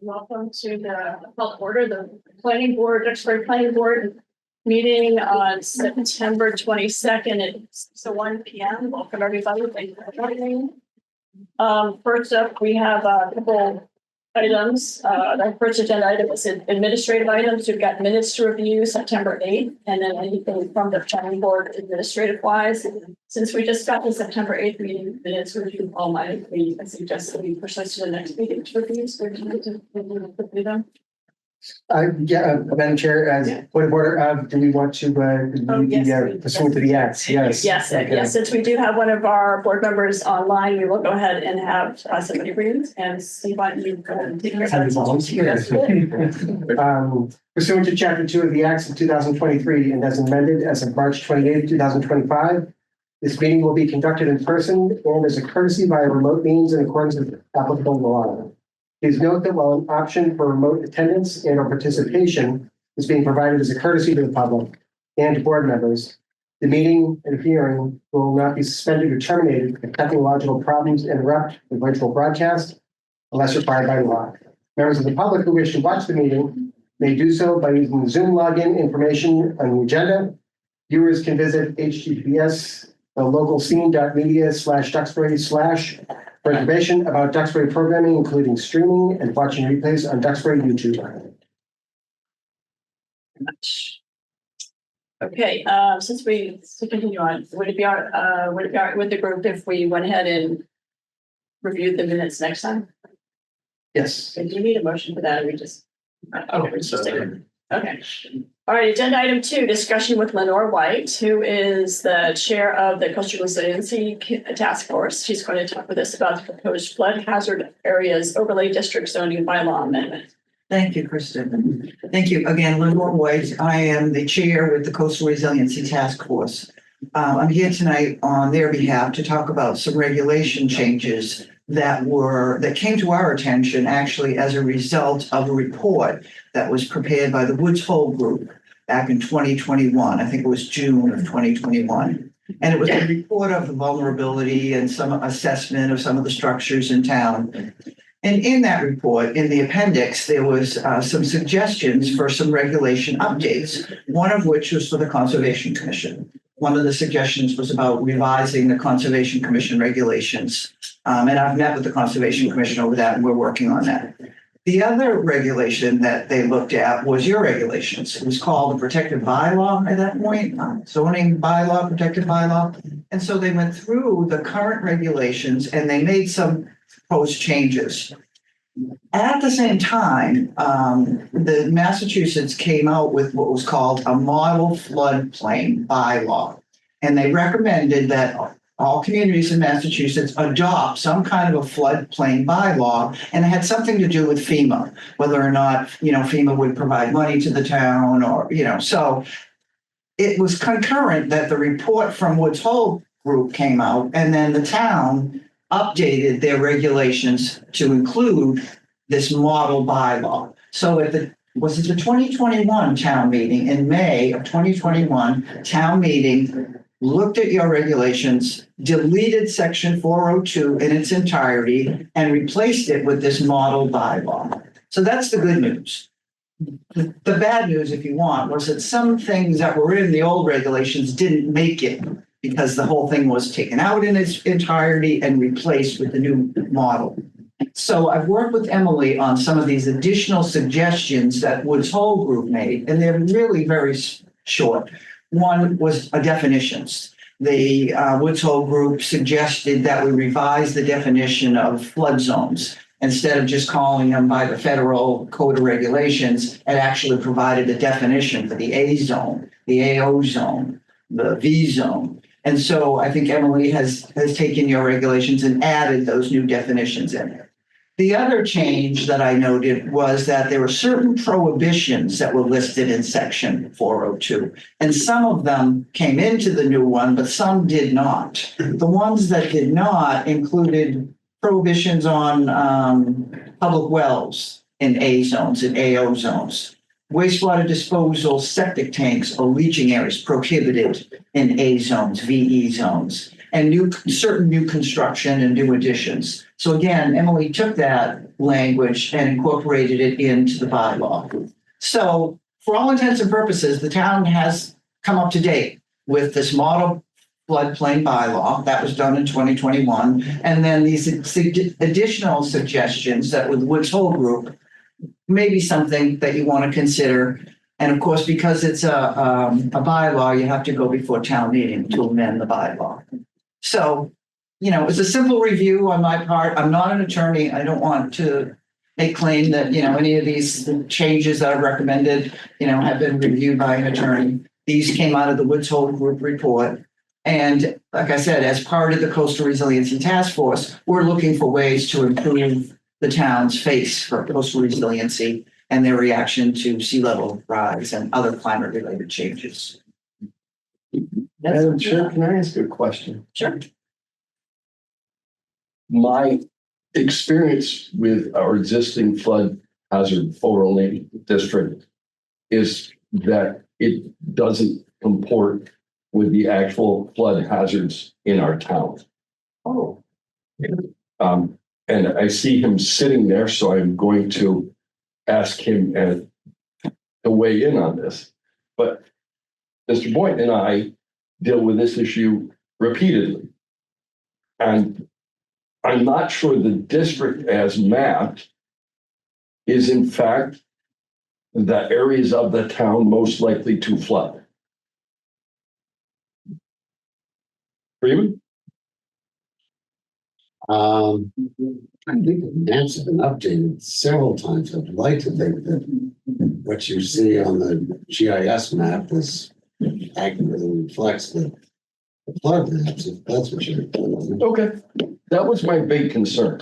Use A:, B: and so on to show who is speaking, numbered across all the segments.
A: Welcome to the call to order the planning board, Duxbury Planning Board meeting on September 22nd at 1 p.m. Welcome everybody. Thank you for joining. First up, we have a couple items. The first agenda item is administrative items. We've got minutes to review September 8th, and then anything from the planning board administrative wise. Since we just got the September 8th meeting minutes review, I suggest that we push this to the next meeting to review. So we're going to review them.
B: Madam Chair, as point of order, do we want to pursuant to the acts? Yes.
A: Yes. Since we do have one of our board members online, we will go ahead and have somebody read and see what you go ahead and take your
B: pursuant to Chapter 2 of the Acts of 2023 and as amended as of March 28, 2025, this meeting will be conducted in person and as a courtesy via remote means in accordance with applicable law. Please note that while an option for remote attendance and or participation is being provided as a courtesy to the public and to board members, the meeting and hearing will not be suspended or terminated if technological problems interrupt the virtual broadcast unless required by law. Members of the public who wish to watch the meeting may do so by using the Zoom login information on the agenda. Viewers can visit https:/localscene.media/Duxbury/ for information about Duxbury programming, including streaming and watching replays on Duxbury YouTube.
A: Okay, since we continue on, would it be all right with the group if we went ahead and reviewed the minutes next time?
B: Yes.
A: So do you need a motion for that, or we just? Okay. All right, agenda item 2, discussion with Lenore White, who is the chair of the Coastal Resiliency Task Force. She's going to talk with us about the proposed flood hazard areas overlay district zoning bylaw amendment.
C: Thank you, Kristen. Thank you again, Lenore White. I am the chair with the Coastal Resiliency Task Force. I'm here tonight on their behalf to talk about some regulation changes that came to our attention actually as a result of a report that was prepared by the Woods Hole Group back in 2021. I think it was June of 2021. And it was a report of the vulnerability and some assessment of some of the structures in town. And in that report, in the appendix, there was some suggestions for some regulation updates, one of which was for the Conservation Commission. One of the suggestions was about revising the Conservation Commission regulations. And I've met with the Conservation Commission over that, and we're working on that. The other regulation that they looked at was your regulations. It was called the protective bylaw at that point, zoning bylaw, protective bylaw. And so they went through the current regulations and they made some proposed changes. At the same time, the Massachusetts came out with what was called a model floodplain bylaw. And they recommended that all communities in Massachusetts adopt some kind of a floodplain bylaw, and it had something to do with FEMA, whether or not, FEMA would provide money to the town or, so it was concurrent that the report from Woods Hole Group came out, and then the town updated their regulations to include this model bylaw. So was it the 2021 town meeting in May of 2021 town meeting looked at your regulations, deleted section 402 in its entirety, and replaced it with this model bylaw. So that's the good news. The bad news, if you want, was that some things that were in the old regulations didn't make it because the whole thing was taken out in its entirety and replaced with the new model. So I've worked with Emily on some of these additional suggestions that Woods Hole Group made, and they're really very short. One was definitions. The Woods Hole Group suggested that we revise the definition of flood zones. Instead of just calling them by the federal code of regulations, it actually provided a definition for the A zone, the AO zone, the V zone. And so I think Emily has taken your regulations and added those new definitions in there. The other change that I noted was that there were certain prohibitions that were listed in section 402, and some of them came into the new one, but some did not. The ones that did not included prohibitions on public wells in A zones and AO zones. wastewater disposal, septic tanks, or leaching areas prohibited in A zones, VE zones, and certain new construction and new additions. So again, Emily took that language and incorporated it into the bylaw. So for all intents and purposes, the town has come up to date with this model floodplain bylaw that was done in 2021. And then these additional suggestions that with Woods Hole Group may be something that you want to consider. And of course, because it's a bylaw, you have to go before town meeting to amend the bylaw. So, it's a simple review on my part. I'm not an attorney. I don't want to make claim that, any of these changes that are recommended, have been reviewed by an attorney. These came out of the Woods Hole Group report. And like I said, as part of the Coastal Resiliency Task Force, we're looking for ways to improve the town's face for coastal resiliency and their reaction to sea level rise and other climate related changes.
D: Madam Chair, can I ask a question?
A: Sure.
D: My experience with our existing flood hazard overlay district is that it doesn't comport with the actual flood hazards in our town.
C: Oh.
D: And I see him sitting there, so I'm going to ask him to weigh in on this. But Mr. Boynton and I deal with this issue repeatedly. And I'm not sure the district as mapped is in fact the areas of the town most likely to flood. Freeman?
E: I think the maps have been updated several times. I'd like to think that what you see on the GIS map is accurately reflects the flood maps, if that's what you're doing.
D: Okay, that was my big concern.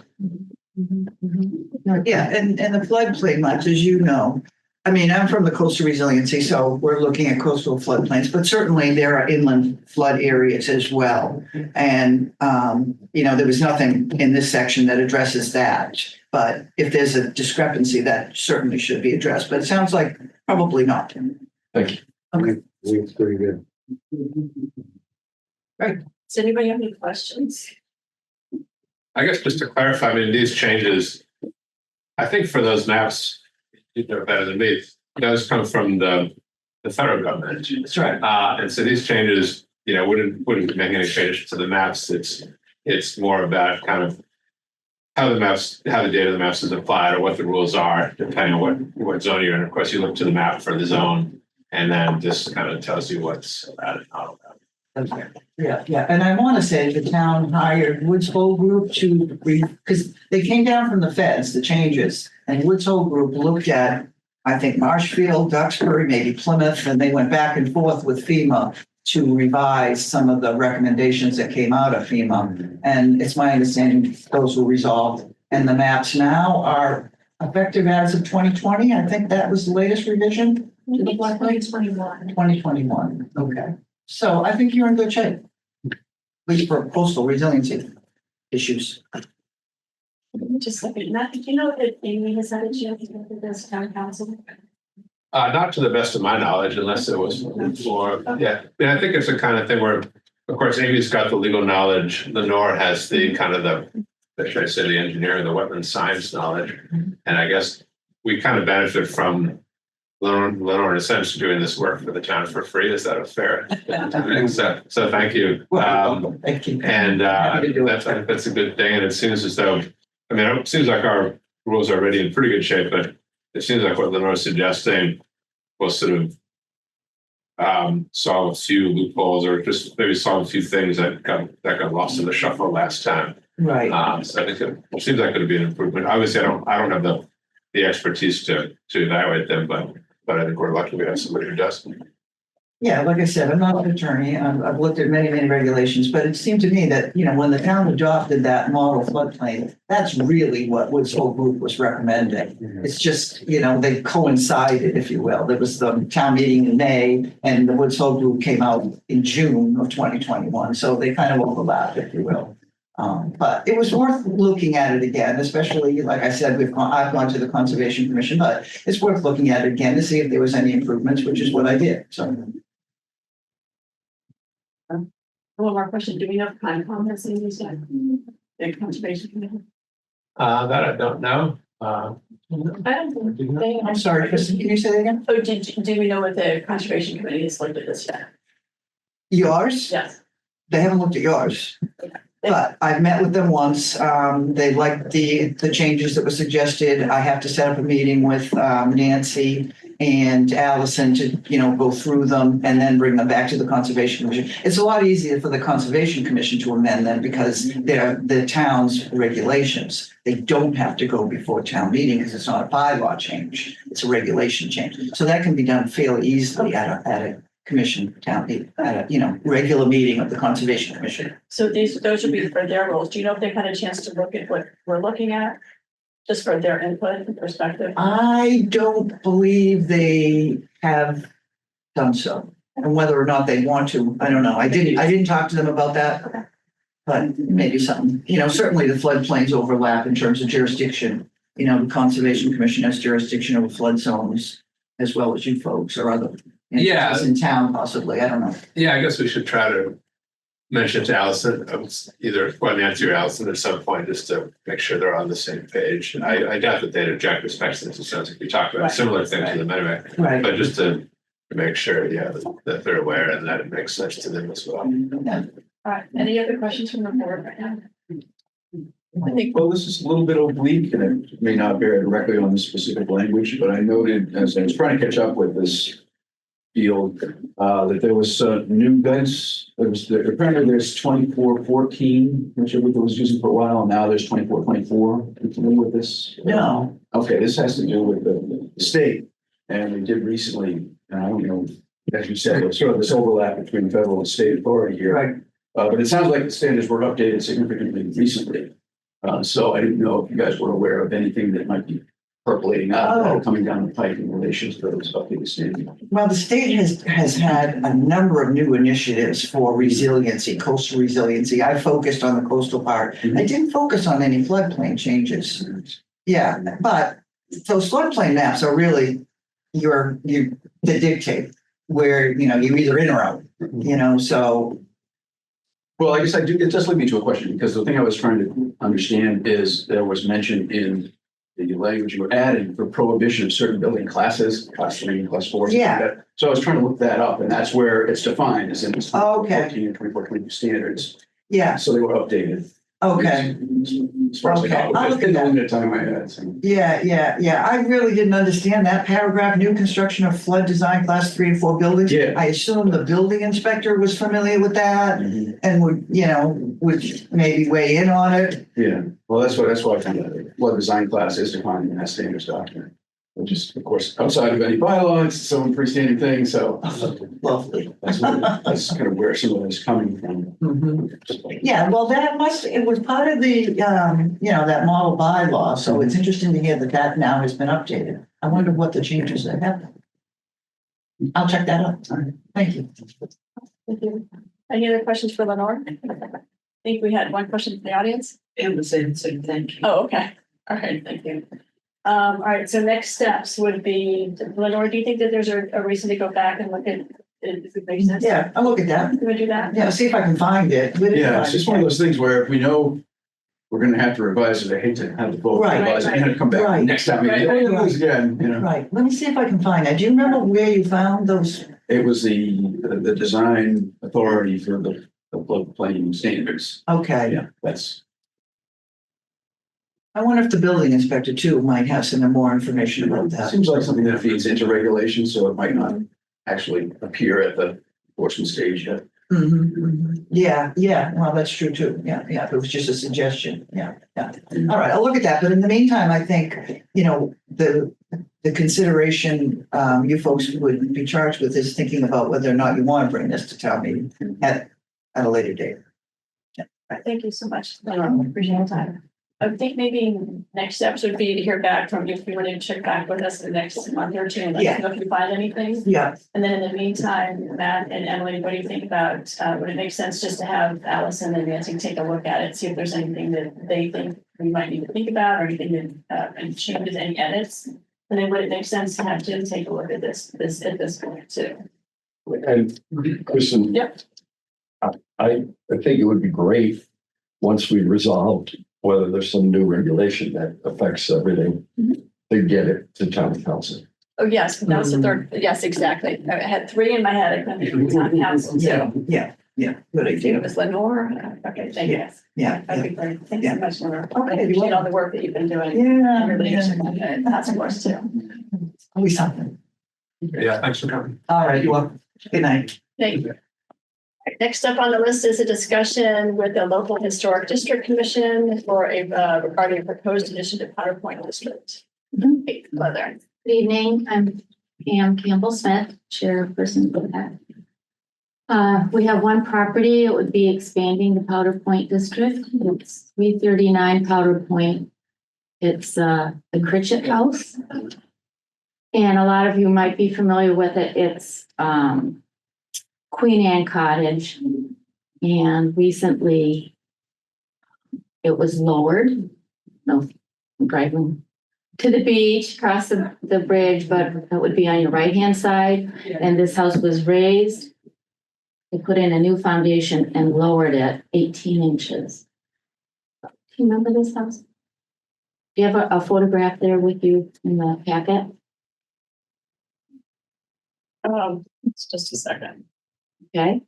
C: Yeah, and the floodplain maps, as you know, I mean, I'm from the coastal resiliency, so we're looking at coastal floodplains, but certainly there are inland flood areas as well. And, there was nothing in this section that addresses that. But if there's a discrepancy, that certainly should be addressed. But it sounds like probably not.
D: Thank you.
C: Okay.
E: It's pretty good.
A: Right. Does anybody have any questions?
F: I guess just to clarify, I mean, these changes, I think for those maps, you know better than me, those come from the federal government.
C: That's right.
F: And so these changes, wouldn't make any changes to the maps. It's more about kind of how the data of the maps is applied or what the rules are, depending on what zone you're in. Of course, you look to the map for the zone, and then this kind of tells you what's about it, not about it.
C: Okay. Yeah. And I want to say the town hired Woods Hole Group because they came down from the feds, the changes, and Woods Hole Group looked at, I think, Marshfield, Duxbury, maybe Plymouth, and they went back and forth with FEMA to revise some of the recommendations that came out of FEMA. And it's my understanding those were resolved. And the maps now are effective as of 2020. I think that was the latest revision.
A: 2021.
C: 2021. Okay. So I think you're in good shape, at least for coastal resiliency issues.
A: Just a second, Matt, did you know that Amy has had a chance to look at this town council?
F: Not to the best of my knowledge, unless it was for, yeah. I think it's the kind of thing where, of course, Amy's got the legal knowledge. Lenore has the kind of should I say, the engineering, the wetland science knowledge. And I guess we kind of benefit from Lenore, in a sense, doing this work for the town for free. Is that a fair? So thank you.
C: Thank you.
F: And
C: Happy to do it.
F: that's a good thing. And it seems as though, it seems like our rules are already in pretty good shape, but it seems like what Lenore is suggesting will sort of solve a few loopholes, or just maybe solve a few things that got lost in the shuffle last time.
C: Right.
F: So I think it seems like it would be an improvement. Obviously, I don't have the expertise to evaluate them, but I think we're lucky we have somebody who does.
C: Yeah, like I said, I'm not an attorney. I've looked at many regulations, but it seemed to me that, when the town adopted that model floodplain, that's really what Woods Hole Group was recommending. It's just, they coincided, if you will. There was the town meeting in May and the Woods Hole Group came out in June of 2021. So they kind of overlapped, if you will. But it was worth looking at it again, especially, like I said, I've gone to the Conservation Commission, but it's worth looking at it again to see if there was any improvements, which is what I did, so.
A: One more question. Do we have time comments in this yet? The conservation committee?
F: That I don't know.
A: I don't think.
C: I'm sorry, Kristen, can you say that again?
A: Oh, do we know what the conservation committee has looked at this yet?
C: Yours?
A: Yes.
C: They haven't looked at yours. But I've met with them once. They liked the changes that were suggested. I have to set up a meeting with Nancy and Allison to, go through them and then bring them back to the Conservation Commission. It's a lot easier for the Conservation Commission to amend them because they're the town's regulations. They don't have to go before town meeting because it's not a bylaw change. It's a regulation change. So that can be done fairly easily at a commission town meeting, at a, regular meeting of the Conservation Commission.
A: So those would be for their roles. Do you know if they've had a chance to look at what we're looking at? Just for their input and perspective?
C: I don't believe they have done so. And whether or not they want to, I don't know. I didn't talk to them about that. But maybe something, certainly the floodplains overlap in terms of jurisdiction. The Conservation Commission has jurisdiction over flood zones as well as you folks or other entities in town possibly. I don't know.
F: Yeah, I guess we should try to mention to Allison, either Nancy or Allison at some point, just to make sure they're on the same page. I doubt that they'd object, especially since it sounds like we talked about similar things to them anyway.
C: Right.
F: But just to make sure, that they're aware and that it makes sense to them as well.
C: Yeah.
A: All right. Any other questions from the board right now? I think
G: Well, this is a little bit oblique and it may not bear directly on the specific language, but I noted as I was trying to catch up with this field, that there was new beds. Apparently there's 2414, which everyone was using for a while, and now there's 2424. Are you familiar with this?
C: No.
G: Okay, this has to do with the state, and they did recently, and I don't know, as you said, there's sort of this overlap between federal and state authority here.
C: Right.
G: But it sounds like the standards were updated significantly recently. So I didn't know if you guys were aware of anything that might be percolating out, coming down the pipe in relation to those updated standards.
C: Well, the state has had a number of new initiatives for resiliency, coastal resiliency. I focused on the coastal part. I didn't focus on any floodplain changes. Yeah, but those floodplain maps are really the dictate where, you're either in or out, so.
G: Well, I guess it does lead me to a question, because the thing I was trying to understand is there was mention in the language you were adding for prohibition of certain building classes, class 3, class 4.
C: Yeah.
G: Like that. So I was trying to look that up, and that's where it's defined, is in the 14 and 2422 standards.
C: Yeah,
G: So they were updated.
C: okay.
G: As far as I
C: Okay,
G: know,
C: I'll look at
G: in the
C: that.
G: limited time I had. So.
C: Yeah. I really didn't understand that paragraph, new construction of flood design class 3 and 4 buildings.
G: Yeah.
C: I assume the building inspector was familiar with that and would maybe weigh in on it.
G: Yeah, well, that's why I found out flood design class is defined in that standards document, which is, of course, outside of any bylaw, it's its own freestanding thing, so.
C: Lovely.
G: That's kind of where some of this is coming from.
C: Yeah, well, it was part of the, that model bylaw, so it's interesting to hear that now has been updated. I wonder what the changes that happened. I'll check that out. Thank you.
A: Thank you. Any other questions for Lenore? I think we had one question from the audience.
H: It was the same thing.
A: Oh, okay. All right, thank you. All right, so next steps would be, Lenore, do you think that there's a reason to go back and look at if it makes sense?
C: Yeah, I'll look at that.
A: Can we do that?
C: Yeah, see if I can find it.
G: Yeah, it's just one of those things where if we know we're gonna have to revise it, I hate to have the vote
C: Right,
G: revise it and then come back
C: right.
G: next time, maybe,
A: Right.
G: oh, lose again,
C: Right, let me see if I can find it. Do you remember where you found those?
G: It was the design authority for the floodplain standards.
C: Okay,
G: Yeah, that's.
C: I wonder if the building inspector too might have some more information about that.
G: Seems like something that feeds into regulation, so it might not actually appear at the enforcement stage yet.
C: Yeah, well, that's true too. Yeah, if it was just a suggestion. Yeah. All right, I'll look at that. But in the meantime, I think, the consideration you folks would be charged with is thinking about whether or not you want to bring this to town meeting at a later date.
A: All right, thank you so much, Lenore. Appreciate your time. I think maybe next steps would be to hear back from you if you want to check back with us the next month or two and let us know if you find anything.
C: Yeah,
A: And then in the meantime, Matt and Emily, what do you think about, would it make sense just to have Allison and Nancy take a look at it, see if there's anything that they think we might need to think about or anything that, any changes, any edits? And then would it make sense to have Jim take a look at this at this point too?
D: And Kristen.
A: Yep.
D: I think it would be great once we resolved whether there's some new regulation that affects everything, to get it to town council.
A: Oh, yes, that was the third, yes, exactly. I had three in my head, I couldn't think of town council too.
C: yeah, good
A: I think
C: idea.
A: it was Lenore. Okay, thank you.
C: Yeah.
A: That'd be great. Thanks so much, Lenore.
C: Okay,
A: I appreciate all the work that you've been doing.
C: Yeah.
A: And relationship with the task force too.
C: Always something.
F: Yeah, thanks for coming.
C: All right, you're welcome. Good night.
A: Thank you. Next up on the list is a discussion with the local historic district commission for regarding a proposed addition to Powder Point district. Leather.
H: Good evening, I'm Pam Campbell Smith, chairperson for that. We have one property, it would be expanding the Powder Point district. It's 339 Powder Point. It's the Critchett House. And a lot of you might be familiar with it. It's Queen Anne Cottage. And recently it was lowered. No, I'm driving to the beach, across the bridge, but it would be on your right-hand side. And this house was raised. They put in a new foundation and lowered it 18 inches. Do you remember this house? Do you have a photograph there with you in the packet?
A: It's just a second.
H: Okay.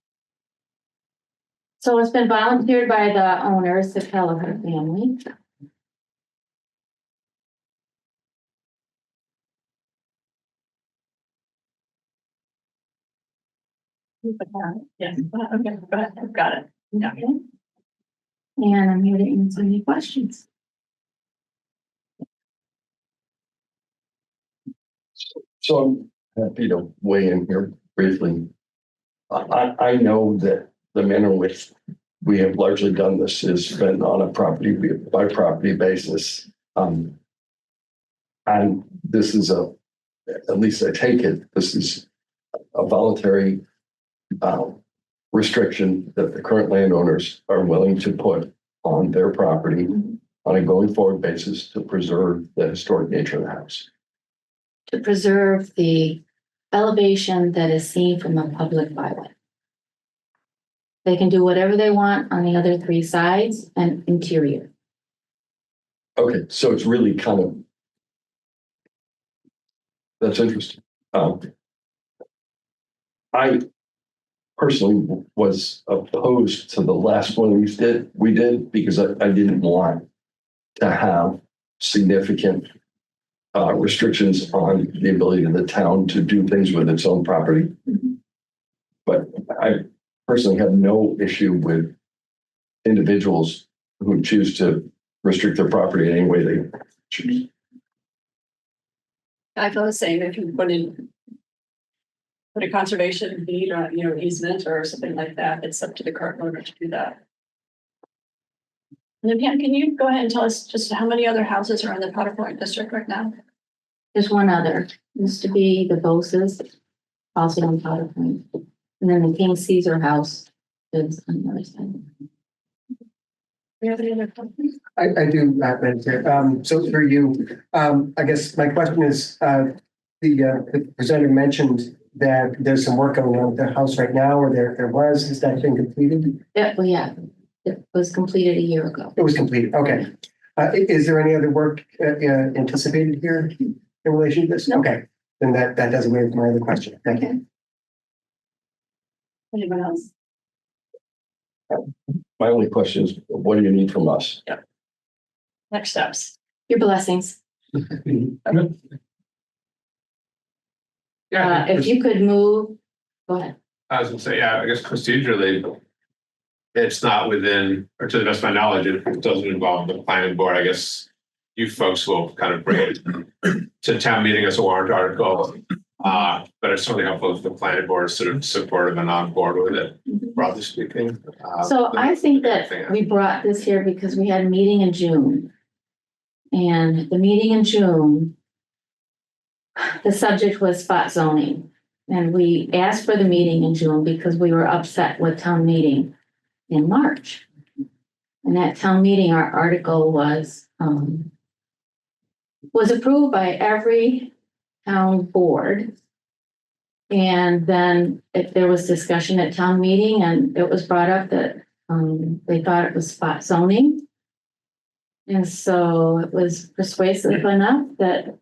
H: So it's been volunteered by the owners, the Kelleher family.
A: Yes, okay, go ahead, I've got it. Yeah.
H: Okay. And I'm here to answer any questions.
D: So I'm happy to weigh in here briefly. I know that the manner in which we have largely done this has been on a property by property basis. And this is at least I take it, this is a voluntary restriction that the current landowners are willing to put on their property on a going forward basis to preserve the historic nature of the house.
H: To preserve the elevation that is seen from a public byway. They can do whatever they want on the other three sides and interior.
D: Okay, so it's really kind of, that's interesting. I personally was opposed to the last one we did because I didn't want to have significant restrictions on the ability of the town to do things with its own property. But I personally have no issue with individuals who choose to restrict their property in any way they choose.
A: I feel the same, if you put a conservation deed or, easement or something like that, it's up to the current owner to do that. And then Pam, can you go ahead and tell us just how many other houses are in the Powder Point district right now?
H: There's one other, used to be the Boses, also on Powder Point. And then the King Caesar house is on the other side.
A: Do you have any other questions?
B: I do, Madam Chair. So for you, I guess my question is, the presenter mentioned that there's some work going on with the house right now, or there was, has that been completed?
H: Yeah, it was completed a year ago.
B: It was completed, okay. Is there any other work anticipated here in relation to this?
H: No.
B: Okay, then that doesn't answer my other question. Thank you.
A: Anyone else?
D: My only question is, what do you need from us?
A: Next steps.
H: Your blessings.
F: Yeah,
H: If you could move, go ahead.
F: I was gonna say, yeah, I guess procedurally, it's not within, or to the best of my knowledge, it doesn't involve the planning board. I guess you folks will kind of bring it to town meeting as a warrant article. But it's certainly helpful if the planning board is sort of supportive and on board with it, broadly speaking.
H: So I think that we brought this here because we had a meeting in June And the meeting in June, the subject was spot zoning. And we asked for the meeting in June because we were upset with town meeting in March. And at town meeting, our article was approved by every town board. And then there was discussion at town meeting, and it was brought up that they thought it was spot zoning. And so it was persuasive enough that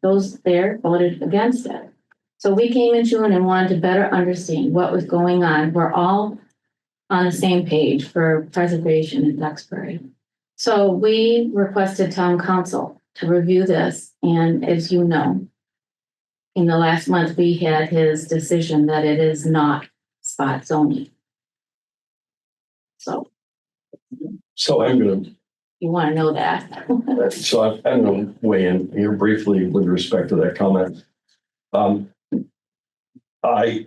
H: those there voted against it. So we came in June and wanted to better understand what was going on. We're all on the same page for preservation in Duxbury. So we requested town council to review this. And as you know, in the last month, we had his decision that it is not spot zoning. So
D: I'm gonna,
H: you want to know that.
D: so I'm gonna weigh in here briefly with respect to that comment. I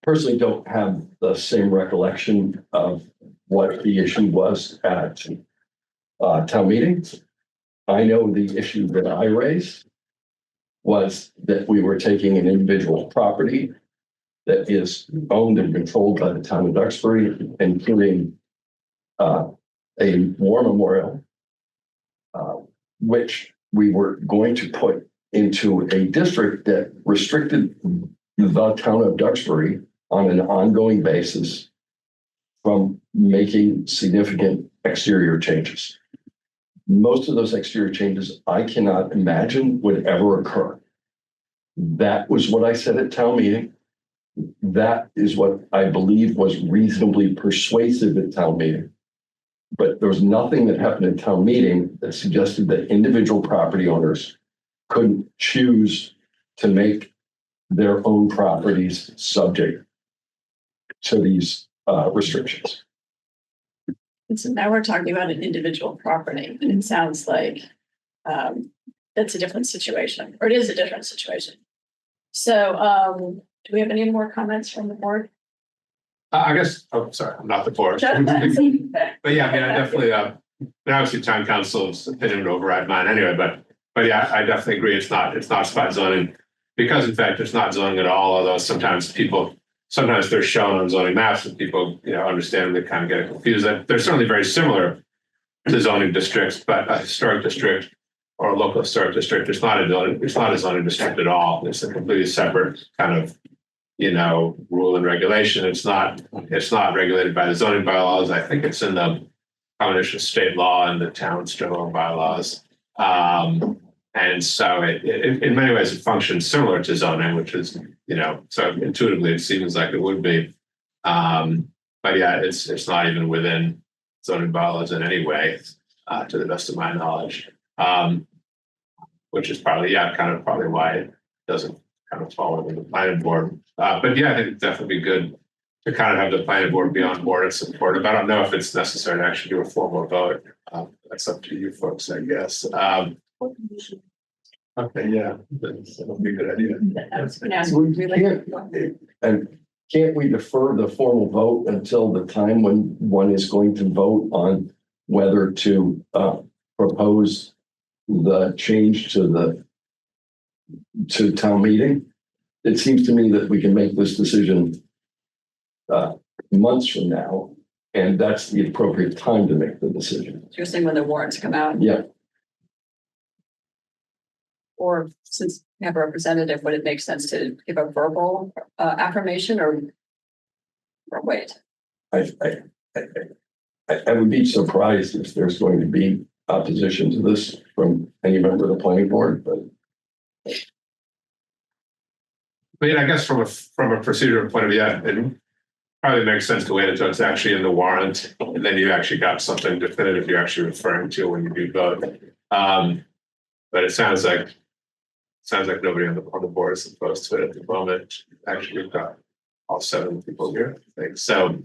D: personally don't have the same recollection of what the issue was at town meetings. I know the issue that I raised was that we were taking an individual property that is owned and controlled by the town of Duxbury and putting a war memorial, which we were going to put into a district that restricted the town of Duxbury on an ongoing basis from making significant exterior changes. Most of those exterior changes I cannot imagine would ever occur. That was what I said at town meeting. That is what I believe was reasonably persuasive at town meeting. But there was nothing that happened at town meeting that suggested that individual property owners couldn't choose to make their own properties subject to these restrictions.
A: And so now we're talking about an individual property, and it sounds like that's a different situation, or it is a different situation. So do we have any more comments from the board?
F: I guess, oh, sorry, I'm not the board. But yeah, I mean, I definitely, obviously town council's opinion would override mine anyway, but yeah, I definitely agree. It's not spot zoning because in fact, it's not zoning at all. Although sometimes they're shown on zoning maps and people, understand they kind of get confused. They're certainly very similar to zoning districts, but a historic district or a local historic district, it's not a zoning district at all. It's a completely separate kind of, rule and regulation. It's not regulated by the zoning bylaws. I think it's in the combination of state law and the town's general bylaws. And so it in many ways, it functions similar to zoning, which is, so intuitively it seems like it would be. But yeah, it's not even within zoning bylaws in any way, to the best of my knowledge. Which is probably why it doesn't kind of fall under the planning board. But yeah, I think it'd definitely be good to kind of have the planning board be on board and support it. I don't know if it's necessary to actually do a formal vote. That's up to you folks, I guess. Okay, yeah, that'll be a good idea.
A: I was going to ask.
D: Can't we defer the formal vote until the time when one is going to vote on whether to propose the change to town meeting? It seems to me that we can make this decision months from now, and that's the appropriate time to make the decision.
A: You're saying when the warrants come out?
D: Yeah.
A: Or since we have a representative, would it make sense to give a verbal affirmation or wait?
D: I would be surprised if there's going to be opposition to this from any member of the planning board, but.
F: I mean, I guess from a procedural point of view, it probably makes sense to wait until it's actually in the warrant, and then you actually got something definitive you're actually referring to when you do vote. But it sounds like nobody on the board is opposed to it at the moment. Actually, we've got all 7 people here, I think. So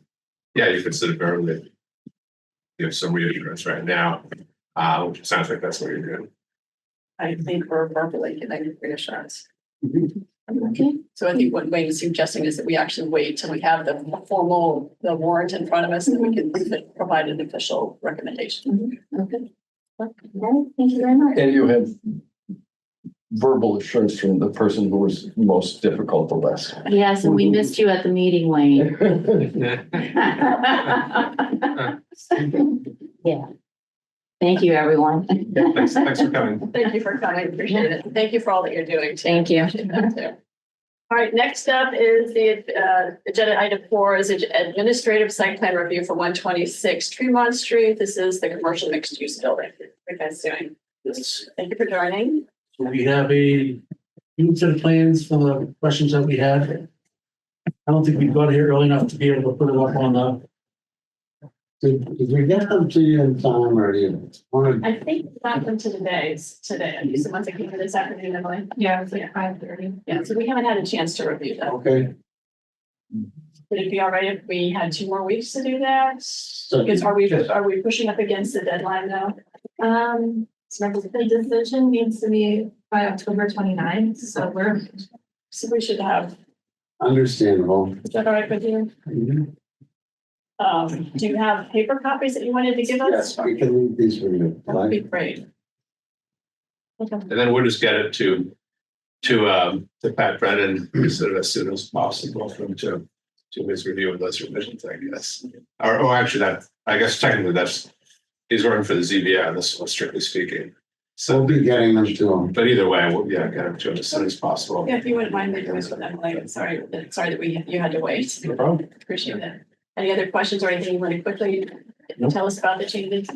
F: yeah, you could sort of verbally give some reassurance right now, which sounds like that's what you're doing.
A: I think we're verbally giving reassurance.
H: Okay.
A: So I think what Wayne is suggesting is that we actually wait till we have the warrant in front of us and we can provide an official recommendation.
H: Okay. Okay, thank you very much.
D: And you have verbal assurance from the person who was most difficult to list.
H: Yes, and we missed you at the meeting, Wayne. Yeah. Thank you, everyone.
F: Thanks for coming.
A: Thank you for coming. Appreciate it. Thank you for all that you're doing.
H: Thank you.
A: Appreciate that too. All right, next up is the agenda item 4 is administrative site plan review for 126 Tremont Street. This is the commercial mixed use building. What are you guys doing? Thank you for joining.
I: So we have a few set of plans for the questions that we had. I don't think we got here early enough to be able to put it up on the.
E: Did we get them to you in time or do you want to?
A: I think we got them to the days today. I used the ones that came in this afternoon, Emily. Yeah, it's like 5:30. Yeah, so we haven't had a chance to review them.
E: Okay.
A: Would it be all right if we had 2 more weeks to do that? Because are we pushing up against the deadline now?
J: So the decision needs to be by October 29th,
A: So we should have,
E: Understandable.
A: is that all right with you?
E: Mhm.
A: Do you have paper copies that you wanted to give us?
E: Yes, we can leave these for you.
A: That would be great. Okay.
F: And then we'll just get it to Pat Brennan sort of as soon as possible for him to do his review of those revisions, I guess. Or actually that, I guess technically he's working for the ZBA on this one, strictly speaking.
E: We'll
F: So,
E: be getting them to them.
F: but either way, we'll, get him to him as soon as possible.
A: Yeah, if you wouldn't mind making this with Emily, sorry that you had to wait.
F: No problem.
A: Appreciate it. Any other questions or anything you want to quickly tell us about the changes?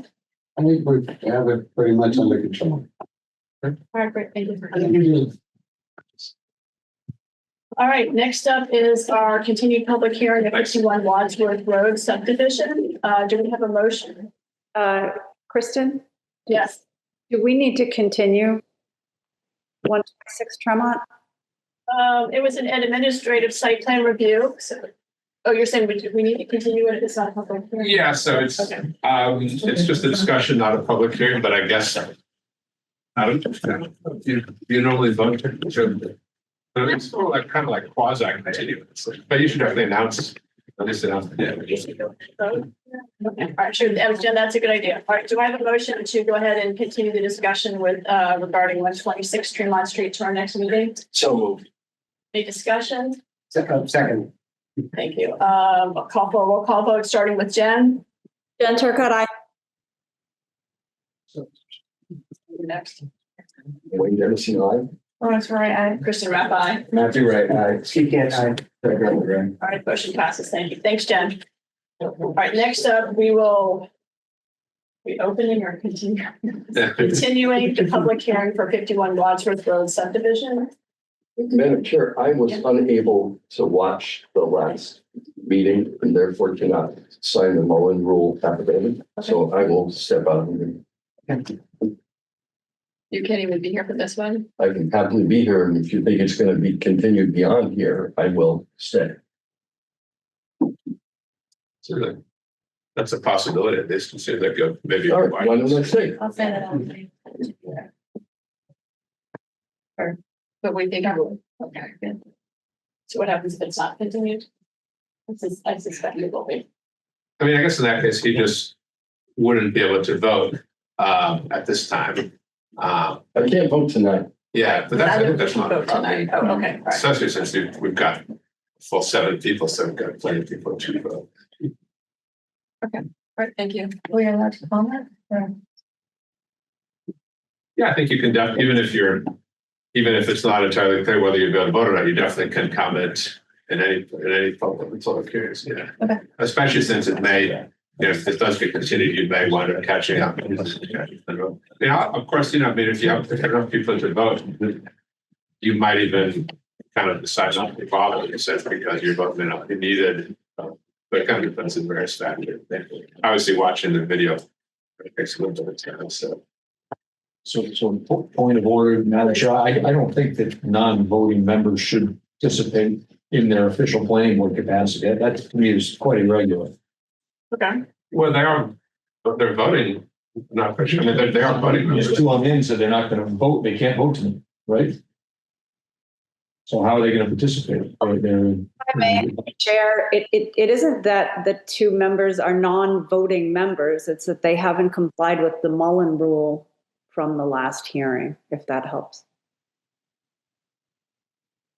E: I think we have it pretty much under control.
A: All right, great, thank you for
E: I think
A: coming.
E: we did.
A: All right, next up is our continued public hearing of 51 Wadsworth Road subdivision. Do we have a motion?
K: Kristen,
A: Yes.
K: do we need to continue 126 Tremont?
A: It was an administrative site plan review, so, oh, you're saying we need to continue it if it's not a public hearing?
F: Yeah, so it's just a discussion, not a public hearing, but I guess I don't you normally vote to it's sort of like kind of like quasi continuous, but you should definitely announce at least announce. Yeah.
A: Okay, all right, sure, Jen, that's a good idea. All right, do I have a motion to go ahead and continue the discussion with regarding 126 Tremont Street to our next meeting?
D: So moved.
A: Any discussion?
B: Second.
A: Thank you. Roll call vote, starting with Jen.
K: Jen Turcott, aye.
A: Next.
D: Wayne Dennison, aye.
J: oh, that's right,
A: Kristen Rapp, aye.
D: Matthew Wright, aye.
B: Steve Gant, aye.
A: All right, motion passes. Thank you. Thanks, Jen. All right, next up, we will be opening or continuing the public hearing for 51 Wadsworth Road subdivision.
D: Madam Chair, I was unable to watch the last meeting and therefore cannot sign the Mullen Rule affidavit. So I will step out and
A: You can't even be here for this one.
D: I can happily be here. And if you think it's going to be continued beyond here, I will stay.
F: So that's a possibility. At least consider that good. Maybe.
D: All right, why don't I stay?
J: I'll say that on.
A: But we think I will. Okay, good. So what happens if it's not continued? I suspect it will be.
F: I mean, I guess in that case, he just wouldn't be able to vote at this time.
D: I can't vote tonight.
F: Yeah, but that's, I think that's not a
A: Vote tonight.
F: problem.
A: Oh, okay. All right.
F: Especially since we've got full 7 people, so we've got plenty of people to vote.
A: All right, thank you.
J: We are allowed to comment? Or-
F: Yeah, I think you can even if it's not entirely clear whether you're going to vote or not, you definitely can comment in any public hearings. Yeah.
A: Okay.
F: Especially since it may, if this does get continued, you may wind up catching up. Of course, I mean, if you have enough people to vote, you might even kind of decide not to bother, in a sense, because your vote may not be needed. But it kind of depends on various factors. Obviously, watching the video takes a little bit of time, so.
I: So point of order, Madam Chair, I don't think that non-voting members should participate in their official planning board capacity. That to me is quite irregular.
A: Okay.
F: Well, they're voting, not for sure. I mean, they are voting.
I: There's 2 on in, so they're not going to vote. They can't vote tonight, right? So how are they going to participate?
K: Chair, it isn't that the two members are non-voting members. It's that they haven't complied with the Mullen rule from the last hearing, if that helps.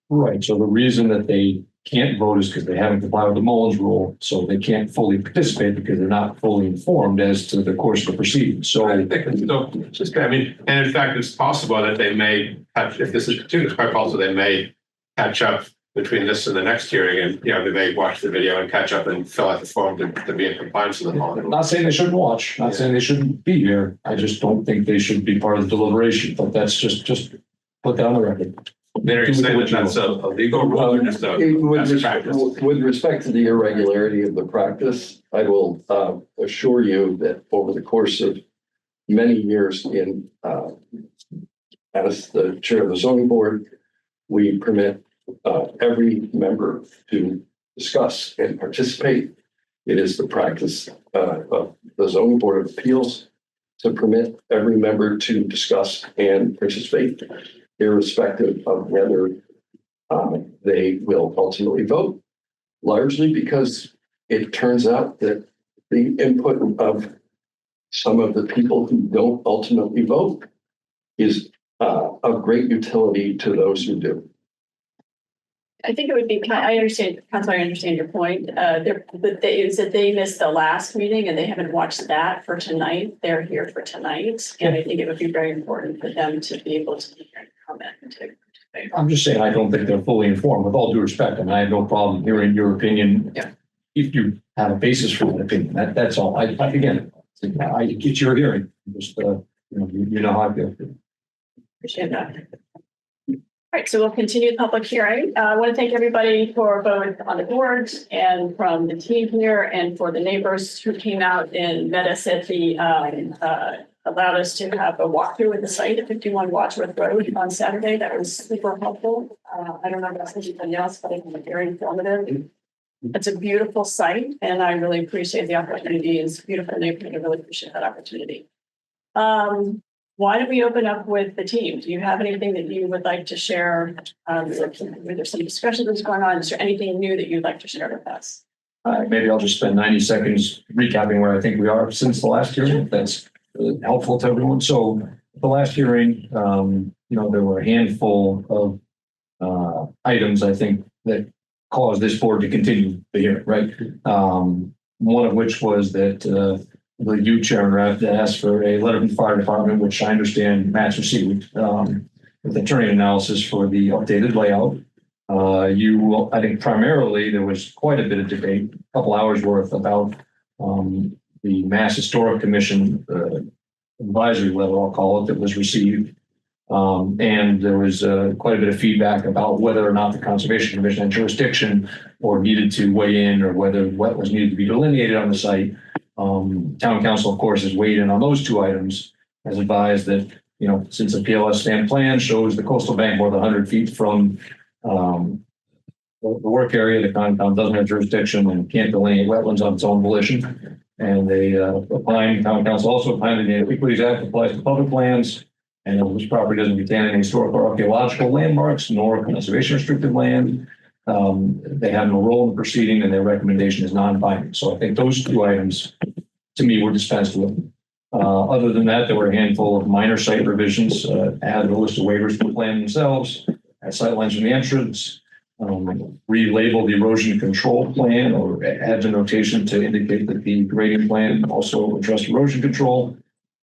I: Right, so the reason that they can't vote is because they haven't complied with the Mullins rule, so they can't fully participate because they're not fully informed as to the course of the proceedings. So
F: I think it's still just, I mean, and in fact, it's possible that they may catch, if this is continued, it's quite possible they may catch up between this and the next hearing, and, you know, they may watch the video and catch up and fill out the form to be in compliance with the law.
I: not saying they shouldn't watch, not saying they shouldn't be here. I just don't think they should be part of the deliberation, but that's just put that on the record.
F: Are you saying that that's a legal rule or just a best practice?
D: With respect to the irregularity of the practice, I will assure you that over the course of many years as the chair of the zoning board, we permit every member to discuss and participate. It is the practice of the zoning board of appeals to permit every member to discuss and participate, irrespective of whether they will ultimately vote, largely because it turns out that the input of some of the people who don't ultimately vote is of great utility to those who do.
A: I think it would be, I understand, Council, I understand your point. Is that they missed the last meeting and they haven't watched that for tonight. They're here for tonight. And I think it would be very important for them to be able to comment and to participate.
I: I'm just saying, I don't think they're fully informed, with all due respect, and I have no problem hearing your opinion.
A: Yeah.
I: If you have a basis for that opinion, that's all. Again, it's your hearing. Just, you know how I feel.
A: Appreciate that. All right, so we'll continue the public hearing. I want to thank everybody for both on the board and from the team here and for the neighbors who came out and met us at the, allowed us to have a walkthrough of the site at 51 Wadsworth Road on Saturday. That was super helpful. I don't know about anything else, but it was very informative. It's a beautiful site and I really appreciate the opportunity. It's a beautiful neighborhood. I really appreciate that opportunity. Why don't we open up with the team? Do you have anything that you would like to share? There's some discussion that's going on. Is there anything new that you'd like to share with us?
I: Maybe I'll just spend 90 seconds recapping where I think we are since the last hearing. That's really helpful to everyone. So the last hearing, there were a handful of items, I think, that caused this board to continue the hearing, right? One of which was that you, Chairman Rath, asked for a letter from the fire department, which I understand Matt's received, with the turning analysis for the updated layout. I think primarily there was quite a bit of debate, a couple hours worth about the Mass Historic Commission advisory letter, I'll call it, that was received. And there was quite a bit of feedback about whether or not the Conservation Commission had jurisdiction or needed to weigh in, or whether what was needed to be delineated on the site. Town Council, of course, has weighed in on those two items, has advised that, since the PLS stamp plan shows the coastal bank more than 100 feet from the work area, the Concom doesn't have jurisdiction and can't delineate wetlands on its own volition. And they Town Council also opined that the Antiquities Act applies to public lands, and this property doesn't contain any historical or archaeological landmarks nor conservation restricted land. They have no role in the proceeding, and their recommendation is non-binding. So I think those two items, to me, were dispensed with. Other than that, there were a handful of minor site revisions, add a list of waivers for the plan themselves, add sight lines from the entrance, relabel the erosion control plan, or add the notation to indicate that the grading plan also addressed erosion control,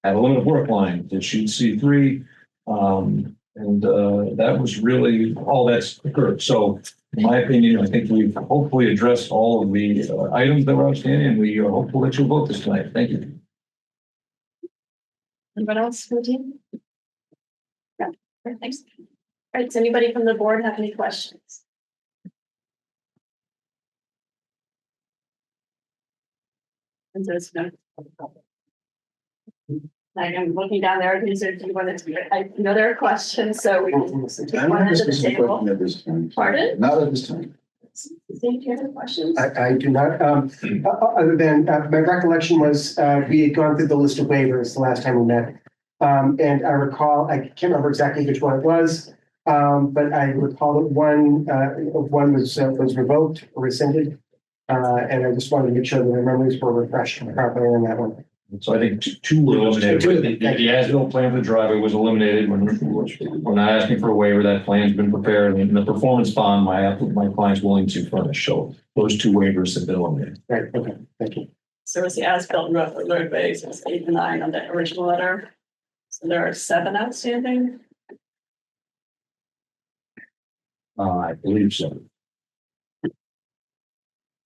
I: add a limit of work line to sheet C3. And that was really all that's occurred. So in my opinion, I think we've hopefully addressed all of the items that were outstanding, and we are hopeful that you'll vote this tonight. Thank you.
A: Anyone else from the team? Yeah, great, thanks. All right, does anybody from the board have any questions? And there's no. Like I'm looking down there, these are, do you want to, I know there are questions, so we can just take one into the table.
G: At this time.
A: Pardon?
G: Not at this time.
A: Do you have any questions?
B: I do not, other than, my recollection was, we had gone through the list of waivers the last time we met. And I recall, I can't remember exactly which one it was, But I recall that one was revoked or rescinded. And I just wanted to make sure that my memories were refreshed properly on that one.
I: So I think two were eliminated.
B: Two.
I: The as-built plan for the driveway was eliminated. We're not asking for a waiver. That plan's been prepared, and the performance bond, my client's willing to furnish. So those two waivers have been eliminated.
B: Right, okay, thank you.
A: So it's the as-built roadways, it was 8 and 9 on the original letter. So there are 7 outstanding.
I: I believe so.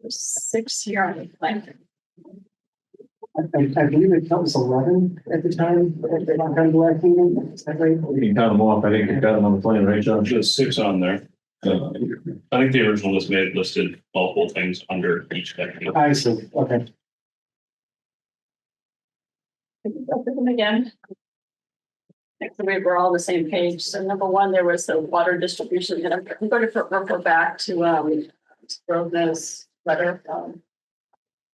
A: There's 6 here on the plan.
B: I believe it was 11 at the time, at the last meeting, is that right?
I: You can count them off. I think you've got them on the plan, right, John?
L: Just 6 on there. I think the original was made listed multiple things under each section.
B: I see, okay.
A: Go through them again. Next, we're all on the same page. So number 1, there was the water distribution, and I'm going to refer back to Grosvenor's letter.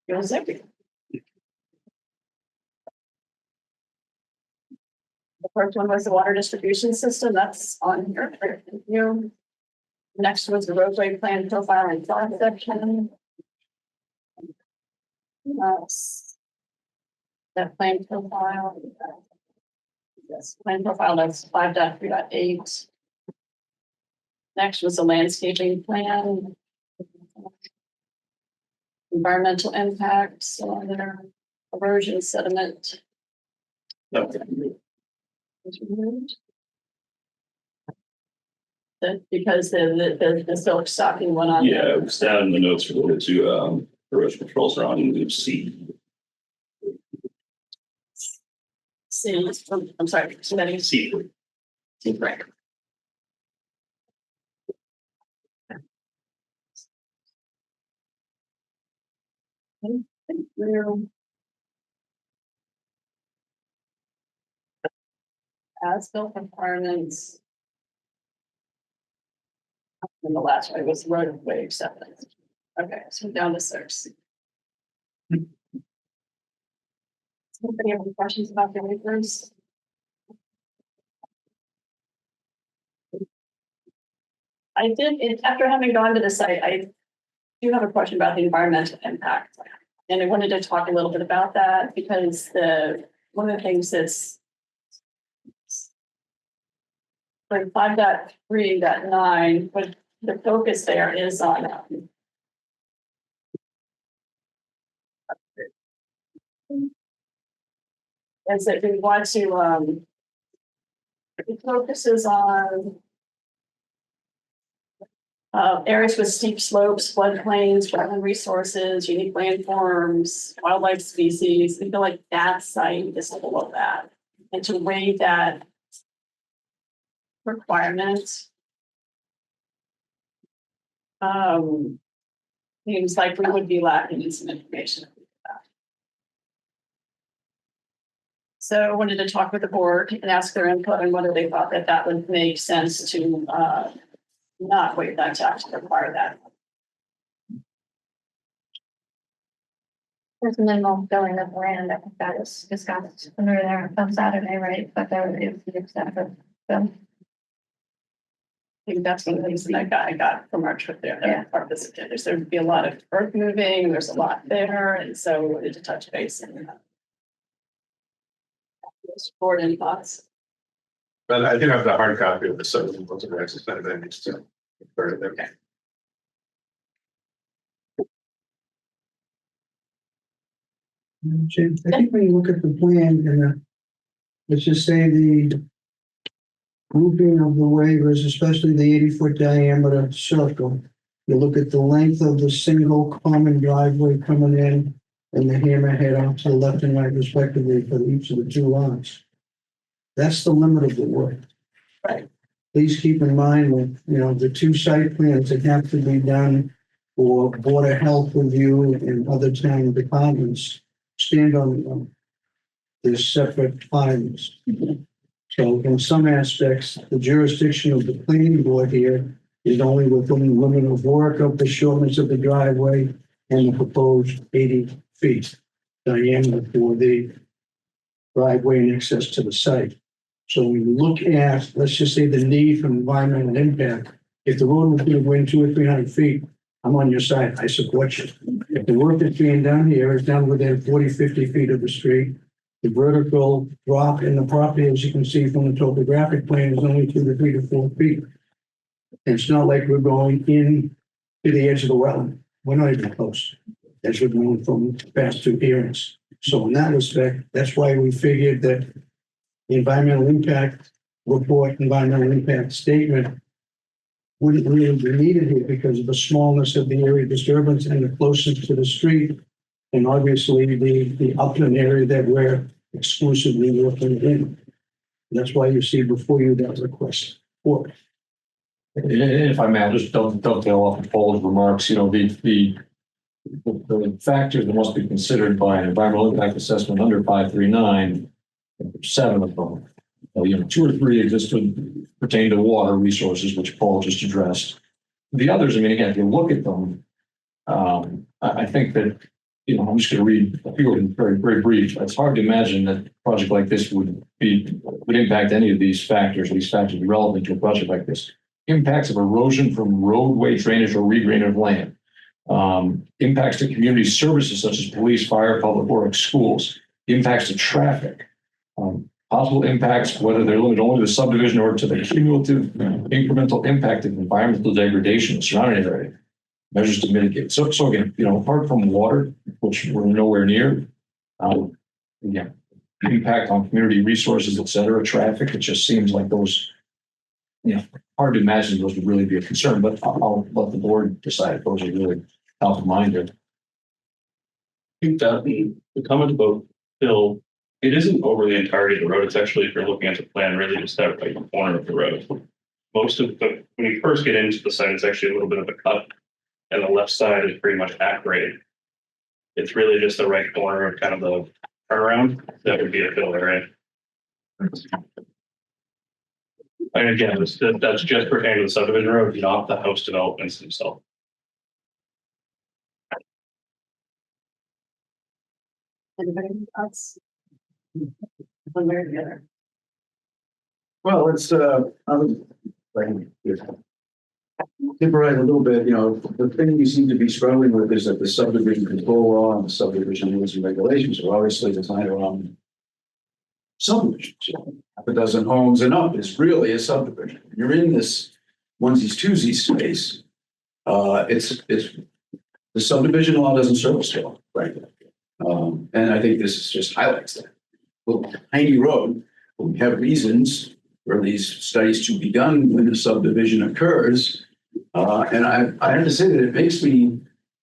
A: It was everything. The first one was the water distribution system. That's on here. Thank you. Next was the roadway plan profile and cross section. That plan profile. Yes, plan profile, that's 5.3.8. Next was the landscaping plan. Environmental impacts, erosion, sediment. Was removed. That because the silk stocking went on.
L: Yeah, it was down in the notes related to erosion controls are on C.
A: C, I'm sorry, submitting
L: C.
A: C break. As-built requirements. And the last one was roadway acceptance. Okay, so we're down to 6. Anybody have any questions about the waivers? I did, after having gone to the site, I do have a question about the environmental impact. And I wanted to talk a little bit about that because one of the things that's for 5.3.9, but the focus there is on is that we want to it focuses on areas with steep slopes, floodplains, wetland resources, unique landforms, wildlife species. I feel like that site is full of that. And to weigh that requirement seems like we would be lacking in some information. So I wanted to talk with the board and ask their input on whether they thought that would make sense to not waive that tax to require that.
J: There's minimal billing of land. I think that was discussed when we were there on Saturday, right? But there was the extent of them.
A: I think that's one of the things that I got from our trip there. That part of this, there would be a lot of earth moving. There's a lot there, and so we wanted to touch base and board and thoughts.
F: But I do have the hard copy of the subdivision of access that needs to. Okay.
M: James, I think when you look at the plan and let's just say the grouping of the waivers, especially the 80-foot diameter circle, you look at the length of the single common driveway coming in and the hammerhead off to the left and right respectively for each of the 2 lots. That's the limit of the work.
A: Right.
M: Please keep in mind that, the 2 site plans that have to be done for Board of Health review and other town departments stand on them. There's separate filings. So in some aspects, the jurisdiction of the planning board here is only within the limit of work of the shortness of the driveway and the proposed 80 feet diameter for the driveway in access to the site. So we look at, let's just say, the need for environmental impact. If the road was going to go in 200 or 300 feet, I'm on your side. I support you. If the work that's being done here is done within 40, 50 feet of the street, the vertical drop in the property, as you can see from the topographic plan, is only 2 to 3 to 4 feet. And it's not like we're going in to the edge of the wetland. We're not even close, as we've known from past 2 hearings. So in that respect, that's why we figured that the environmental impact report, environmental impact statement wouldn't really be needed here because of the smallness of the area disturbance and the closeness to the street. And obviously the upland area that we're exclusively working in. That's why you see before you that request for it.
I: And if I may, I'll just dovetail off of Paul's remarks, the factors that must be considered by an environmental impact assessment under 539, 7 of them. 2 or 3 just pertain to water resources, which Paul just addressed. The others, I mean, again, if you look at them, I think that, I'm just going to read a few of them very, very brief. It's hard to imagine that a project like this would impact any of these factors relevant to a project like this. Impacts of erosion from roadway drainage or redrain of land. Impacts to community services such as police, fire, public works, schools. Impacts to traffic. Possible impacts, whether they're limited only to the subdivision or to the cumulative incremental impact of environmental degradation in the surrounding area. Measures to mitigate. So again, apart from water, which we're nowhere near, again, impact on community resources, et cetera, traffic, it just seems like those, hard to imagine those would really be a concern, but I'll let the board decide if those are really top of mind.
L: I think that the comment about Phil, it isn't over the entirety of the road. It's actually, if you're looking at the plan, really just that right corner of the road. Most of when you first get into the site, it's actually a little bit of a cut, and the left side is pretty much at grade. It's really just the right corner of kind of the turnaround that would be a fill area. And again, that's just pertaining to the subdivision road, not the house developments themselves.
A: Anybody else? One way or the other.
G: Well, it's, temporary a little bit, the thing you seem to be struggling with is that the subdivision control law and the subdivision rules and regulations are obviously designed around subdivisions. Half a dozen homes and up is really a subdivision. You're in this onesies twosies space. It's the subdivision law doesn't serve us well, right? And I think this just highlights that. Little tiny road, but we have reasons for these studies to be done when the subdivision occurs. And I have to say that it makes me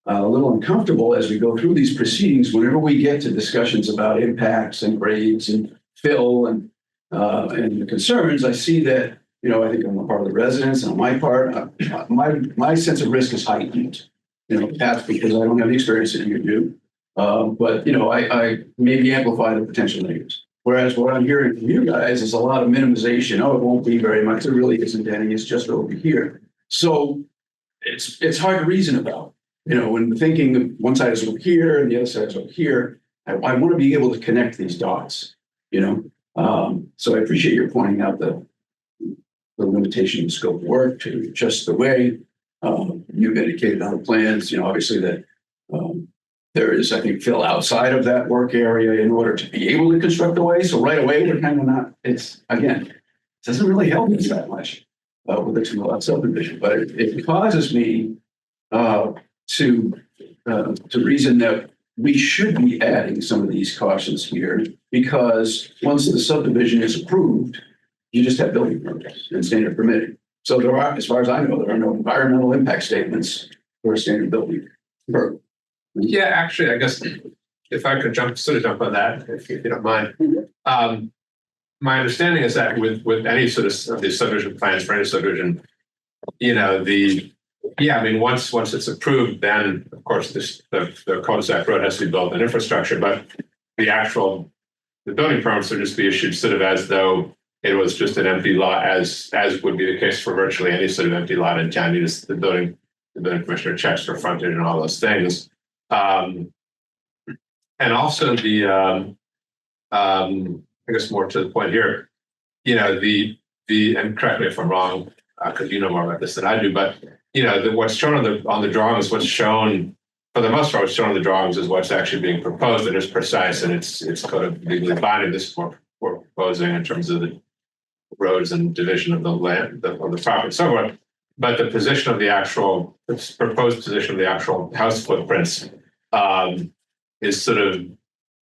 G: a little uncomfortable as we go through these proceedings, whenever we get to discussions about impacts and grades and fill and the concerns. I see that, I think on the part of the residents and on my part, my sense of risk is heightened. That's because I don't have the experience that you do. But I maybe amplify the potential negatives. Whereas what I'm hearing from you guys is a lot of minimization. Oh, it won't be very much. It really isn't any. It's just over here. So it's hard to reason about. When thinking that one side is over here and the other side is over here, I want to be able to connect these dots. So I appreciate your pointing out the limitation of scope of work to just the way you've indicated on the plans. Obviously that. There is, I think, fill outside of that work area in order to be able to construct the way. So right away, we're kind of not, it doesn't really help us that much with the 2-lot subdivision, but it causes me to reason that we should be adding some of these cautions here, because once the subdivision is approved, you just have building permits and standard permitting. So there are, as far as I know, there are no environmental impact statements for a standard building permit.
F: Yeah, actually, I guess if I could jump on that, if you don't mind. My understanding is that with any sort of these subdivision plans for any subdivision, once it's approved, then of course the cul-de-sac road has to be built and infrastructure, but the building permits would just be issued sort of as though it was just an empty lot, as would be the case for virtually any sort of empty lot in town. The building commissioner checks for frontage and all those things. And also I guess more to the point here, and correct me if I'm wrong, because you know more about this than I do, but what's shown on the drawings, what's shown for the most part, what's shown on the drawings is what's actually being proposed, and it's precise and it's kind of legally binding. This is what we're proposing in terms of the roads and division of the land of the property and so forth. But the position of the actual proposed position of the actual house footprints is sort of,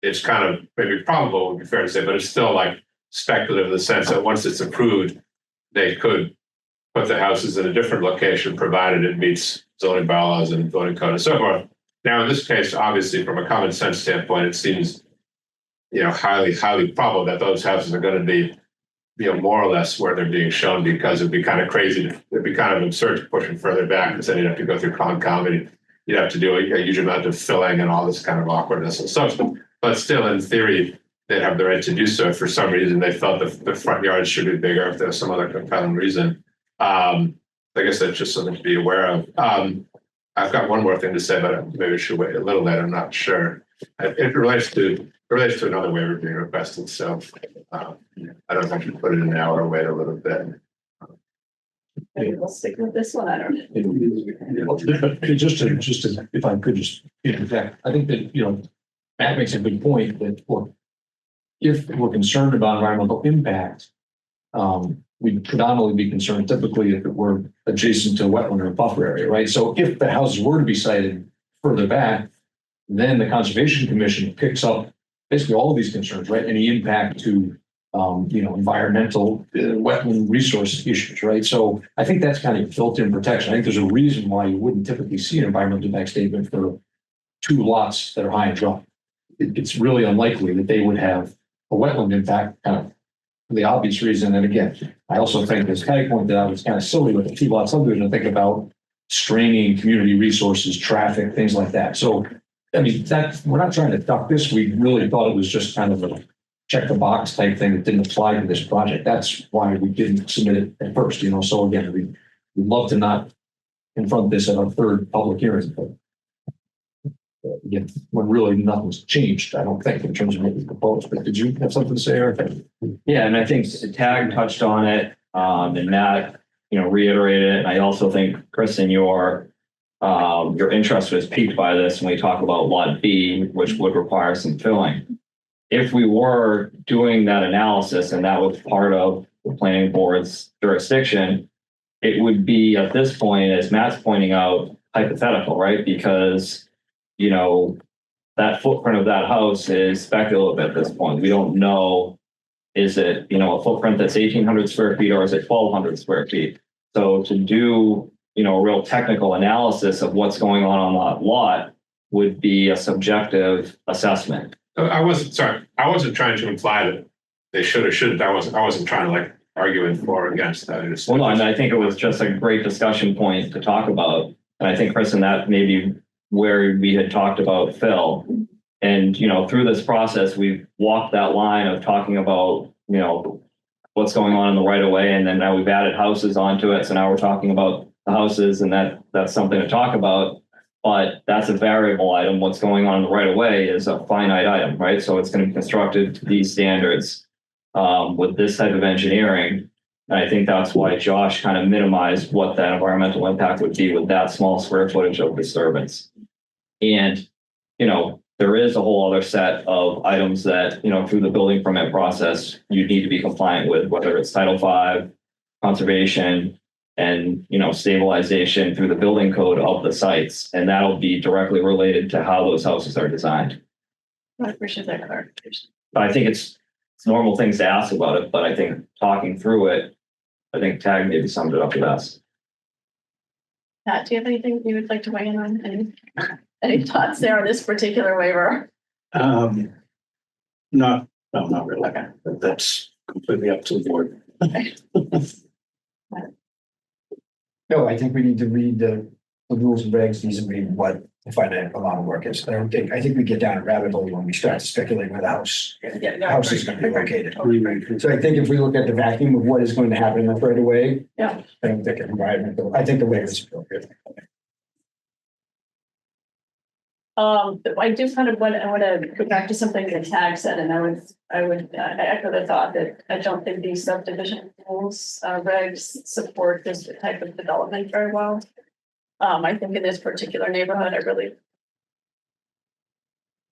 F: it's kind of maybe probable, would be fair to say, but it's still like speculative in the sense that once it's approved, they could put the houses in a different location, provided it meets zoning bylaws and zoning code and so forth. Now, in this case, obviously, from a common sense standpoint, it seems, highly probable that those houses are going to be, more or less where they're being shown, because it'd be kind of crazy, it'd be kind of absurd to push them further back, because then you'd have to go through Concom and you'd have to do a huge amount of filling and all this kind of awkwardness and stuff. But still, in theory, they'd have the right to do so. If for some reason they felt the front yard should be bigger, if there's some other compelling reason. I guess that's just something to be aware of. I've got one more thing to say, but maybe I should wait a little bit. I'm not sure. It relates to another waiver being requested. So I don't know if I should put it in now or wait a little bit.
A: Maybe we'll stick with this one. I don't know.
I: Just to, if I could just interject, I think that, Matt makes a good point that if we're concerned about environmental impact, we'd predominantly be concerned typically if it were adjacent to a wetland or a buffer area, right? So if the houses were to be sited further back, then the Conservation Commission picks up basically all of these concerns, right? Any impact to, environmental wetland resource issues, right? So I think that's kind of built-in protection. I think there's a reason why you wouldn't typically see an environmental impact statement for two lots that are high and dry. It's really unlikely that they would have a wetland impact, kind of for the obvious reason. And again, I also think, as Patty pointed out, it's kind of silly with a two lot subdivision to think about straining community resources, traffic, things like that. So, I mean, we're not trying to duck this. We really thought it was just kind of a check the box type thing that didn't apply to this project. That's why we didn't submit it at first, So again, we'd love to not confront this at our third public hearing, but again, when really nothing's changed, I don't think, in terms of what we proposed. But did you have something to say, Eric?
N: Yeah, and I think Tag touched on it, and Matt, reiterated it. And I also think, Kristen, your interest was piqued by this when we talk about Lot B, which would require some filling. If we were doing that analysis and that was part of the planning board's jurisdiction, it would be at this point, as Matt's pointing out, hypothetical, right? Because that footprint of that house is speculative at this point. We don't know, is it, a footprint that's 1,800 square feet or is it 1,200 square feet? So to do, a real technical analysis of what's going on that lot would be a subjective assessment.
F: I wasn't trying to imply that they should or shouldn't. I wasn't trying to argue in for or against that.
N: Well, no, and I think it was just a great discussion point to talk about. And I think, Kristen, that maybe where we had talked about Phil. And, through this process, we've walked that line of talking about, what's going on in the right of way. And then now we've added houses onto it. So now we're talking about the houses, and that's something to talk about. But that's a variable item. What's going on in the right of way is a finite item, right? So it's going to be constructed to these standards with this type of engineering. And I think that's why Josh kind of minimized what that environmental impact would be with that small square footage of disturbance. And, there is a whole other set of items that, through the building permit process, you need to be compliant with, whether it's Title V, conservation, and, stabilization through the building code of the sites. And that'll be directly related to how those houses are designed.
A: I appreciate that clarification.
N: But I think it's normal things to ask about it, but I think talking through it, I think Tag maybe summed it up the best.
A: Pat, do you have anything you would like to weigh in on? Any thoughts there on this particular waiver?
M: Not really. Okay. That's completely up to the board.
A: Okay.
I: No, I think we need to read the rules and regs, these and read what the finite amount of work is. I think we get down a rabbit hole when we start to speculate where the house is going to be located. So I think if we look at the vacuum of what is going to happen right away,
A: Yeah.
I: I don't think environmental, I think the waiver is appropriate.
A: I do kind of I want to go back to something that Tag said, and I would echo the thought that I don't think these subdivision rules, regs support this type of development very well. I think in this particular neighborhood,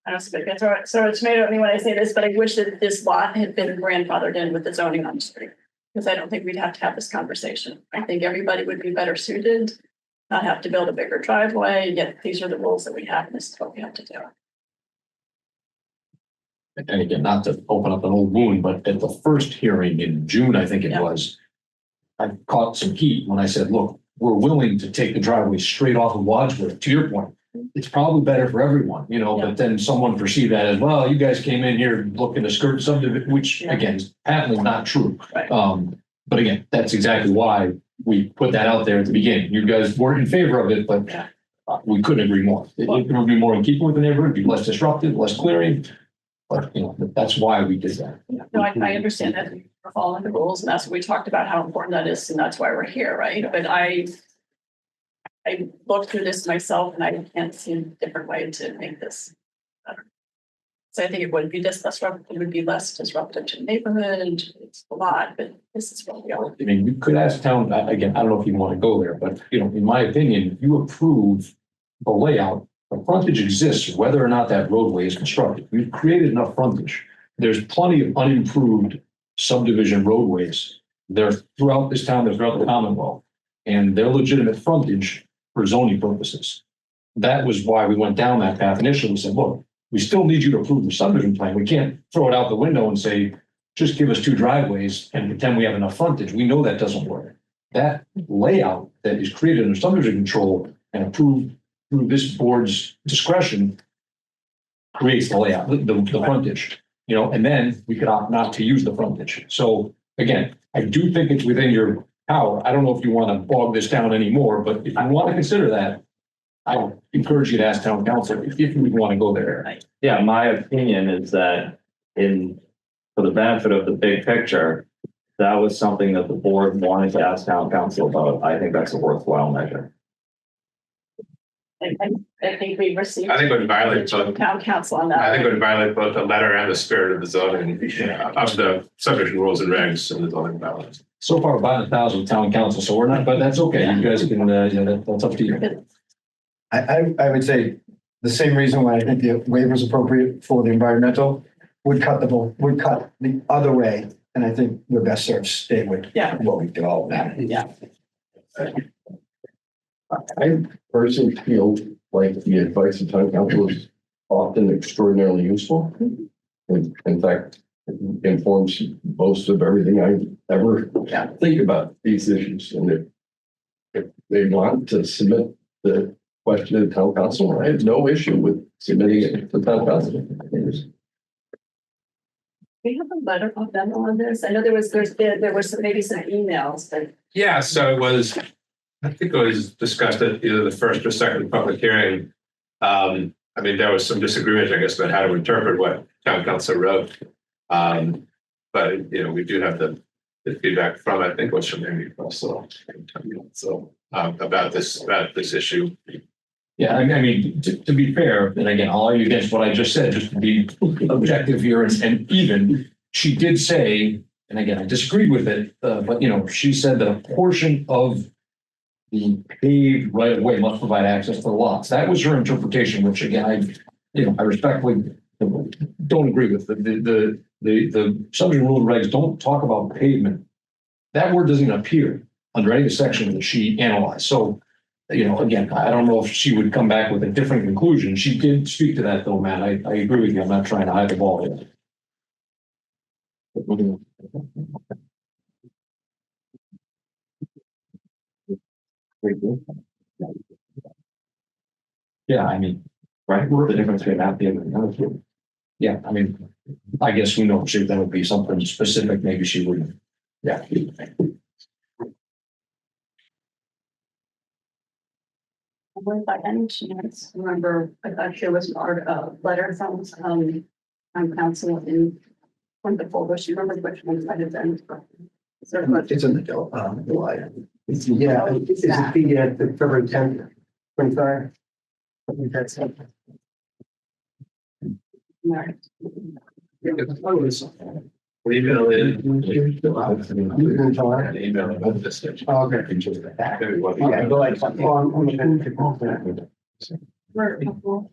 A: I don't speak, so it's made of me when I say this, but I wish that this lot had been grandfathered in with the zoning on the street. Because I don't think we'd have to have this conversation. I think everybody would be better suited, not have to build a bigger driveway, yet these are the rules that we have, and this is what we have to do.
I: And again, not to open up an old wound, but at the first hearing in June, I think it
A: Yeah.
I: was, I caught some heat when I said, look, we're willing to take the driveway straight off of Wadsworth, to your point. It's probably better for everyone, you know,
A: Yeah.
I: but then someone perceived that as, well, you guys came in here looking to skirt subdivision, which
A: Yeah.
I: again, is patently not true.
A: Right.
I: But again, that's exactly why we put that out there at the beginning. You guys weren't in favor of it, but
A: Yeah.
I: we couldn't agree more. It would be more in keeping with the neighborhood, be less disruptive, less clearing. But, you know, that's why we did that.
A: No, I understand that we're following the rules, and that's what we talked about, how important that is, and that's why we're here, right? But I looked through this myself, and I can't see a different way to make this better. So I think it would be disruptive, it would be less disruptive to the neighborhood, it's a lot, but this is what we are.
I: I mean, you could ask town, again, I don't know if you want to go there, but, you know, in my opinion, you approve the layout, the frontage exists, whether or not that roadway is constructed. We've created enough frontage. There's plenty of unimproved subdivision roadways. They're throughout this town, they're throughout the Commonwealth, and they're legitimate frontage for zoning purposes. That was why we went down that path initially and said, look, we still need you to approve the subdivision plan. We can't throw it out the window and say, just give us 2 driveways and pretend we have enough frontage. We know that doesn't work. That layout that is created under subdivision control and approved through this board's discretion creates the layout, the frontage, you know, and then we could opt not to use the frontage. So again, I do think it's within your power. I don't know if you want to bog this down anymore, but if you want to consider that, I would encourage you to ask town council if you want to go there.
N: Yeah, my opinion is that for the benefit of the big picture, that was something that the board wanted to ask town council about. I think that's a worthwhile measure.
A: I think we received.
F: I think it would violate both.
A: Town council on that.
F: I think it would violate both the letter and the spirit of the zoning, of the subdivision rules and regs and the zoning bylaws.
I: So far, about 1,000 town council, so we're not, but that's okay. You guys can, that's up to you.
G: I would say the same reason why I think the waiver is appropriate for the environmental would cut the other way. And I think we're best served to stay with what we developed now.
A: Yeah.
D: I personally feel like the advice of town council is often extraordinarily useful. In fact, it informs most of everything I ever think about these issues. And if they want to submit the question to the town council, I have no issue with submitting it to the town council.
A: We have a letter from them on this. I know there was maybe some emails, but.
F: Yeah, so it was, I think it was discussed at either the first or second public hearing. I mean, there was some disagreement, I guess, about how to interpret what town council wrote. But, you know, we do have the feedback from, I think it was from Amy also. So about this issue.
I: Yeah, I mean, to be fair, and again, I'll argue against what I just said, just to be objective here and even, she did say, and again, I disagreed with it, but you know, she said that a portion of the paved right of way must provide access to the lots. That was her interpretation, which again, I respectfully don't agree with. The subdivision rule regs don't talk about pavement. That word doesn't appear under any of the sections that she analyzed. So, you know, again, I don't know if she would come back with a different conclusion. She did speak to that though, Matt. I agree with you. I'm not trying to hide the ball here. Yeah, I mean, right, the difference between that being and another two. Yeah, I mean, I guess we know that would be something specific, maybe she wouldn't. Yeah.
A: By any chance, remember, I thought there was a letter from town council in one of the folders. You remember which one might have been? Is there much?
G: It's in the July.
B: It's the February 10th, 25. I think that's it.
F: We email in.
B: Email
F: about this section.
B: Okay.
F: Everybody.
B: Yeah, go ahead.
A: We're a couple.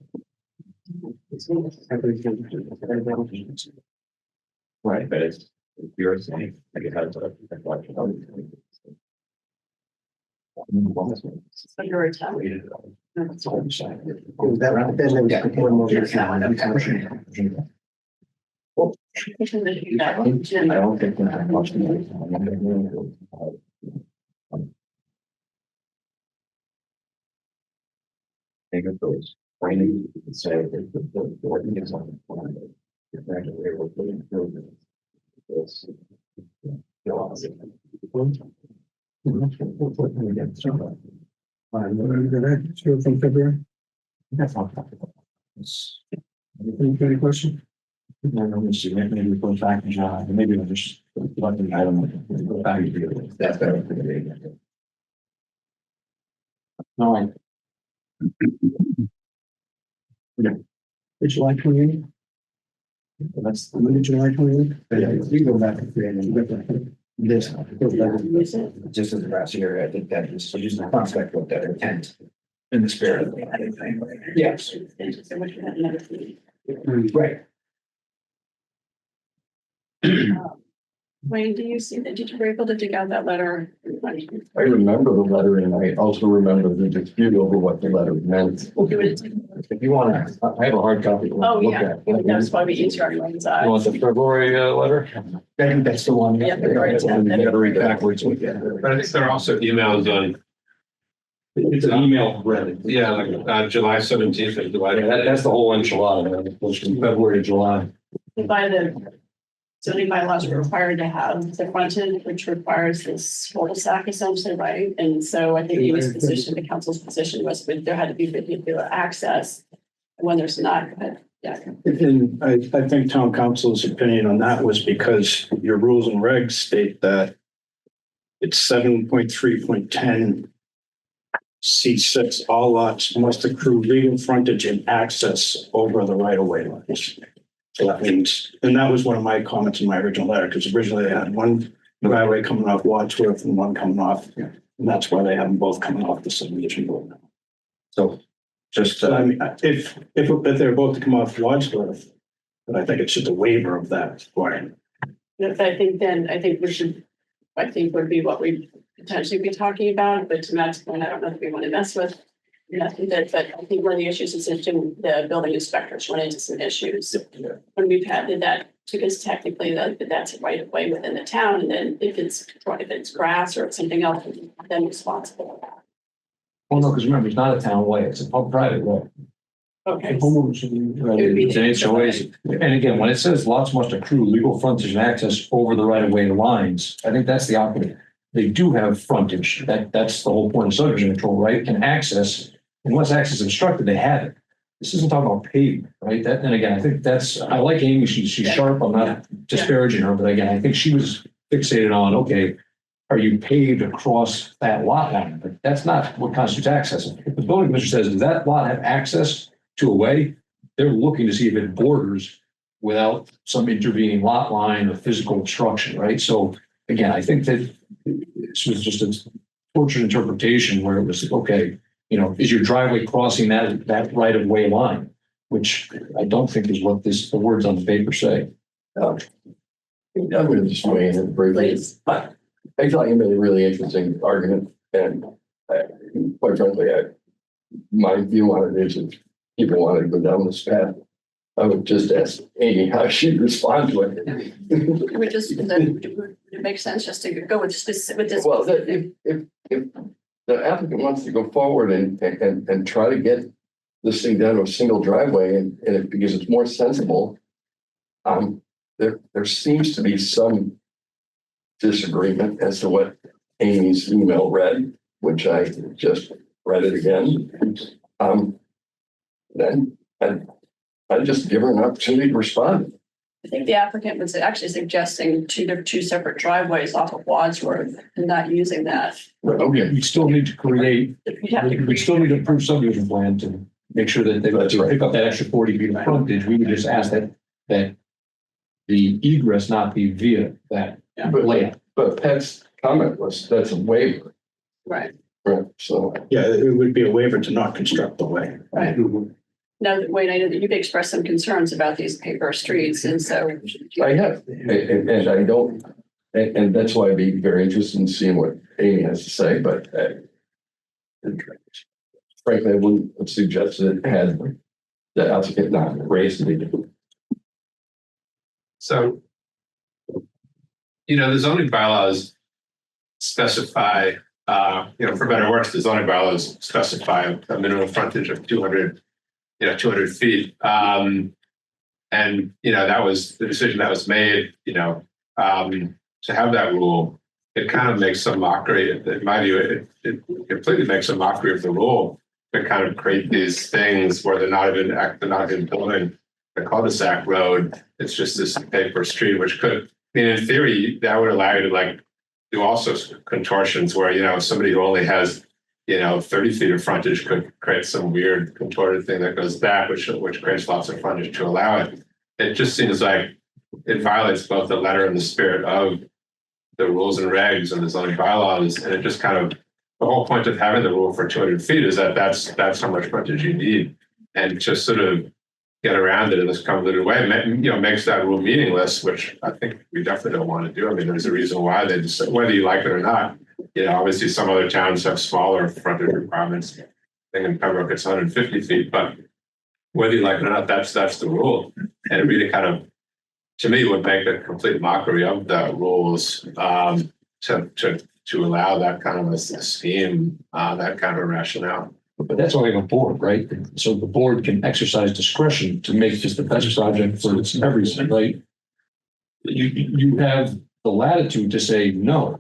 N: Right, but it's you're saying, I guess that's what
A: February 10th.
N: I don't think that much. Think of those training, say that the board is on the plan. If they're able to improve it. It's.
M: From February.
N: That's not.
M: Any question?
N: No, let see, maybe we go back and maybe we'll just, I don't know, go back to that's better for the day. No,
M: July 28th.
N: that's.
M: July 28th.
N: Yeah, you go back and this, just as the last year, I think that is just the prospect of that intent in the spirit of the. Yes. Right.
A: Wayne, do you see that? Did you were able to dig out that letter?
D: I remember the letter and I also remember the dispute over what the letter meant. If you want to, I have a hard copy. to
A: Oh,
D: look
A: yeah.
D: at.
A: That's probably easier on Wayne's eye.
I: You want the February letter?
B: I think that's the one.
A: Yeah, February 10th.
D: You gotta read backwards.
F: But I think there are also emails on,
I: It's an email thread.
F: yeah, like July 17th and July.
I: That's the whole enchilada, man. It goes from February to July.
A: By the zoning bylaws, we're required to have the frontage, which requires this cul-de-sac essentially, right? And so I think Amy's position, the council's position was that there had to be vehicular access when there's not, but yeah.
O: And I think town council's opinion on that was because your rules and regs state that it's 7.3.10 C6, all lots must accrue legal frontage and access over the right of way lines. So that means, and that was one of my comments in my original letter, because originally they had one driveway coming off Wadsworth and one coming off, and that's why they have them both coming off the subdivision road now.
N: So just,
O: So I mean, if they're both to come off Wadsworth, but I think it's just a waiver of that requirement.
A: If I think then, I think would be what we potentially be talking about, but to Matt's point, I don't know if we want to mess with nothing that, but I think one of the issues is that the building inspectors run into some issues. When we've had that, because technically that's right of way within the town, and then if it's grass or something else, then responsible for that.
I: Well, no, because remember, it's not a town way, it's a private way.
A: Okay.
I: It's an HOAs. And again, when it says lots must accrue legal frontage and access over the right of way lines, I think that's the opposite. They do have frontage. That's the whole point of subdivision control, right? And access, unless access is obstructed, they have it. This isn't talking about pavement, right? That, and again, I think I like Amy, she's sharp. I'm not disparaging her, but again, I think she was fixated on, okay, are you paved across that lot line? But that's not what constitutes access. If the building commissioner says, does that lot have access to a way? They're looking to see if it borders without some intervening lot line or physical obstruction, right? So again, I think that this was just a tortured interpretation where it was, okay, is your driveway crossing that right of way line? Which I don't think is what the words on the paper say.
D: I'm going to just weigh in briefly. I thought you made a really interesting argument, and quite frankly, my view on it is if people want to go down this path, I would just ask Amy how she'd respond to it.
A: It makes sense just to go with this.
D: Well, if the applicant wants to go forward and try to get this thing down to a single driveway, and because it's more sensible, there seems to be some disagreement as to what Amy's email read, which I just read it again. Then I'd just give her an opportunity to respond.
A: I think the applicant was actually suggesting two separate driveways off of Wadsworth and not using that.
D: Okay.
I: We still need to create, we still need to approve subdivision plan to make sure that they pick up that extra 40 feet of frontage, we would just ask that the egress not be via that layout.
D: But Pat's comment was that's a waiver,
A: Right,
D: right? So.
O: Yeah, it would be a waiver to not construct the way.
A: right. Now, Wade, I know that you've expressed some concerns about these paper streets, and so.
D: I have, and I don't, and that's why I'd be very interested in seeing what Amy has to say, but frankly, I wouldn't have suggested it had the applicant not raised it.
F: So, the zoning bylaws specify, for better or worse, the zoning bylaws specify a minimum frontage of 200 feet. That was the decision that was made, to have that rule. It kind of makes some mockery, in my view, it completely makes a mockery of the rule to kind of create these things where they're not even building the cul-de-sac road. It's just this paper street, which could, in theory, that would allow you to do all sorts of contortions where, somebody who only has 30 feet of frontage could create some weird contorted thing that goes back, which creates lots of frontage to allow it. It just seems like it violates both the letter and the spirit of the rules and regs and the zoning bylaws. And it just kind of, the whole point of having the rule for 200 feet is that that's how much frontage you need. And to sort of get around it in this convoluted way, makes that rule meaningless, which I think we definitely don't want to do. I mean, there's a reason why they just, whether you like it or not. Obviously some other towns have smaller frontage requirements. I think in Pembroke it's 150 feet, but whether you like it or not, that's the rule. And it really kind of, to me, would make a complete mockery of the rules to allow that kind of a scheme, that kind of a rationale.
I: But that's why we have a board, right? So the board can exercise discretion to make this the best project for its everything, right? You have the latitude to say no.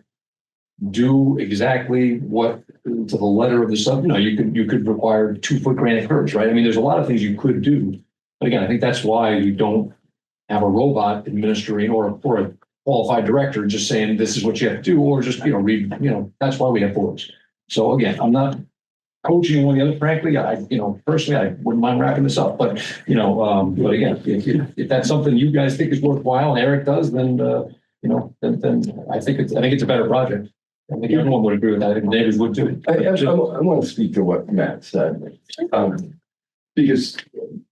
I: Do exactly what to the letter of the sub. You could require 2-foot granite curbs, right? I mean, there's a lot of things you could do. But again, I think that's why we don't have a robot administering or a qualified director just saying this is what you have to do, or just read. That's why we have boards. So again, I'm not coaching one or the other. Frankly, personally, I wouldn't mind wrapping this up. But but again, if that's something you guys think is worthwhile and Eric does, then then I think it's a better project. I think everyone would agree with that. I think neighbors would too.
D: I want to speak to what Matt said, because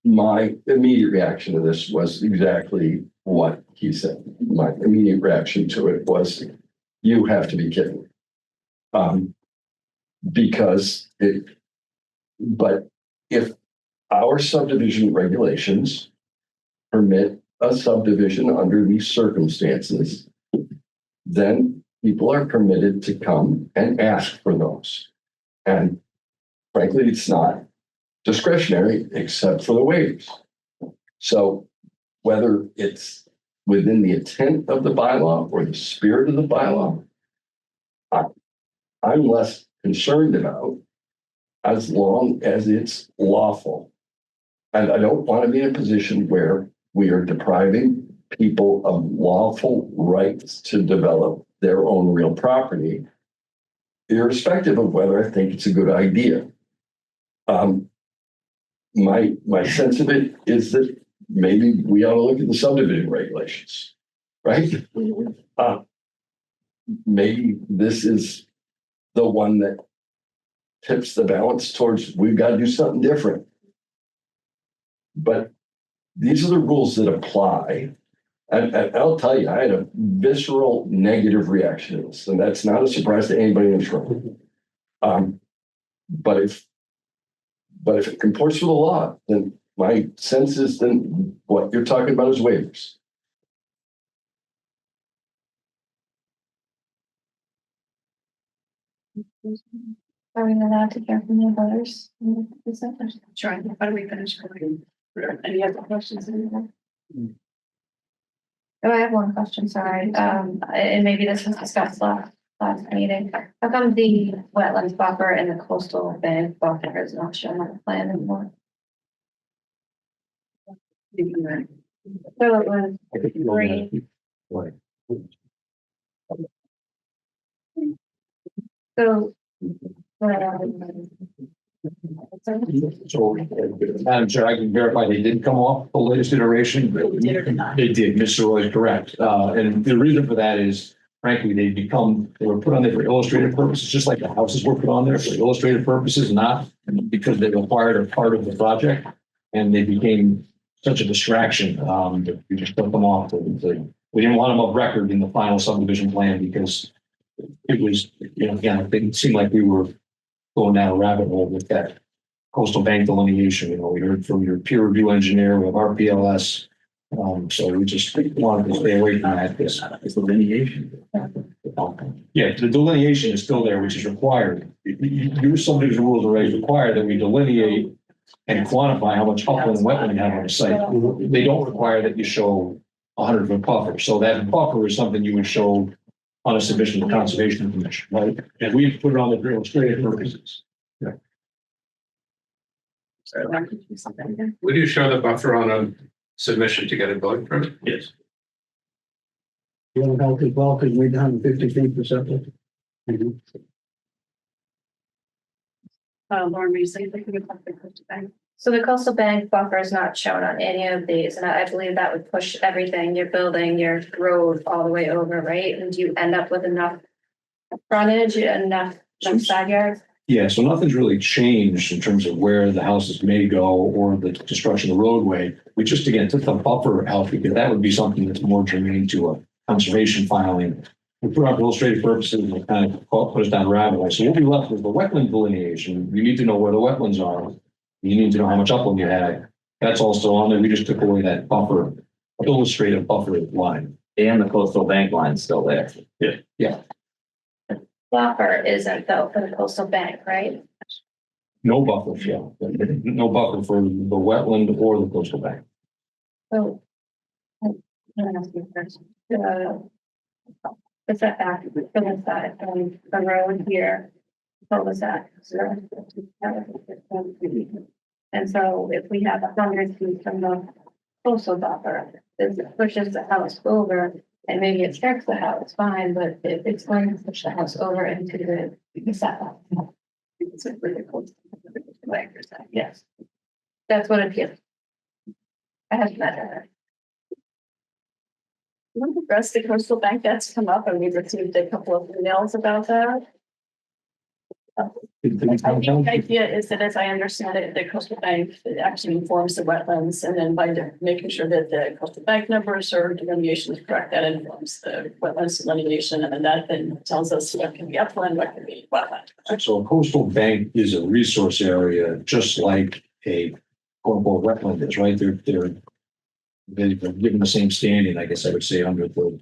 D: my immediate reaction to this was exactly what he said. My immediate reaction to it was, you have to be kidding. But if our subdivision regulations permit a subdivision under these circumstances, then people are permitted to come and ask for those. And frankly, it's not discretionary except for the waivers. So whether it's within the intent of the bylaw or the spirit of the bylaw, I'm less concerned about, as long as it's lawful. And I don't want to be in a position where we are depriving people of lawful rights to develop their own real property, irrespective of whether I think it's a good idea. My sense of it is that maybe we ought to look at the subdivision regulations, right? Maybe this is the one that tips the balance towards we've got to do something different. But these are the rules that apply. And I'll tell you, I had a visceral negative reaction to this, and that's not a surprise to anybody in this room. But if it comports with the law, then my sense is then what you're talking about is waivers.
J: Are we allowed to hear from the voters?
A: Sure. Why don't we finish? Any other questions?
J: Oh, I have one question, sorry. And maybe this was discussed last meeting. How come the wetlands buffer and the coastal bay buffer is not shown on the plan anymore? So it was green. So
I: So, Madam Chair, I can verify they did come off the latest iteration.
A: Did or did not?
I: They did, Mr. Roy is correct. And the reason for that is, frankly, they were put on there for illustrative purposes, just like the houses were put on there for illustrative purposes, not because they required a part of the project. And they became such a distraction, that we just took them off. We didn't want them of record in the final subdivision plan because it was, again, it didn't seem like we were going down a rabbit hole with that coastal bank delineation. We heard from your peer review engineer, we have RPLS. So we just wanted to stay away from that. This delineation. Yeah, the delineation is still there, which is required. Your subdivision rules already require that we delineate and quantify how much upland and wetland you have on the site. They don't require that you show 100-foot buffer. So that buffer is something you would show on a submission to the Conservation Commission, right? And we put it on the illustrative purposes. Yeah.
F: Would you show the buffer on a submission to get a building permit?
L: Yes.
M: You want to help as well, because we're down 50 feet per septic.
A: Lauren, were you saying they could get the coastal bank?
J: So the coastal bank buffer is not shown on any of these, and I believe that would push everything, your building, your road all the way over, right? And do you end up with enough frontage, enough side yards?
I: Yeah, so nothing's really changed in terms of where the houses may go or the construction of the roadway. We just, again, took the buffer out because that would be something that's more germane to a conservation filing. We put out illustrative purposes and kind of put us down a rabbit hole. So what we left was the wetland delineation. You need to know where the wetlands are. You need to know how much upland you had. That's all still on there. We just took away that buffer, illustrative buffer line.
N: And the coastal bank line's still there.
I: Yeah.
J: Buffer isn't though for the coastal bank, right?
I: No buffer, yeah. No buffer for the wetland or the coastal bank.
J: So. I'm gonna ask you first. The setback for the side from the road here. What was that? And so if we have 100 feet from the coastal buffer, this pushes the house over. And maybe it starts the house, fine, but if it's going to push the house over into the setback. It's a critical. Yes. That's what it is. I have met
A: The rest of the coastal bank that's come up, and we've received a couple of emails about that. I think the idea is that, as I understand it, the coastal bank actually informs the wetlands, and then by making sure that the coastal bank numbers or delineation is correct, that informs the wetlands delineation, and then that then tells us what can be upland, what can be wetland.
I: So a coastal bank is a resource area, just like a quote unquote wetland is, right? They're given the same standing, I guess I would say, under the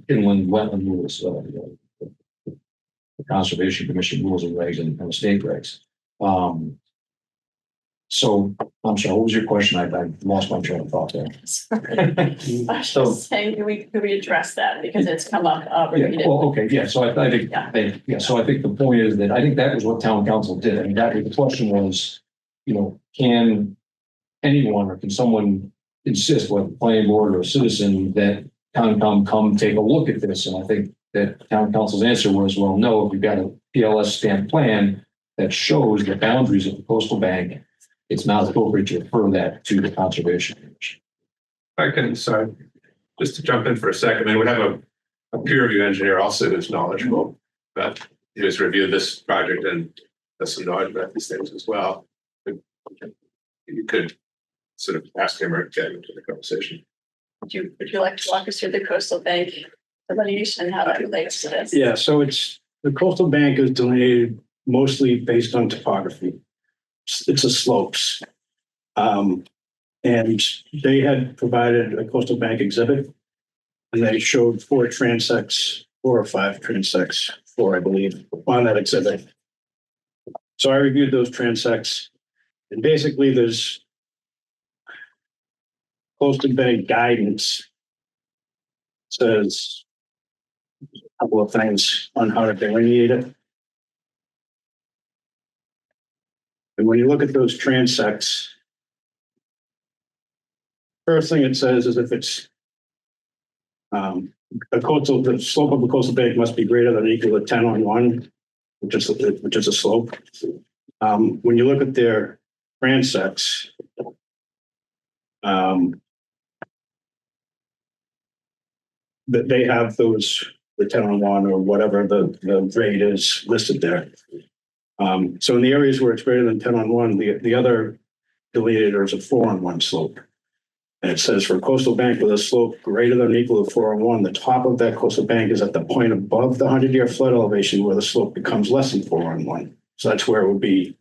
I: inland wetland rules, the Conservation Commission rules and regs and the state regs. So I'm sorry, what was your question? I lost my train of thought there.
A: I was just saying, can we address that because it's come up
I: Yeah,
A: repeatedly?
I: well, okay, yeah, so I think, so I think the point is that I think that was what town council did. I mean, the question was, can anyone or can someone insist, whether the planning board or a citizen, that town come take a look at this? And I think that town council's answer was, well, no, if you've got a PLS stamp plan that shows the boundaries of the coastal bank, it's not appropriate to refer that to the Conservation Commission.
F: I can, sorry, just to jump in for a second, I mean, we have a peer review engineer also who's knowledgeable, but he has reviewed this project and has some knowledge about these things as well. You could sort of ask him or get into the conversation.
A: Would you like to walk us through the coastal bank delineation and how that relates to this?
O: Yeah, so the coastal bank is delineated mostly based on topography. It's a slopes. And they had provided a coastal bank exhibit, and they showed 4 transects, 4 or 5 transects, 4, I believe, on that exhibit. So I reviewed those transects, and basically there's coastal bank guidance says a couple of things on how to delineate it. And when you look at those transects, first thing it says is if it's the slope of the coastal bank must be greater than or equal to 10 on 1, which is a slope. When you look at their transects, that they have those, the 10-on-1 or whatever the grade is listed there. So in the areas where it's greater than 10-on-1, the other delineator is a 4-on-1 slope. And it says for a coastal bank with a slope greater than or equal to 4-on-1, the top of that coastal bank is at the point above the 100-year flood elevation where the slope becomes less than 4-on-1. So that's where it would be.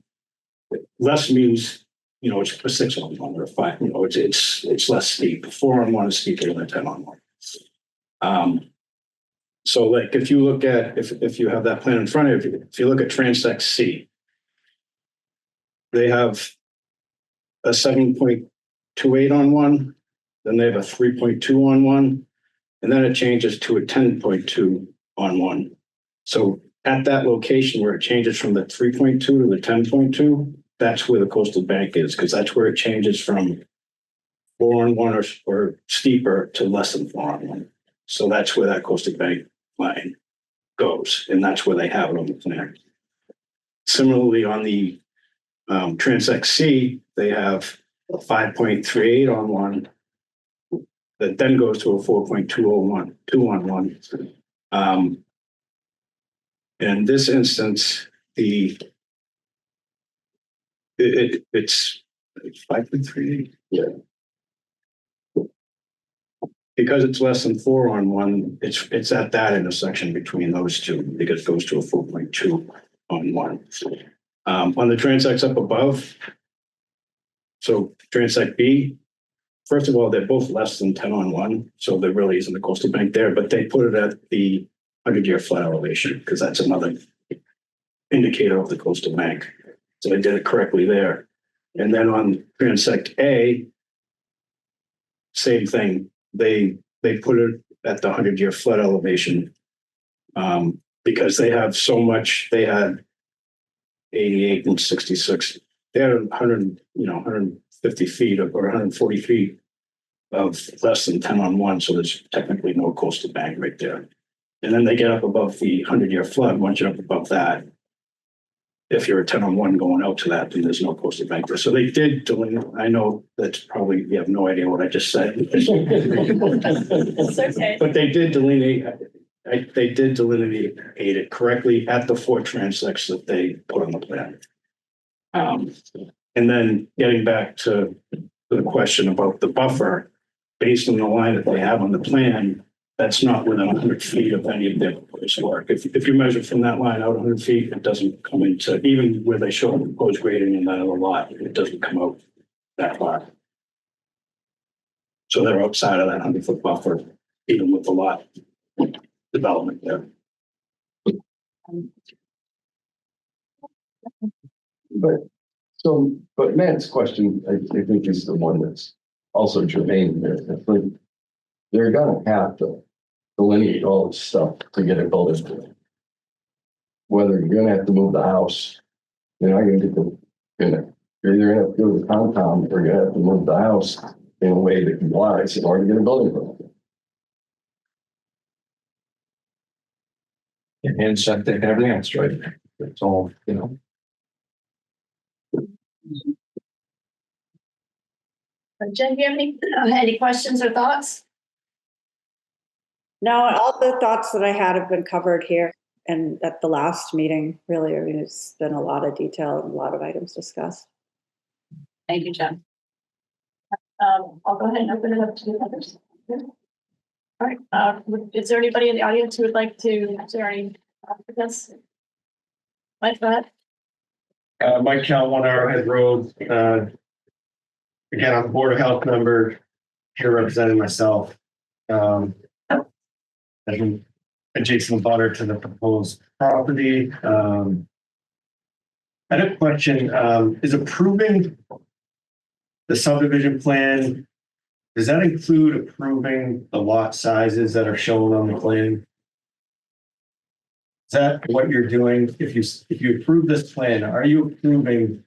O: Less means, it's a 6-on-1 or a 5. It's less steep. 4-on-1 is steeper than 10-on-1. So like if you look at if you have that plan in front of you, if you look at transect C, they have a 7.28-on-1, then they have a 3.2-on-1, and then it changes to a 10.2-on-1. So at that location where it changes from the 3.2 to the 10.2, that's where the coastal bank is, because that's where it changes from 4-on-1 or steeper to less than 4-on-1. So that's where that coastal bank line goes, and that's where they have it on the plan. Similarly, on the transect C, they have a 5.38-on-1 that then goes to a 4.201, 2-on-1. In this instance, it's 5.38. Yeah. Because it's less than 4-on-1, it's at that intersection between those two, because it goes to a 4.2-on-1. On the transects up above, so transect B, first of all, they're both less than 10-on-1, so there really isn't a coastal bank there, but they put it at the 100-year flood elevation, because that's another indicator of the coastal bank. So they did it correctly there. And then on transect A, same thing. They put it at the 100-year flood elevation because they have so much. They had 88 and 66. They had 150 feet or 140 feet of less than 10-on-1. So there's technically no coastal bank right there. And then they get up above the 100-year flood. Once you're up above that, if you're a 10-on-1 going out to that, then there's no coastal bank there. So they did delineate. I know that's probably, you have no idea what I just said.
A: It's okay.
O: But they did delineate it correctly at the 4 transects that they put on the plan. And then getting back to the question about the buffer, based on the line that they have on the plan, that's not within 100 feet of any of their proposed work. If you measure from that line out 100 feet, it doesn't come into, even where they show the proposed grading in that other lot, it doesn't come out that far. So they're outside of that 100-foot buffer, even with the lot development there.
D: But Matt's question, I think, is the one that's also germane there. I think they're gonna have to delineate all this stuff to get it built into. Whether you're gonna have to move the house, you're not gonna get you're either gonna have to go to the compound or you're gonna have to move the house in a way that complies in order to get a building permit.
I: And septic and everything else, right? It's all,
A: Jen, do you have any questions or thoughts?
K: No, all the thoughts that I had have been covered here and at the last meeting, really. I mean, it's been a lot of detail and a lot of items discussed.
A: Thank you, Jen. I'll go ahead and open it up to the others. All right. Is there anybody in the audience who would like to share any this? Mike, go ahead.
P: Mike Cal, 1 Arrowhead Road. Again, I'm a Board of Health member here representing myself. As an adjacent butter to the proposed property. I had a question. Is approving the subdivision plan, does that include approving the lot sizes that are shown on the plan? Is that what you're doing? If you approve this plan, are you approving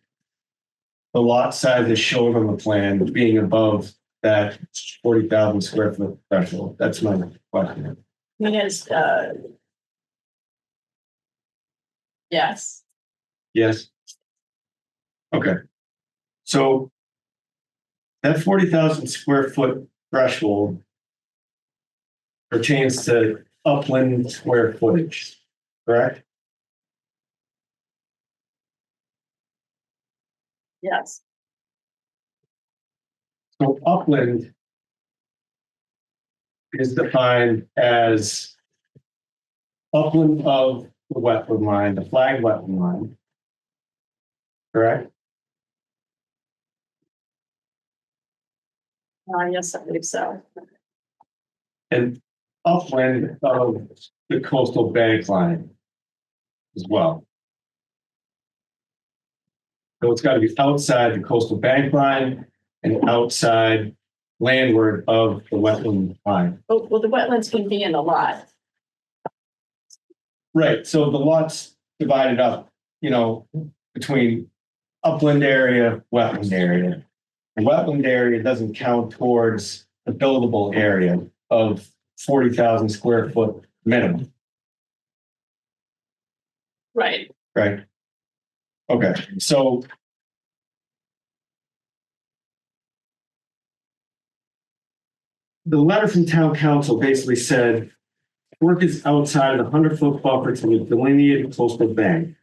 P: the lot size is shown on the plan being above that 40,000 square foot threshold? That's my question.
A: Yes. Yes.
P: Yes. Okay. So that 40,000 square foot threshold pertains to upland square footage, correct?
A: Yes.
P: So upland is defined as upland of the wetland line, the flag wetland line. Correct?
A: Yes, I believe so.
P: And upland of the coastal bank line as well. So it's got to be outside the coastal bank line and outside landward of the wetland line.
A: Oh, well, the wetlands can be in a lot.
P: Right, so the lot's divided up, between upland area, wetland area. The wetland area doesn't count towards the buildable area of 40,000 square foot minimum,
A: Right.
P: right? Okay, so the letter from town council basically said work is outside of the 100-foot buffer to the delineated coastal bank.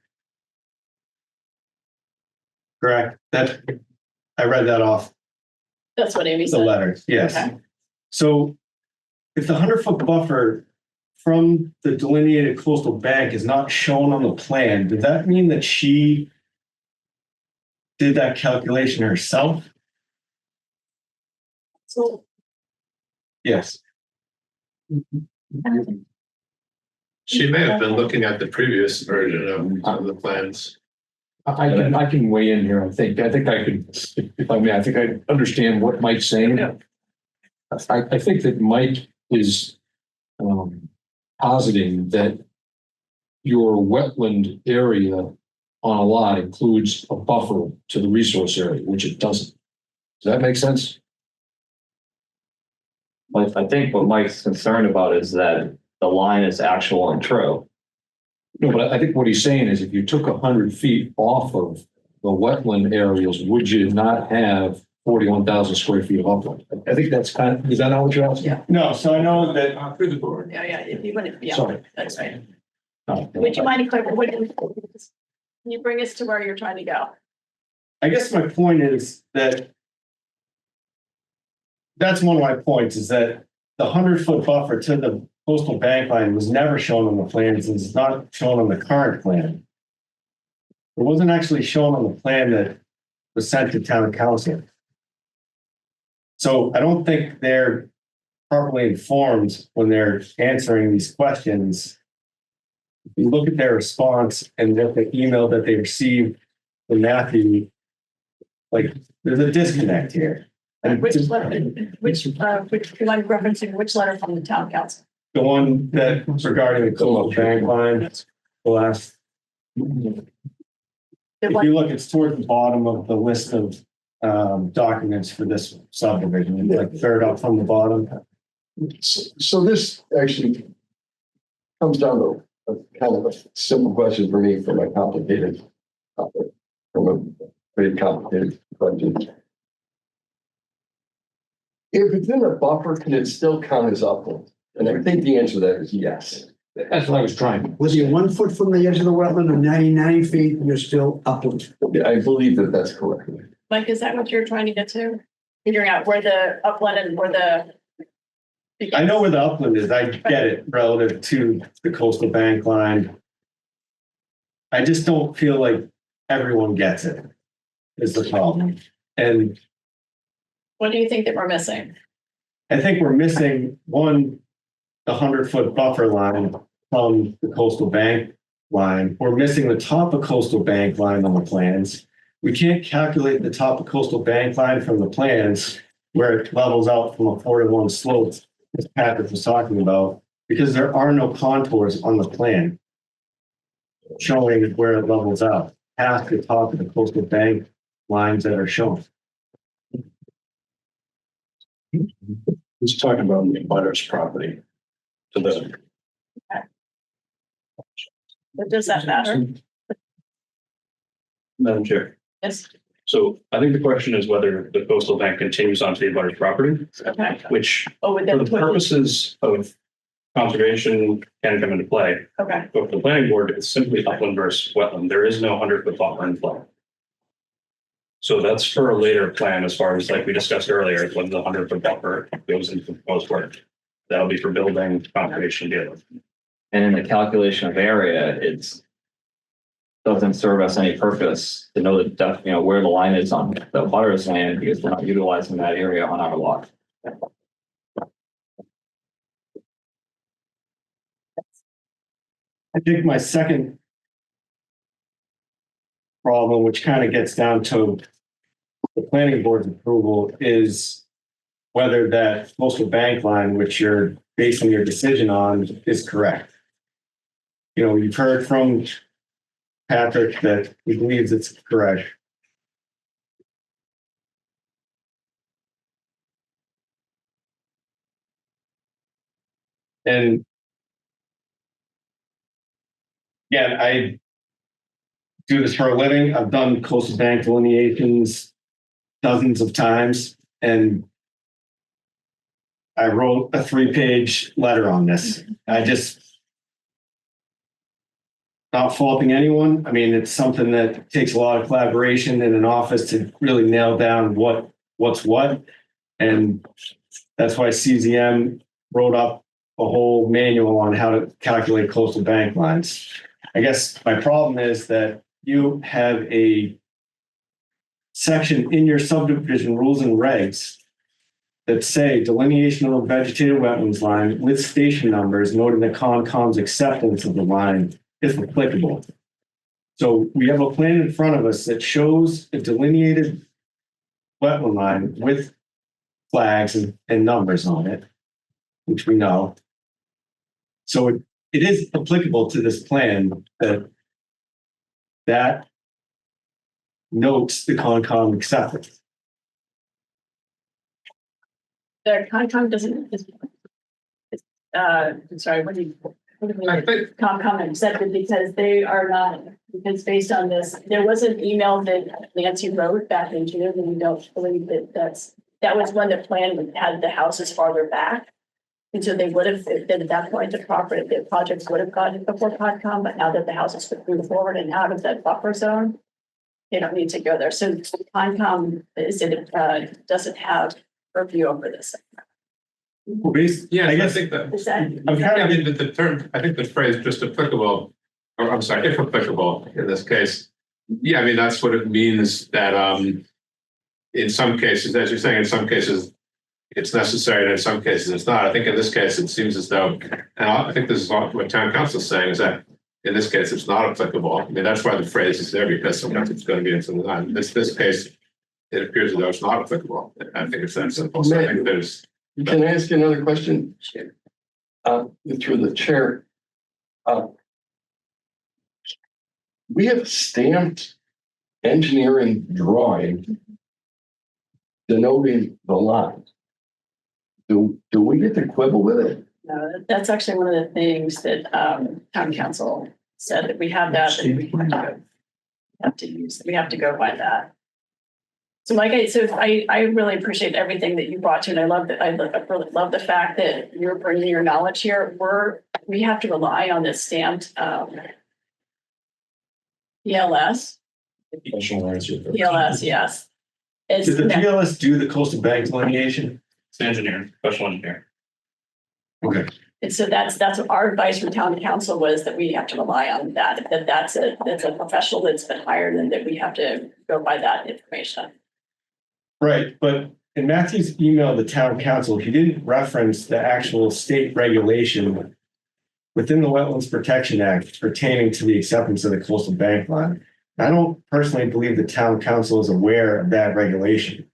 P: Correct? I read that off
A: That's what Amy
P: the
A: said.
P: letter, yes.
A: Okay.
P: So if the 100-foot buffer from the delineated coastal bank is not shown on the plan, does that mean that she did that calculation herself?
A: So
P: Yes.
F: She may have been looking at the previous version of the plans.
I: I can weigh in here. I think I could, if I may, I think I understand what Mike's saying. I think that Mike is positing that your wetland area on a lot includes a buffer to the resource area, which it doesn't. Does that make sense?
N: But I think what Mike's concerned about is that the line is actual and true.
I: No, but I think what he's saying is if you took 100 feet off of the wetland areas, would you not have 41,000 square feet of upland? I think that's is that not what you're asking?
A: Yeah.
P: No, so I know that
I: Through the board.
A: Yeah, if you want to, yeah,
I: Sorry.
A: that's right. Would you mind clarifying? Can you bring us to where you're trying to go?
P: I guess my point is that that's one of my points is that the 100-foot buffer to the coastal bank line was never shown on the plans and is not shown on the current plan. It wasn't actually shown on the plan that was sent to town council. So I don't think they're properly informed when they're answering these questions. If you look at their response and the email that they received from Matthew, like there's a disconnect here. And
A: Which letter, which, you mind referencing which letter from the town council?
P: the one that regarding the coastal bank line, the last.
A: The
P: If
A: one,
P: you look, it's towards the bottom of the list of documents for this subdivision, like third up from the bottom.
D: So this actually comes down to a kind of a simple question for me from a complicated topic, from a very complicated question. If it's in a buffer, can it still count as upland? And I think the answer to that is yes.
I: That's what I was trying.
M: Whether you're 1 foot from the edge of the wetland or 99 feet, you're still upland.
D: I believe that that's correct.
A: Mike, is that what you're trying to get to? Figuring out where the upland and where the.
P: I know where the upland is. I get it relative to the coastal bank line. I just don't feel like everyone gets it is the problem. And
A: What do you think that we're missing?
P: I think we're missing one, the 100-foot buffer line from the coastal bank line. We're missing the top of coastal bank line on the plans. We can't calculate the top of coastal bank line from the plans where it levels out from a 4-to-1 slope, as Patrick was talking about, because there are no contours on the plan showing where it levels out past the top of the coastal bank lines that are shown.
O: He's talking about the butter's property to the.
A: But does that matter?
O: Madam Chair.
A: Yes.
L: So I think the question is whether the coastal bank continues onto the abutters property,
A: Okay.
L: which
A: Oh, with
L: for
A: the
L: the purposes of conservation can come into play.
A: Okay.
L: But for the planning board, it's simply upland versus wetland. There is no 100-foot buffer in play. So that's for a later plan, as far as like we discussed earlier, when the 100-foot buffer goes into the proposed work. That'll be for building conservation deal.
N: And in the calculation of area, it's doesn't serve us any purpose to know where the line is on the butter's land, because we're not utilizing that area on our lot.
P: I think my second problem, which kind of gets down to the planning board's approval, is whether that coastal bank line, which you're basing your decision on, is correct. You know, you've heard from Patrick that he believes it's correct. And again, I do this for a living. I've done coastal bank delineations dozens of times, and I wrote a 3-page letter on this. I just, not faulting anyone. I mean, it's something that takes a lot of collaboration in an office to really nail down what's what. And that's why CZM wrote up a whole manual on how to calculate coastal bank lines. I guess my problem is that you have a section in your subdivision rules and regs that say delineation of a vegetated wetlands line with station numbers noting the Concom's acceptance of the line if applicable. So we have a plan in front of us that shows a delineated wetland line with flags and numbers on it, which we know. So it is applicable to this plan that notes the Concom acceptance.
A: The Concom doesn't, I'm sorry, what do you mean? Concom accepted because they are not, because based on this, there was an email that Nancy wrote back in June, and we don't believe that was when the plan had the houses farther back. And so they would have, at that point, the projects would have gone before Concom, but now that the houses have moved forward and out of that buffer zone, they don't need to go there. So Concom doesn't have review over this.
P: Well,
F: I think that.
A: Is that?
F: I mean, the term, I think the phrase just applicable, or I'm sorry, if applicable in this case. Yeah, I mean, that's what it means that in some cases, as you're saying, in some cases it's necessary and in some cases it's not. I think in this case, it seems as though, and I think this is what town council is saying, is that in this case, it's not applicable. I mean, that's why the phrase is there, because sometimes it's going to be in some time. In this case, it appears as though it's not applicable. I think it's that simple. So I think there's.
D: Can I ask you another question? Sure. Through the chair. We have stamped engineering drawing denoting the line. Do we get to quibble with it?
A: No, that's actually one of the things that town council said, that we have that we have to use. We have to go by that. So I really appreciate everything that you brought to it. I really love the fact that you're bringing your knowledge here. We have to rely on this stamped PLS. PLS, yes.
P: Does the PLS do the coastal bank delineation?
L: It's engineer, special engineer.
P: Okay.
A: And so that's what our advice from town council was, that we have to rely on that's a professional that's been hired, and that we have to go by that information.
P: Right, but in Matthew's email to town council, he didn't reference the actual state regulation within the Wetlands Protection Act pertaining to the acceptance of the coastal bank line. I don't personally believe the town council is aware of that regulation,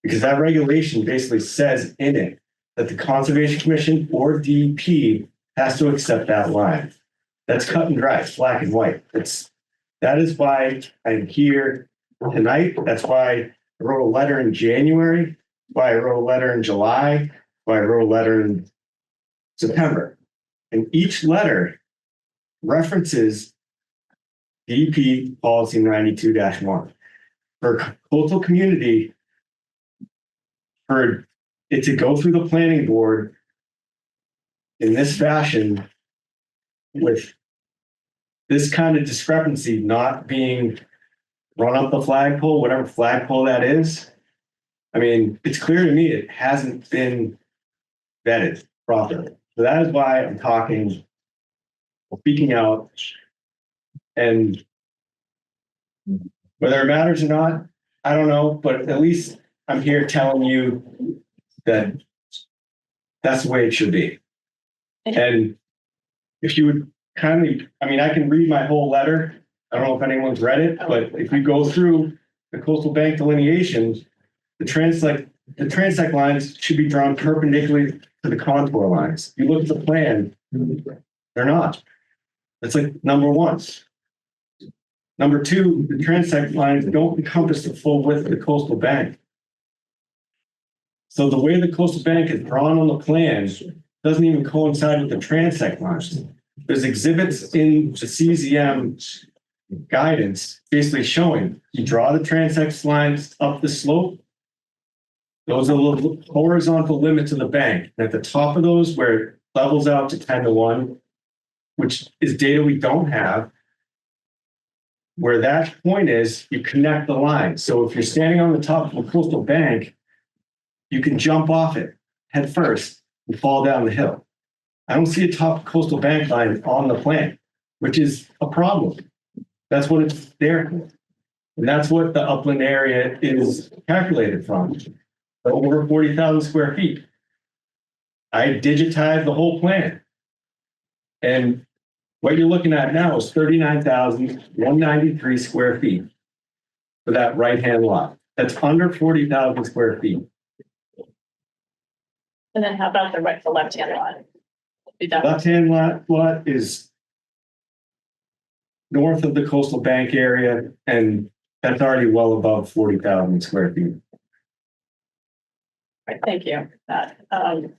P: because that regulation basically says in it that the Conservation Commission or DEP has to accept that line. That's cut and dry, it's black and white. That is why I'm here tonight. That's why I wrote a letter in January, why I wrote a letter in July, why I wrote a letter in September. And each letter references DEP policy 92-1. for coastal community, for it to go through the planning board in this fashion with this kind of discrepancy not being run up the flagpole, whatever flagpole that is. I mean, it's clear to me it hasn't been vetted properly. So that is why I'm speaking out, and whether it matters or not, I don't know, but at least I'm here telling you that that's the way it should be. And if you would kindly, I mean, I can read my whole letter. I don't know if anyone's read it, but if you go through the coastal bank delineations, the transect lines should be drawn perpendicularly to the contour lines. If you look at the plan, they're not. That's like number one. Number two, the transect lines don't encompass the full width of the coastal bank. So the way the coastal bank is drawn on the plans doesn't even coincide with the transect lines. There's exhibits in the CZM guidance basically showing you draw the transect lines up the slope. Those are the horizontal limits of the bank. And at the top of those, where it levels out to 10-1, which is data we don't have, where that point is, you connect the lines. So if you're standing on the top of a coastal bank, you can jump off it head first and fall down the hill. I don't see a top coastal bank line on the plan, which is a problem. That's what it's there for. And that's what the upland area is calculated from. Over 40,000 square feet. I digitized the whole plan. And what you're looking at now is 39,193 square feet for that right-hand lot. That's under 40,000 square feet.
A: And then how about the left-hand lot?
P: Left-hand lot is north of the coastal bank area, and that's already well above 40,000 square feet.
A: Right, thank you.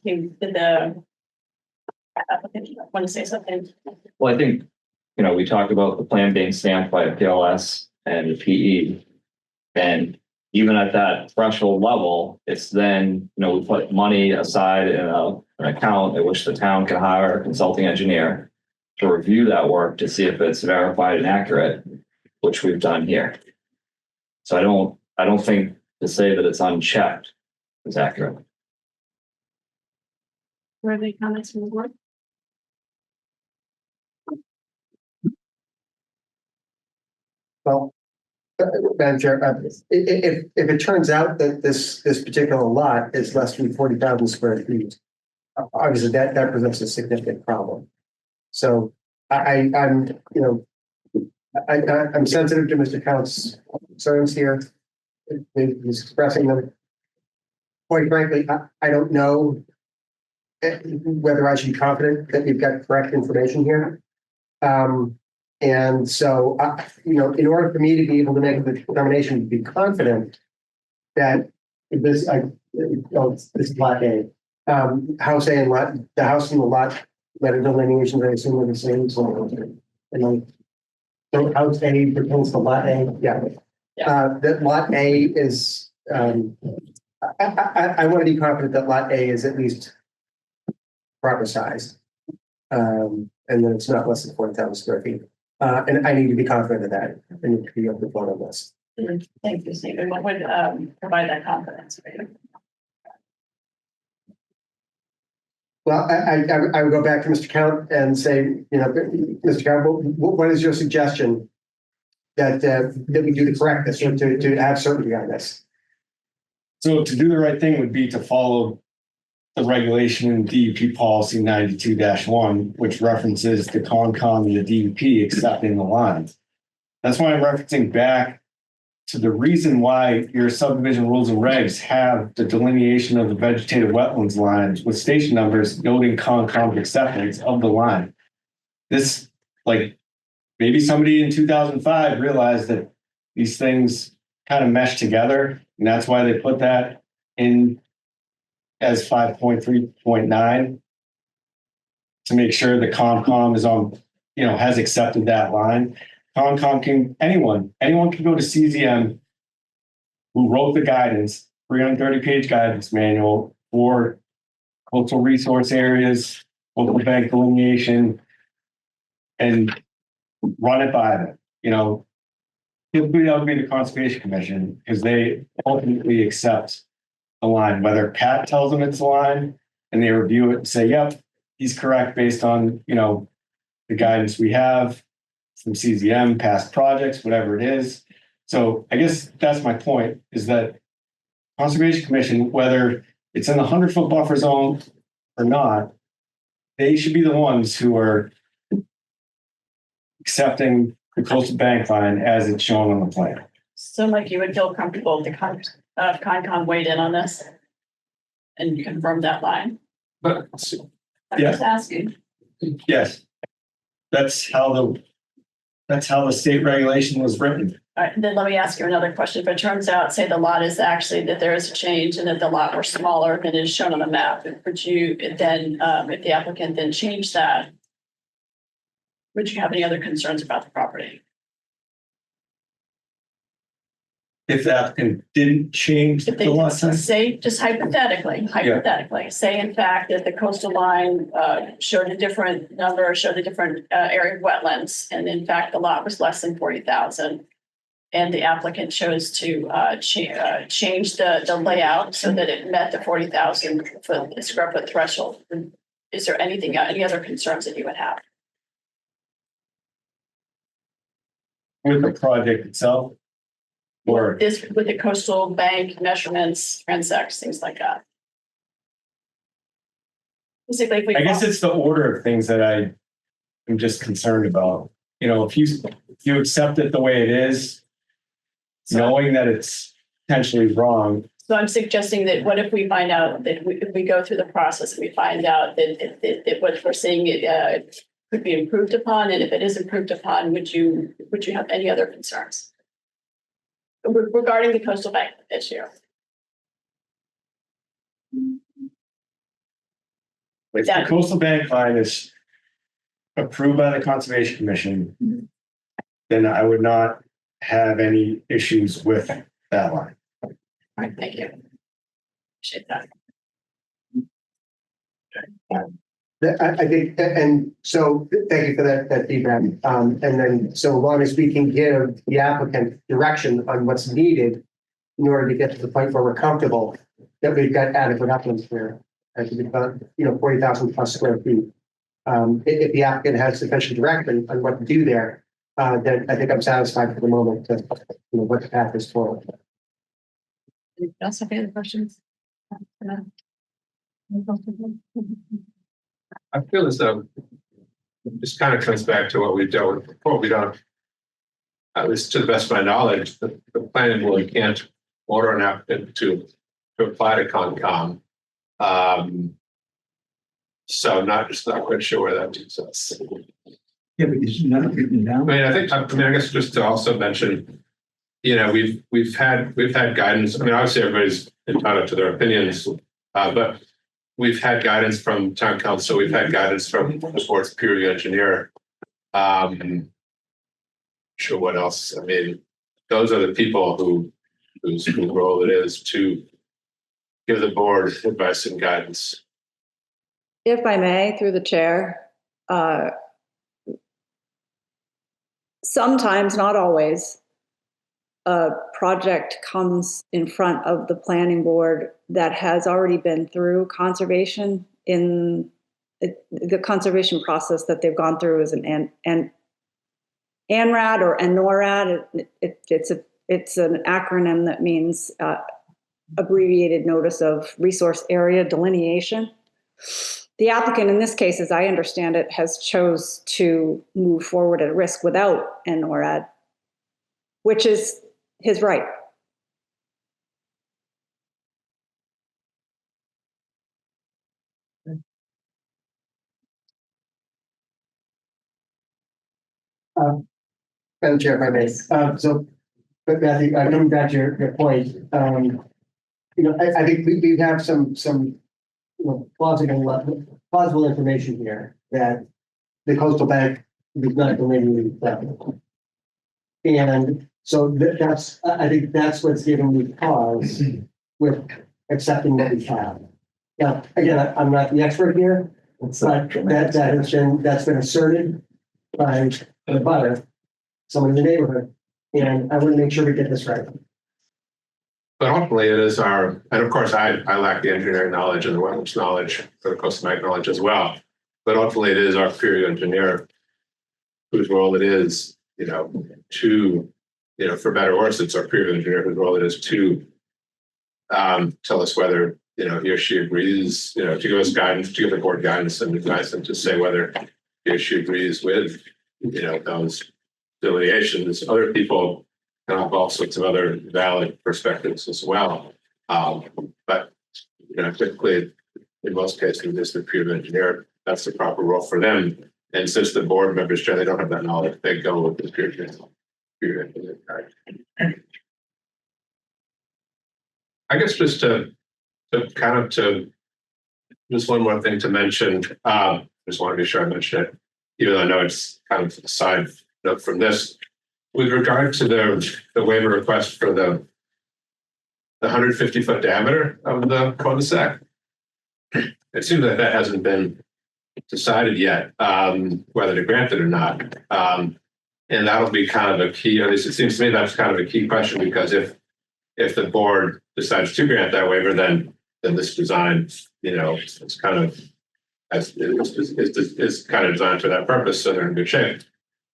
A: Did the applicant want to say something?
N: Well, I think, we talked about the plan being stamped by a PLS and a PE. And even at that threshold level, it's then, we put money aside in an account at which the town can hire a consulting engineer to review that work to see if it's verified and accurate, which we've done here. So I don't think to say that it's unchecked is accurate.
A: Were there any comments from the board?
B: Well, Madam Chair, if it turns out that this particular lot is less than 40,000 square feet, obviously that presents a significant problem. So I'm sensitive to Mr. Count's concerns here. He's expressing them. Quite frankly, I don't know whether I should be confident that we've got correct information here. And so, in order for me to be able to make the determination, be confident that this is lot A, house A and the house and the lot letter delineations, I assume are the same. So house A pertains to lot A. Yeah. That lot A is, I want to be confident that lot A is at least proper size. And then it's not less than 40,000 square feet. And I need to be confident of that. I need to be able to vote on this.
A: Thank you, Stephen. What would provide that confidence for you?
B: Well, I would go back to Mr. Count and say, Mr. Count, what is your suggestion that we do to correct this, or to have certainty on this?
P: So to do the right thing would be to follow the regulation in DEP policy 92-1, which references the Concom and the DEP accepting the lines. That's why I'm referencing back to the reason why your subdivision rules and regs have the delineation of the vegetative wetlands lines with station numbers noting Concom's acceptance of the line. This, maybe somebody in 2005 realized that these things kind of mesh together, and that's why they put that in as 5.3.9 to make sure the Concom is on, has accepted that line. Concom anyone can go to CZM who wrote the guidance, 330-page guidance manual for coastal resource areas, coastal bank delineation, and run it by them. You know, typically that would be the Conservation Commission because they ultimately accept the line, whether Pat tells them it's a line and they review it and say, yep, he's correct based on, you know, the guidance we have from CZM, past projects, whatever it is. So I guess that's my point, is that Conservation Commission, whether it's in the 100-foot buffer zone or not, they should be the ones who are accepting the coastal bank line as it's shown on the plan.
A: So Mike, you would feel comfortable if the Concom weighed in on this and confirmed that line?
P: But
A: I'm
P: Yeah.
A: just asking.
P: yes, that's how the state regulation was written.
A: All right, then let me ask you another question. If it turns out, say the lot is actually that there is a change and that the lot were smaller than is shown on the map, would you then, if the applicant then changed that, would you have any other concerns about the property?
P: If the applicant didn't change
A: If
P: the
A: they
P: lot size.
A: say, just hypothetically, say in fact that the coastal line showed a different number, showed a different area of wetlands, and in fact the lot was less than 40,000, and the applicant chose to change the layout so that it met the 40,000 square foot threshold. Is there any other concerns that you would have?
P: With the project itself? Or
A: With the coastal bank measurements, transects, things like that. Basically, if we
P: I guess it's the order of things that I am just concerned about. You know, if you accept it the way it is, knowing that it's potentially wrong.
A: So I'm suggesting that what if we find out that if we go through the process, we find out that what we're seeing it could be improved upon, and if it is improved upon, would you have any other concerns regarding the coastal bank issue?
P: If the coastal bank line is approved by the Conservation Commission, then I would not have any issues with that line.
A: All right, thank you. Appreciate that.
B: I think, and so thank you for that feedback. And then, so long as we can give the applicant direction on what's needed in order to get to the point where we're comfortable that we've got adequate uplands there, as we've got, 40,000 plus square feet. If the applicant has sufficient direction on what to do there, then I think I'm satisfied for the moment to, what the path is forward.
A: Anyone else have any other questions?
F: I feel as though this kind of comes back to what we've done before. We don't, at least to the best of my knowledge, the planning board can't order an applicant to apply to Concom. So not quite sure where that takes us.
C: Yeah, but it's not written down.
F: I guess just to also mention, we've had guidance. I mean, obviously everybody's entitled to their opinions, but we've had guidance from town council. We've had guidance from the board's peer review engineer. Sure, what else? I mean, those are the people whose role it is to give the board advice and guidance.
K: If I may, through the chair, sometimes, not always, a project comes in front of the planning board that has already been through conservation in the conservation process that they've gone through is an ANRAD or NORAD. It's an acronym that means abbreviated notice of resource area delineation. The applicant in this case, as I understand it, has chose to move forward at risk without NORAD, which is his right.
B: Madam Chair, if I may. But Matthew, coming back to your point, I think we have some plausible information here that the coastal bank does not delineate that. And So I think that's what's giving me pause with accepting what we have. Now, again, I'm not the expert here, but that's been asserted by the butter, someone in the neighborhood, and I want to make sure we get this right.
F: But ultimately, it is our, and of course, I lack the engineering knowledge and the wetlands knowledge, the coastal map knowledge as well. But ultimately, it is our peer engineer whose role it is, to, for better or worse, it's our peer engineer whose role it is to tell us whether, he or she agrees, to give us guidance, to give the board guidance and advise them to say whether he or she agrees with, those delineations. Other people can have all sorts of other valid perspectives as well. But, typically, in most cases, it's the peer engineer. That's the proper role for them. And since the board members generally don't have that knowledge, they go with the peer engineer. I guess just to just one more thing to mention. Just want to be sure I mention it, even though I know it's kind of a side note from this. With regard to the waiver request for the 150-foot diameter of the cul-de-sac, it seems that hasn't been decided yet, whether to grant it or not. And that'll be kind of a key, or at least it seems to me that's kind of a key question, because if the board decides to grant that waiver, then this design, it's kind of is kind of designed for that purpose, so they're in good shape.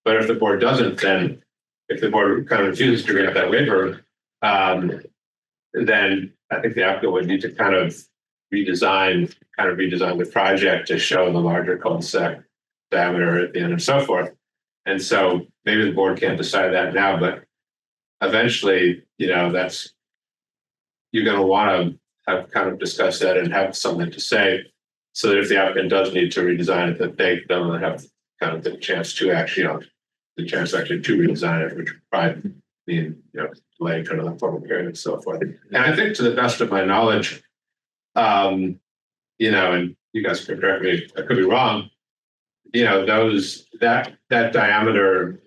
F: But if the board doesn't, then if the board kind of refuses to grant that waiver, then I think the applicant would need to kind of redesign the project to show the larger cul-de-sac diameter at the end and so forth. And so maybe the board can't decide that now, but eventually, that's, you're going to want to have kind of discussed that and have something to say, so that if the applicant does need to redesign it, that they don't have kind of the chance to actually, to redesign it, which would probably mean, delaying kind of the formal period and so forth. And I think, to the best of my knowledge, and you guys can correct me, I could be wrong, that diameter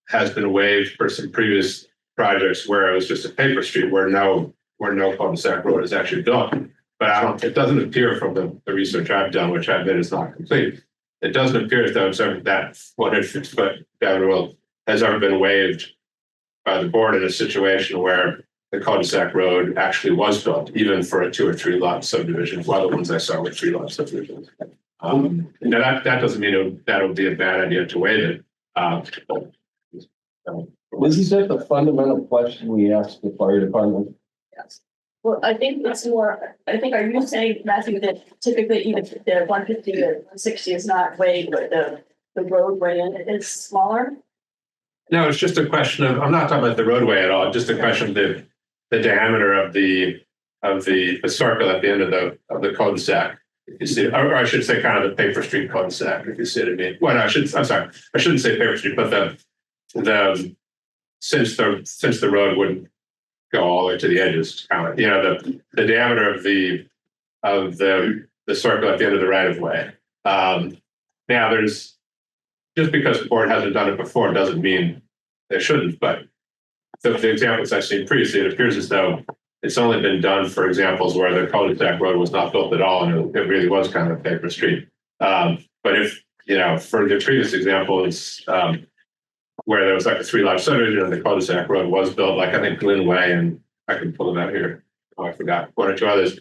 F: has been waived for some previous projects where it was just a paper street where no cul-de-sac road is actually built. But it doesn't appear from the research I've done, which I admit is not complete. It doesn't appear as though that 150-foot diameter road has ever been waived by the board in a situation where the cul-de-sac road actually was built, even for a 2 or 3 lot subdivision. While the ones I saw were 3 lot subdivisions. Now that doesn't mean that would be a bad idea to waive it.
D: Isn't that the fundamental question we asked the fire department?
A: Yes. Well, I think it's more, are you saying, Matthew, that typically even the 150 or 160 is not waived, but the roadway in it is smaller?
F: No, it's just a question of, I'm not talking about the roadway at all, just a question of the diameter of the circle at the end of the cul-de-sac. If you see it, or I should say kind of the paper street cul-de-sac, if you see what I mean. Well, no, I'm sorry, I shouldn't say paper street, but since the road wouldn't go all the way to the edges, kind of, the diameter of the circle at the end of the right of way. Now there's, just because the board hasn't done it before doesn't mean they shouldn't, but the examples I've seen previously, it appears as though it's only been done for examples where the cul-de-sac road was not built at all, and it really was kind of a paper street. But if, for the previous examples, where there was like a 3 lot subdivision and the cul-de-sac road was built, like I think Glen Way, and I can pull them out here. Oh, I forgot 1 or 2 others.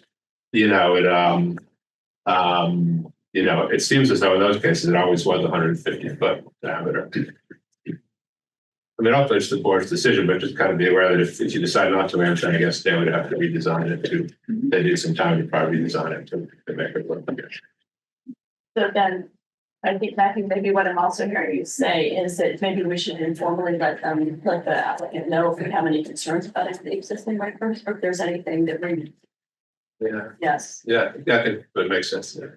F: It seems as though in those cases it always was 150-foot diameter. I mean, ultimately it's the board's decision, but just kind of be aware that if you decide not to answer, I guess they would have to redesign it they need some time to probably redesign it to make it work.
A: So then, I think, Matthew, maybe what I'm also hearing you say is that maybe we should informally let the applicant know if we have any concerns about the existing waivers, or if there's anything that we.
F: Yeah.
A: Yes.
F: Yeah, I think that makes sense. Yeah.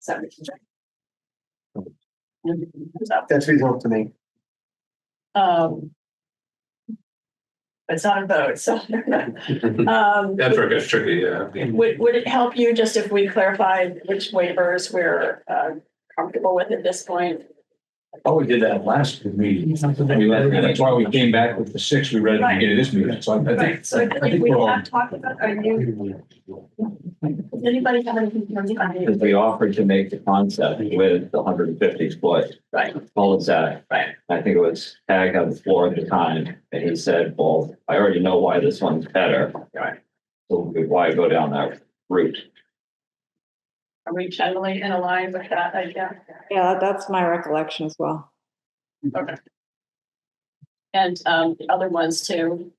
A: So we can check.
B: That's reasonable to me.
A: It's not a vote, so.
F: That's where it gets tricky, yeah.
A: Would it help you just if we clarified which waivers we're comfortable with at this point?
I: Oh, we did that last meeting. We let, that's why we came back with the 6 we read at the beginning of this meeting. So I think,
A: Right, so I feel
I: I
A: like
I: think
A: we
I: we're all.
A: have talked about, are you, does anybody have any concerns about
N: Because
A: it?
N: we offered to make the concept with the 150 foot
A: Right,
N: cul-de-sac.
A: right.
N: I think it was Tag on the floor at the time, and he said, well, I already know why this one's better.
A: Right.
N: So why go down that route?
A: Are we generally in line with that idea?
K: Yeah, that's my recollection as well.
A: Okay. And the other ones too,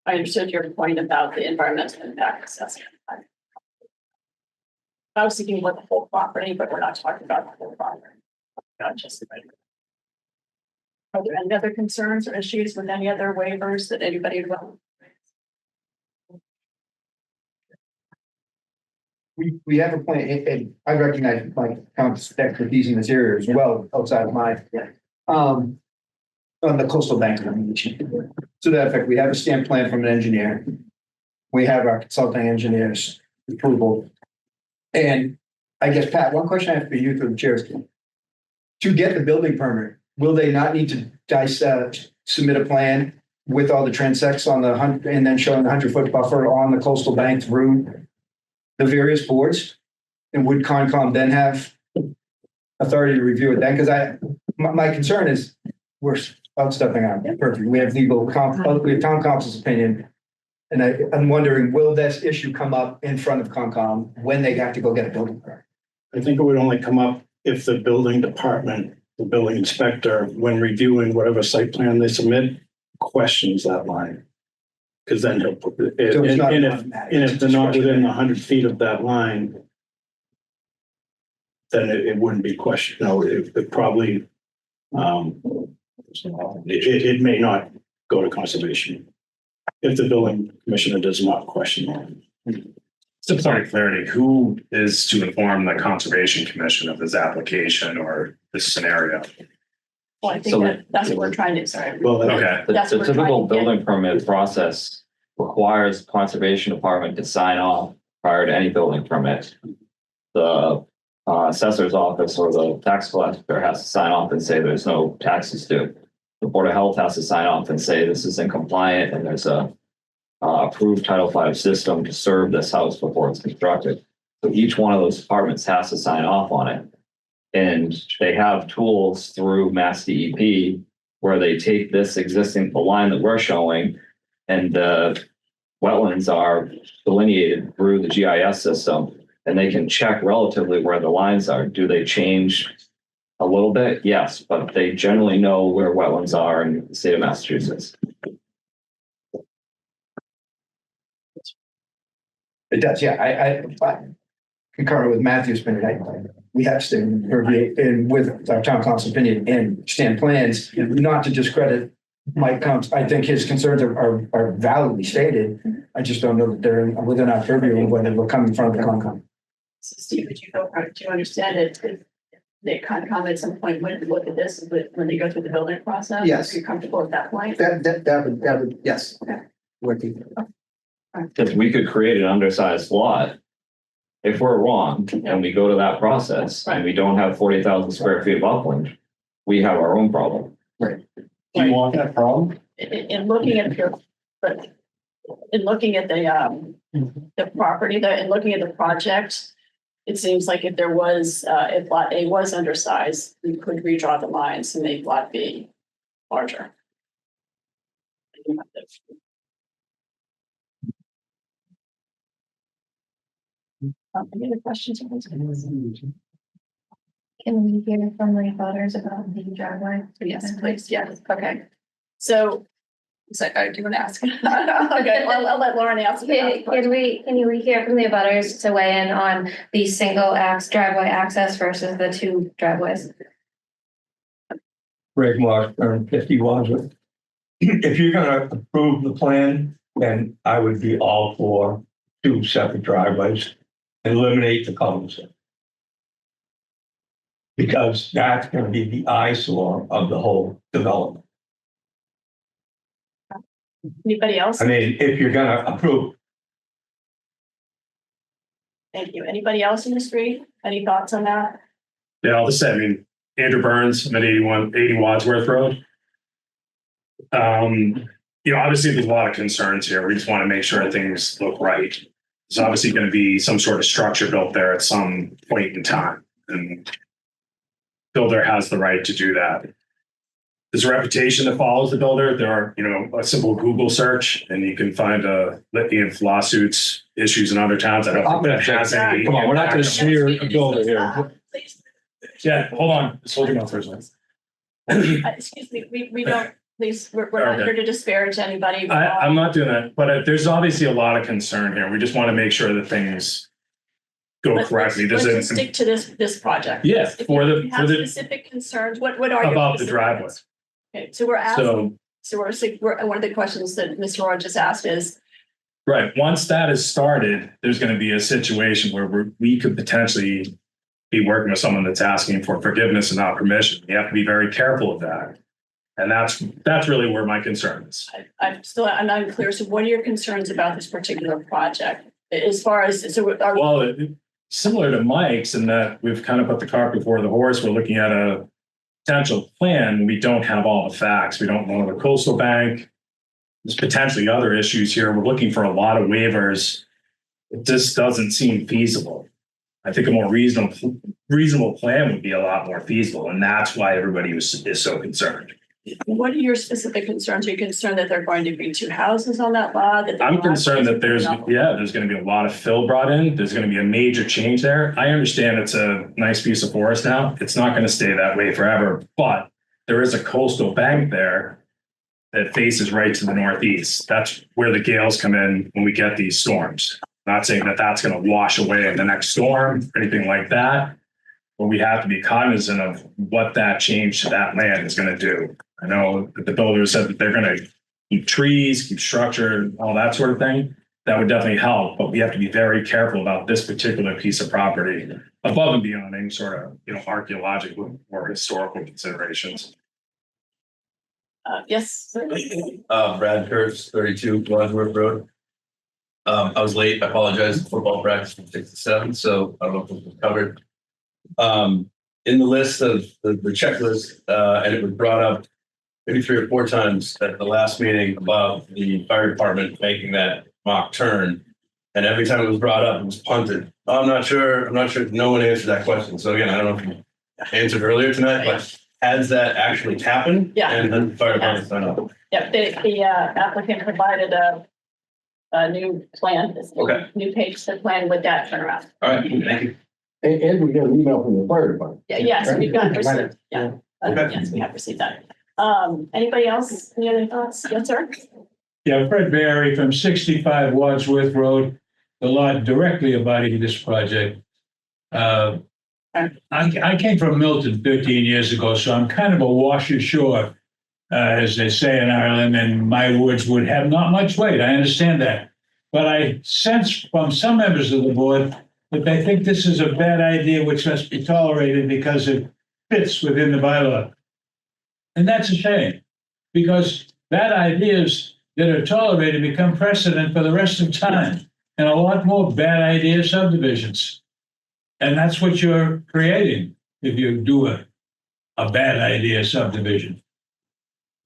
A: I understood your point about the environmental impact assessment. I was thinking about the whole property, but we're not talking about the whole property. Not just. Are there any other concerns or issues with any other waivers that anybody would want?
G: We have a plan, and I recognize my count's expertise in this area as well, outside of my. On the coastal bank. To that effect, we have a stamp plan from an engineer. We have our consulting engineer's approval. And I guess, Pat, one question I have for you through the chairs. To get the building permit, will they not need to submit a plan with all the transects on the 100 and then showing the 100-foot buffer on the coastal bank through the various boards? And would Concom then have authority to review it then? Because my concern is we're outstepping our purview. We have we have town council's opinion. And I'm wondering, will this issue come up in front of Concom when they have to go get a building permit?
O: I think it would only come up if the building department, the building inspector, when reviewing whatever site plan they submit, questions that line. Because then he'll put it,
G: So it's not
O: and
G: automatic,
O: if they're not
G: discretionary.
O: within 100 feet of that line, then it wouldn't be questioned. No, it probably, it may not go to conservation if the building commissioner does not question it.
L: So for point of clarity, who is to inform the Conservation Commission of this application or this scenario?
A: Well, I think that's what we're trying to, sorry.
O: Well,
L: Okay.
N: The
A: That's what we're trying
N: typical
A: to get.
N: building permit process requires conservation department to sign off prior to any building permit. The assessor's office or the tax collector has to sign off and say there's no taxes due. The Board of Health has to sign off and say this is incompliant and there's a approved Title V system to serve this house before it's constructed. So each one of those departments has to sign off on it. And they have tools through Mass DEP where they take this existing, the line that we're showing, and the wetlands are delineated through the GIS system, and they can check relatively where the lines are. Do they change a little bit? Yes, but they generally know where wetlands are in the state of Massachusetts.
G: It does, yeah. I concur with Matthew's opinion. We have to and with our town council opinion and stand plans, not to discredit Mike Combs. I think his concerns are validly stated. I just don't know that they're within our purview and whether they'll come in front of the Concom.
A: So Steve, would you go, do you understand it? They kind of comment at some point when you look at this, but when they go through the building process?
B: Yes.
A: Are you comfortable at that point?
B: That would, yes.
A: Okay.
B: Would be.
N: Because we could create an undersized lot. If we're wrong and we go to that process and we don't have 40,000 square feet of upland, we have our own problem.
B: Right.
P: Do you want that problem?
A: In looking at your, but in looking at the property there and looking at the project, it seems like if there was, if lot A was undersized, we could redraw the lines to make lot B larger. Any other questions?
J: Can we hear from the voters about the driveway?
A: Yes, please. Yes. Okay. So, do you want to ask? Okay, well, I'll let Lauren ask.
J: Can we hear from the abutters to weigh in on the single driveway access versus the two driveways?
I: Greg Mark, 50 Wadsworth. If you're gonna approve the plan, then I would be all for 2 separate driveways. Eliminate the cul-de-sac. Because that's gonna be the eyesore of the whole development.
A: Anybody else?
I: I mean, if you're gonna approve.
A: Thank you. Anybody else in the street? Any thoughts on that?
L: Yeah, I'll just say, I mean,
Q: Andrew Burns, I'm at 80 Wadsworth Road. Obviously there's a lot of concerns here. We just want to make sure things look right. There's obviously going to be some sort of structure built there at some point in time, and builder has the right to do that. There's a reputation that follows the builder. There are, a simple Google search, and you can find a litany of lawsuits, issues in other towns. I don't think that has any.
I: Come on, we're not going to smear a builder here. Yeah, hold on. Just hold your mouth for a second.
A: Excuse me, we don't, please, we're not here to disparage anybody.
Q: I'm not doing that, but there's obviously a lot of concern here. We just want to make sure that things go correctly.
A: Let's just stick to this project.
Q: Yes,
A: If you have specific concerns, what are your
Q: about the
A: specific
Q: driveway.
A: concerns? Okay, so we're asking, one of the questions that Ms. Roy just asked is,
Q: right, once that is started, there's going to be a situation where we could potentially be working with someone that's asking for forgiveness and not permission. You have to be very careful of that. And that's really where my concern is.
A: I'm not clear. So what are your concerns about this particular project? As far as,
Q: similar to Mike's in that we've kind of put the cart before the horse. We're looking at a potential plan. We don't have all the facts. We don't know the coastal bank. There's potentially other issues here. We're looking for a lot of waivers. It just doesn't seem feasible. I think a more reasonable plan would be a lot more feasible. And that's why everybody is so concerned.
A: What are your specific concerns? Are you concerned that there are going to be two houses on that lot?
Q: I'm concerned that there's going to be a lot of fill brought in. There's going to be a major change there. I understand it's a nice piece of forest now. It's not going to stay that way forever, but there is a coastal bank there that faces right to the northeast. That's where the gales come in when we get these storms. Not saying that that's going to wash away in the next storm or anything like that, but we have to be cognizant of what that change to that land is going to do. I know that the builder said that they're going to keep trees, keep structure, all that sort of thing. That would definitely help, but we have to be very careful about this particular piece of property above and beyond any sort of, archaeological or historical considerations.
A: Yes.
R: Brad Kurtz, 32 Wadsworth Road. I was late. I apologize. Football practice from 6 to 7, so I don't know if it was covered. In the list of the checklist, and it was brought up maybe 3 or 4 times at the last meeting about the fire department making that mock turn. And every time it was brought up, it was punted. I'm not sure. No one answered that question. So again, I don't know if you answered earlier tonight, but has that actually happened?
A: Yeah.
R: And the fire department signed up.
A: Yep, the applicant provided a new plan, new page to plan with that turnaround.
R: All right, thank you.
D: And we got an email from the fire department.
A: Yes,
D: right?
A: we've got received.
D: Okay.
A: Yes, we have received that. Anybody else? Any other thoughts? Yes, sir.
S: Yeah, Fred Barry from 65 Wadsworth Road, the lot directly abutting this project. I came from Milton 13 years ago, so I'm kind of a wash ashore, as they say in Ireland, and my words would have not much weight. I understand that. But I sense from some members of the board that they think this is a bad idea which must be tolerated because it fits within the bylaw. And that's a shame, because bad ideas that are tolerated become precedent for the rest of time, and a lot more bad idea subdivisions. And that's what you're creating if you do a bad idea subdivision.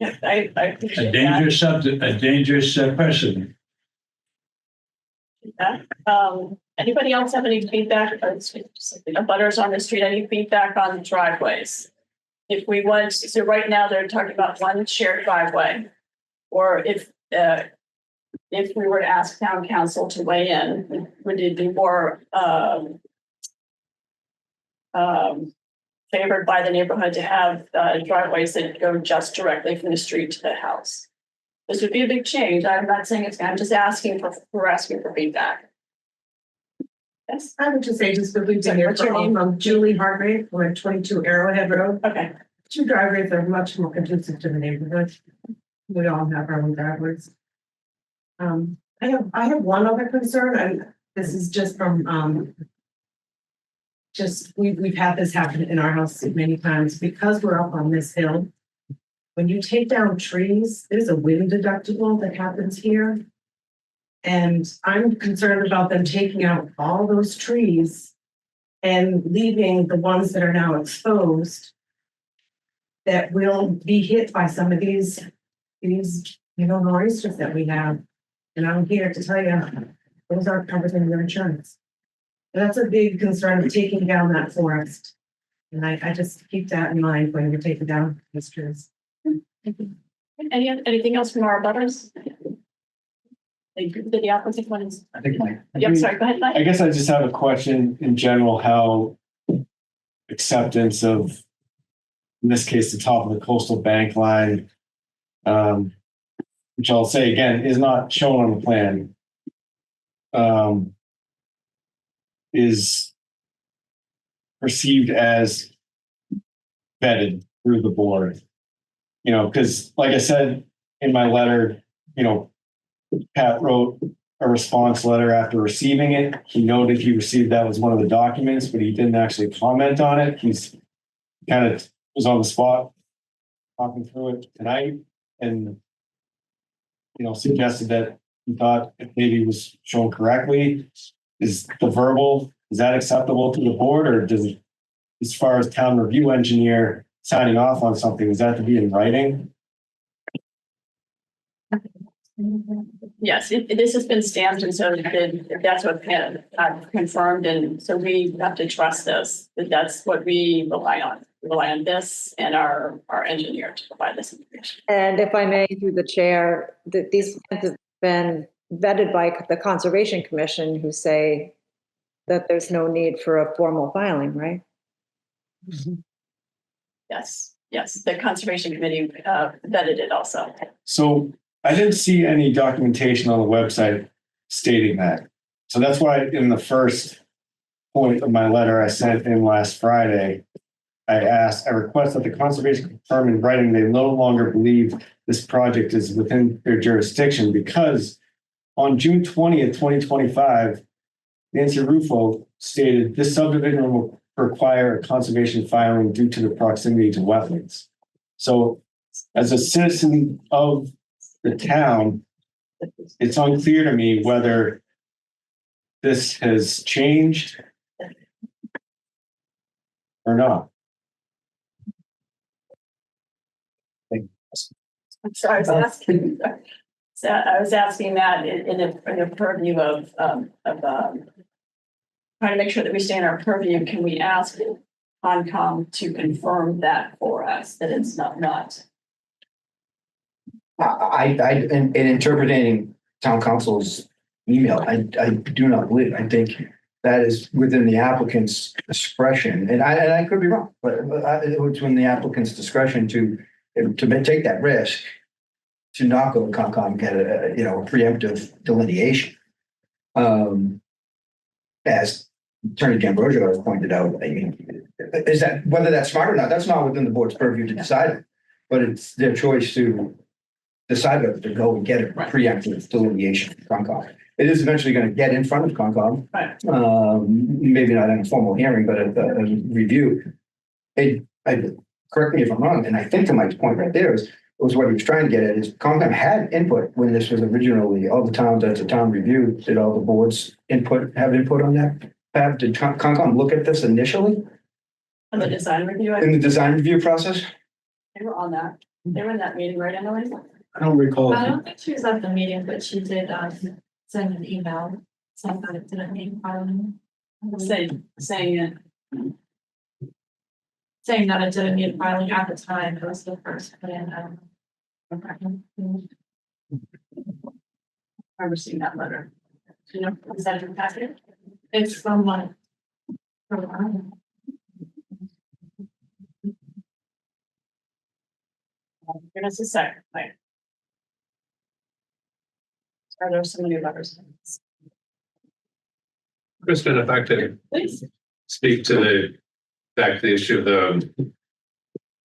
A: Yeah, I appreciate
S: A dangerous precedent.
A: that. Anybody else have any feedback? Butters on the street, any feedback on driveways? If we want, so right now they're talking about one shared driveway, or if we were to ask town council to weigh in, would it be more favored by the neighborhood to have driveways that go just directly from the street to the house? This would be a big change. I'm not saying it's, I'm just asking for feedback. Yes.
T: I would just say, just because we've been here for all, I'm Julie Hargrave, we're at 22 Arrowhead Road.
A: Okay.
T: 2 driveways are much more conducive to the neighborhood. We all have our own driveways. I have one other concern, and this is just from we've had this happen in our house many times because we're up on this hill. When you take down trees, there's a wind deductible that happens here. And I'm concerned about them taking out all those trees and leaving the ones that are now exposed that will be hit by some of these, noises that we have. And I'm here to tell you, those aren't covered in your insurance. That's a big concern of taking down that forest. And I just keep that in mind when you're taking down these trees.
A: Anything else from our butters? Did the applicant want to?
P: I think
A: Yeah, sorry, go ahead, Mike.
P: I guess I just have a question in general, how acceptance of, in this case, the top of the coastal bank line, which I'll say again, is not shown on the plan, is perceived as vetted through the board. Because like I said in my letter, Pat wrote a response letter after receiving it. He noted he received that was one of the documents, but he didn't actually comment on it. He's kind of was on the spot talking through it tonight and, suggested that he thought it maybe was shown correctly. Is the verbal, is that acceptable to the board, or does it, as far as town review engineer signing off on something, is that to be in writing?
A: Yes, this has been stamped, and so that's what I've confirmed, and so we have to trust this. That's what we rely on. We rely on this and our engineer to provide this information.
K: And if I may, through the chair, that these plans have been vetted by the Conservation Commission, who say that there's no need for a formal filing, right?
A: Yes, the Conservation Committee vetted it also.
P: So I didn't see any documentation on the website stating that. So that's why in the first point of my letter I sent in last Friday, I request that the Conservation confirm in writing they no longer believe this project is within their jurisdiction, because on June 20th, 2025, Nancy Ruffo stated this subdivision will require a conservation filing due to the proximity to wetlands. So as a citizen of the town, it's unclear to me whether this has changed or not.
A: So I was asking that in the purview of trying to make sure that we stay in our purview. Can we ask Concom to confirm that for us, that it's not?
G: In interpreting town council's email, I do not believe, I think that is within the applicant's discretion, and I could be wrong, but it's within the applicant's discretion to take that risk, to not go to Concom and get a preemptive delineation. As Attorney D'Ambrosio has pointed out, I mean, is that whether that's smart or not, that's not within the board's purview to decide, but it's their choice to decide whether to go and get a preemptive delineation from Concom. It is eventually going to get in front of Concom, maybe not in a formal hearing, but a review. Correct me if I'm wrong, and I think to Mike's point right there was what he was trying to get at is Concom had input when this was originally, all the towns at the town review, did all the boards have input on that? Did Concom look at this initially?
A: On the design review?
G: In the design review process?
A: They were on that. They were in that meeting, right, Emily?
P: I don't recall.
H: I don't think she was at the meeting, but she did send an email saying that it didn't need filing.
A: Saying
H: that it didn't need filing at the time. It was the first plan.
A: I've seen that letter. You know, is that in the packet?
H: It's from like.
A: Give us a second. Right. Are there so many letters?
F: Kristen, if I could speak to the issue of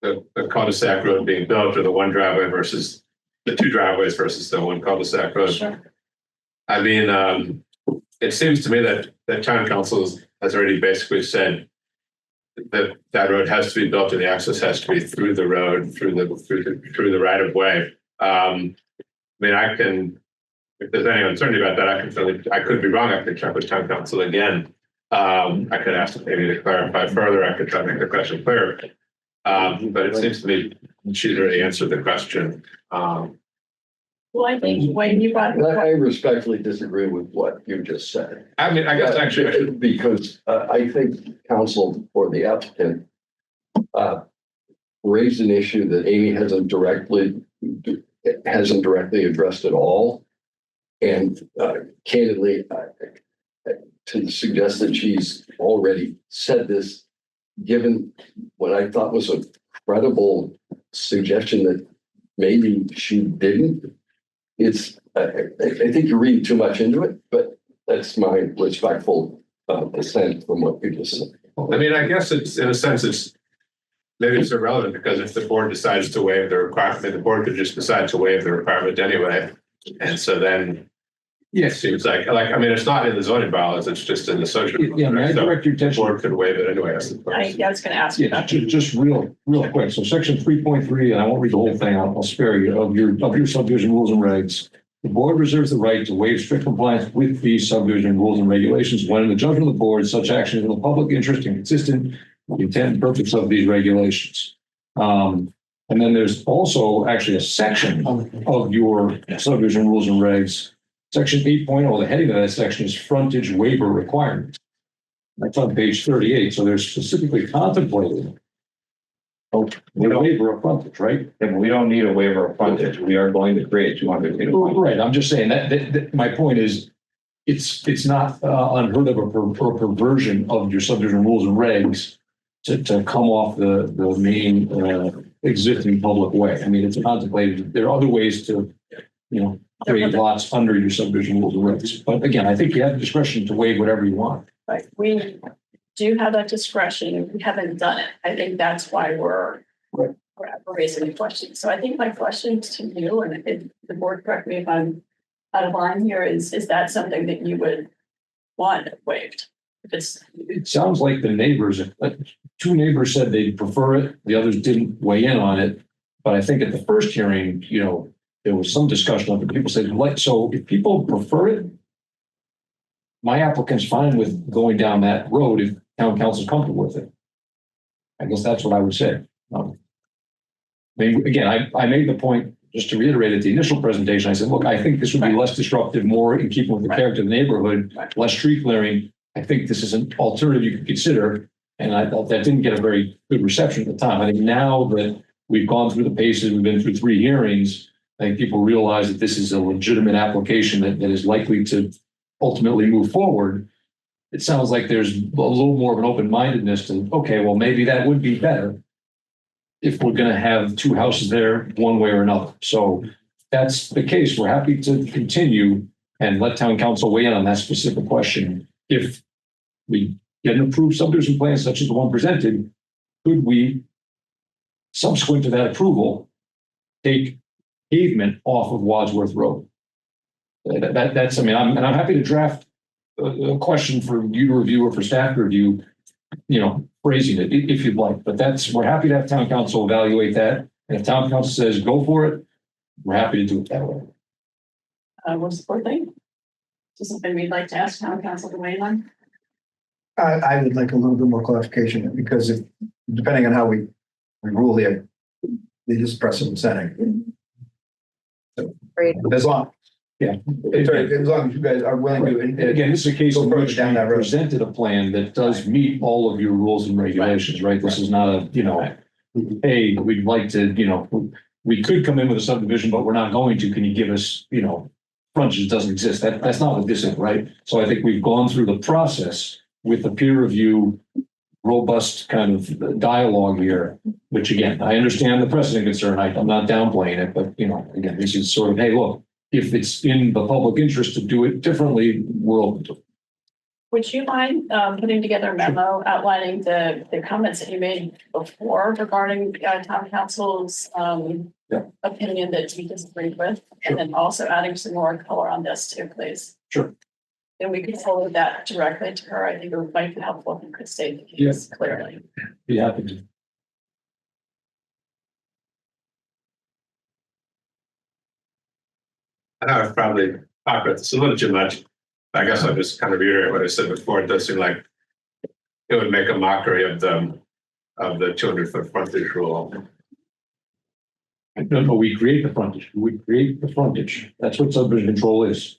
F: the cul-de-sac road being built, or the one driveway versus the two driveways versus the one cul-de-sac road.
A: Sure.
F: I mean, it seems to me that town council has already basically said that road has to be built and the access has to be through the road, through the right of way. I mean, if there's any uncertainty about that, I could be wrong. I could check with town council again. I could ask maybe to clarify further. I could try to make the question clearer. But it seems to me she's already answered the question.
A: Well, I think when you got.
D: I respectfully disagree with what you just said.
F: I mean, I guess actually I should.
D: Because I think counsel for the applicant raised an issue that Amy hasn't directly addressed at all. And candidly, to suggest that she's already said this, given what I thought was a credible suggestion that maybe she didn't, I think you're reading too much into it, but that's my respectful dissent from what you just said.
F: I mean, I guess it's, in a sense, maybe it's irrelevant, because if the board decides to waive the requirement, the board could just decide to waive the requirement anyway. And so then it seems like, I mean, it's not in the zoning bylaws, it's just in the social.
I: Yeah, may I direct your attention?
F: The board could waive it anyway, I suppose.
A: I was gonna ask you
I: Yeah,
A: that.
I: just real quick. So section 3.3, and I won't read the whole thing, I'll spare you, of your subdivision rules and regs. The board reserves the right to waive strict compliance with these subdivision rules and regulations when, in the judgment of the board, such action is in the public interest and consistent with the intent and purpose of these regulations. And then there's also actually a section of your subdivision rules and regs. Section 8.0, the heading of that section is frontage waiver requirements. That's on page 38. So they're specifically contemplating a waiver of frontage, right?
N: Yeah, but we don't need a waiver of frontage. We are going to create 200 feet of frontage.
I: Right. I'm just saying that my point is, it's not unheard of a perversion of your subdivision rules and regs to come off the main existing public way. I mean, it's contemplated. There are other ways to, create lots under your subdivision rules and regs. But again, I think you have the discretion to waive whatever you want.
A: Right, we do have that discretion, we haven't done it, I think that's why we're raising the question. So I think my question to you, and if the board, correct me if I'm out of line here, is that something that you would want waived?
I: It sounds like the neighbors, two neighbors said they'd prefer it, the others didn't weigh in on it. But I think at the first hearing, there was some discussion of it. People said, so if people prefer it, my applicant's fine with going down that road if town council's comfortable with it. I guess that's what I would say. I mean, again, I made the point, just to reiterate at the initial presentation, I said, look, I think this would be less disruptive, more in keeping with the character of the neighborhood, less tree clearing. I think this is an alternative you could consider. And I thought that didn't get a very good reception at the time. I think now that we've gone through the paces, we've been through 3 hearings, I think people realize that this is a legitimate application that is likely to ultimately move forward. It sounds like there's a little more of an open-mindedness to, okay, well, maybe that would be better if we're going to have 2 houses there one way or another. So if that's the case, we're happy to continue and let town council weigh in on that specific question. If we get an approved subdivision plan such as the one presented, could we, subsequent to that approval, take pavement off of Wadsworth Road? That's, I'm happy to draft a question for you to review or for staff to review, phrasing it if you'd like, but we're happy to have town council evaluate that. And if town council says go for it, we're happy to do it that way.
A: What's the fourth thing? Is something we'd like to ask town council to weigh in on?
G: I would like a little bit more clarification, because depending on how we rule here, it is precedent setting.
K: Great.
G: As long
I: Yeah.
G: as long as you guys are willing to.
I: Again, this is a case in which
G: down that
I: we
G: road.
I: presented a plan that does meet all of your rules and regulations, right? This is not a, hey, we'd like to, we could come in with a subdivision, but we're not going to. Can you give us, frontage doesn't exist. That's not what this is, right? So I think we've gone through the process with the peer review, robust kind of dialogue here, which again, I understand the precedent concern. I'm not downplaying it, but again, this is sort of, hey, look, if it's in the public interest to do it differently, we're open to it.
A: Would you mind putting together a memo outlining the comments that you made before regarding town council's opinion that we disagreed with, and then also adding some more color on this too, please?
I: Sure.
A: And we could forward that directly to her. I think it might be helpful if you could state the case clearly.
I: Be happy to.
F: I know I've probably talked about this a little too much. I guess I'll just kind of reiterate what I said before. It does seem like it would make a mockery of the of the 200-foot frontage rule.
I: No, we create the frontage. We create the frontage. That's what subdivision control is.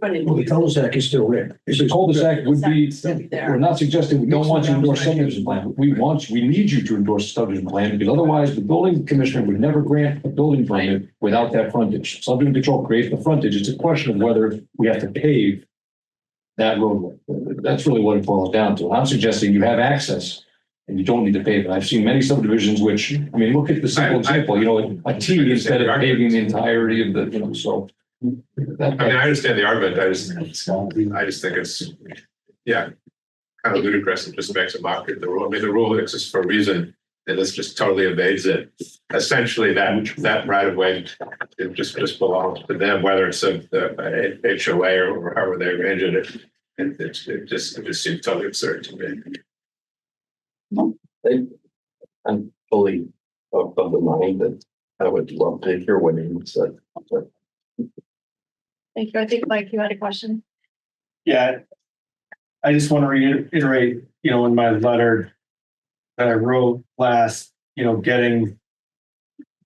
M: Well, the cul-de-sac is still there.
I: The cul-de-sac would be, we're not suggesting we don't want you to endorse subdivision plan. We need you to endorse a subdivision plan because otherwise the building commissioner would never grant a building permit without that frontage. Subdivision control creates the frontage. It's a question of whether we have to pave that roadway. That's really what it boils down to. I'm suggesting you have access and you don't need to pave it. I've seen many subdivisions which, I mean, look at the simple example, a T instead of paving the entirety of the, so.
F: I mean, I understand the argument. I just think it's, yeah, kind of ludicrous. It just makes a mockery of the rule. I mean, the rule exists for a reason, and this just totally evades it. Essentially, that right of way, it just belongs to them, whether it's a HOA or however they arrange it. It just seems totally absurd to me.
D: I'm fully of the mind that I would love to hear what he said.
A: Thank you. I think, Mike, you had a question.
P: Yeah. I just want to reiterate, in my letter that I wrote last, you're going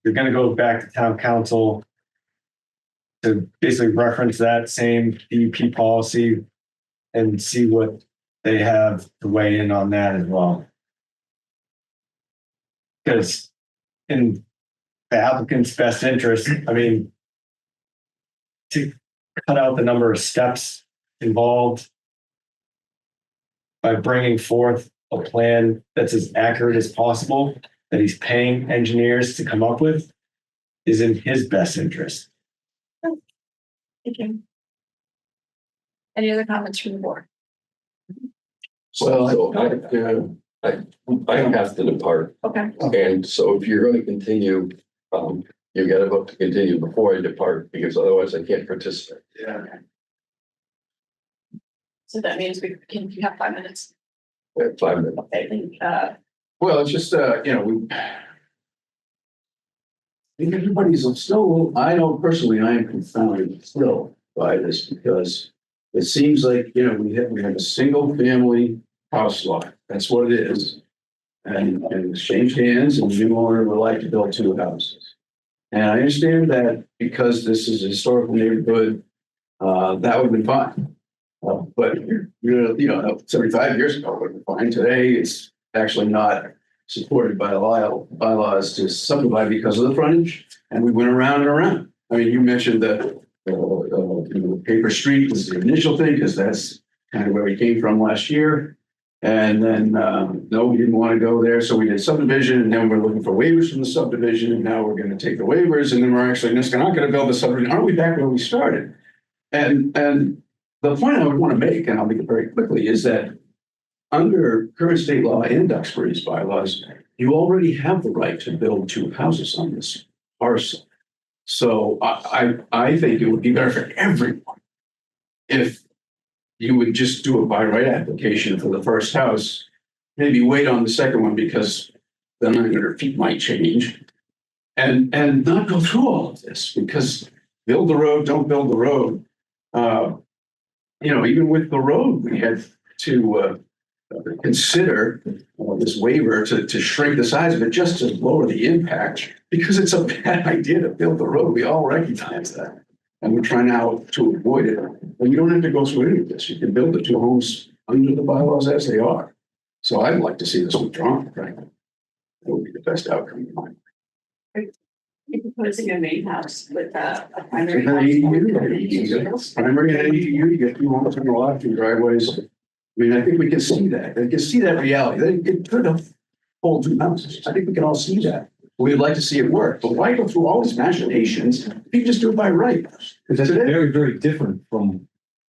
P: to go back to town council to basically reference that same DEP policy and see what they have to weigh in on that as well. Because in the applicant's best interest, I mean, to cut out the number of steps involved by bringing forth a plan that's as accurate as possible that he's paying engineers to come up with is in his best interest.
A: Thank you. Any other comments from the board?
D: Well, I have to depart.
A: Okay.
D: And so if you're going to continue, you got to vote to continue before I depart because otherwise I can't participate.
P: Yeah.
A: So that means you have 5 minutes.
D: 5 minutes.
A: Okay.
G: Well, it's just, everybody's still, I know personally, I am confounded still by this because it seems like, we have a single family house lot. That's what it is. And it's changed hands and the new owner would like to build 2 houses. And I understand that because this is a historical neighborhood, that would have been fine. But 75 years ago would have been fine. Today, it's actually not supported by bylaws to subdivide because of the frontage. And we went around and around. I mean, you mentioned that paper street was the initial thing because that's kind of where we came from last year. And then, no, we didn't want to go there. So we did subdivision and then we're looking for waivers from the subdivision. And now we're going to take the waivers and then we're actually just not going to build the subdivision. Aren't we back where we started? And the point I would want to make, and I'll make it very quickly, is that under current state law and Duxbury's bylaws, you already have the right to build 2 houses on this parcel. So I think it would be better for everyone if you would just do a by right application for the first house, maybe wait on the second one because the 900 feet might change, and not go through all of this because build the road, don't build the road. Even with the road, we had to consider this waiver to shrink the size of it just to lower the impact because it's a bad idea to build the road. We all recognize that. And we're trying now to avoid it. And you don't have to go through any of this. You can build the 2 homes under the bylaws as they are. So I'd like to see this withdrawn, frankly. That would be the best outcome in mind.
A: You're proposing a main house with a
G: Primary
A: primary house.
G: and ADU, you get 2 homes on the lot, 2 driveways. I mean, I think we can see that. We can see that reality. It could have hold 2 houses. I think we can all see that. We'd like to see it work, but why go through all these machinations if you just do it by right?
I: That's very, very different from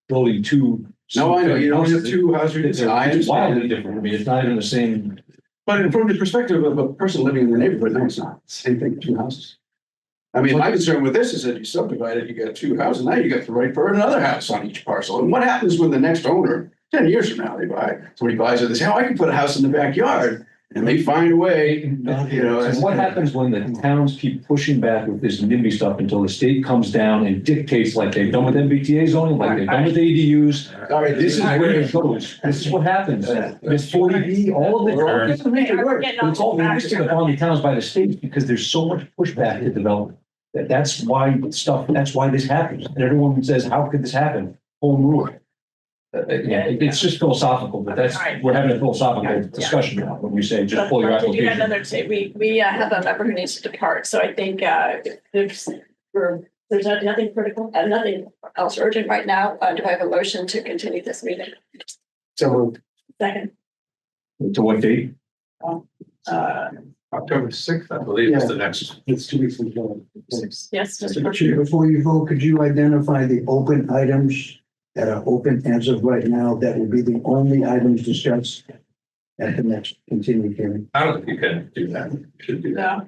I: building 2.
G: No, I know, you don't have 2 houses.
I: It's wildly different. I mean, it's not even the same.
G: But from the perspective of a person living in the neighborhood, no, it's not. Same thing, 2 houses. I mean, my concern with this is that you subdivide it, you got 2 houses, now you got the right for another house on each parcel. And what happens when the next owner, 10 years from now, somebody buys it, they say, oh, I can put a house in the backyard. and they find a way, you know.
I: And what happens when the towns keep pushing back with this NIMBY stuff until the state comes down and dictates like they've done with MBTA zoning, like they've done with ADUs?
G: All right,
I: This is where it goes. This is what happens. This 40B, all of it, it's all restricted upon the towns by the state because there's so much pushback to develop. That's why this happens. And everyone says, how could this happen? Home rule. It's just philosophical, but we're having a philosophical discussion now when you say just pull your
A: Did you have
I: application.
A: another say, we have a member who needs to depart, so I think there's nothing critical, nothing else urgent right now. Do I have a motion to continue this meeting?
B: So moved.
A: Second.
I: To what date?
F: October 6th, I believe, is the next.
B: It's 2 weeks ago.
A: Yes, Mr.
M: Chair,
A: Berkshire.
M: before you vote, could you identify the open items that are open as of right now that will be the only items discussed at the next continued hearing?
F: I don't think you can do that. You should do that.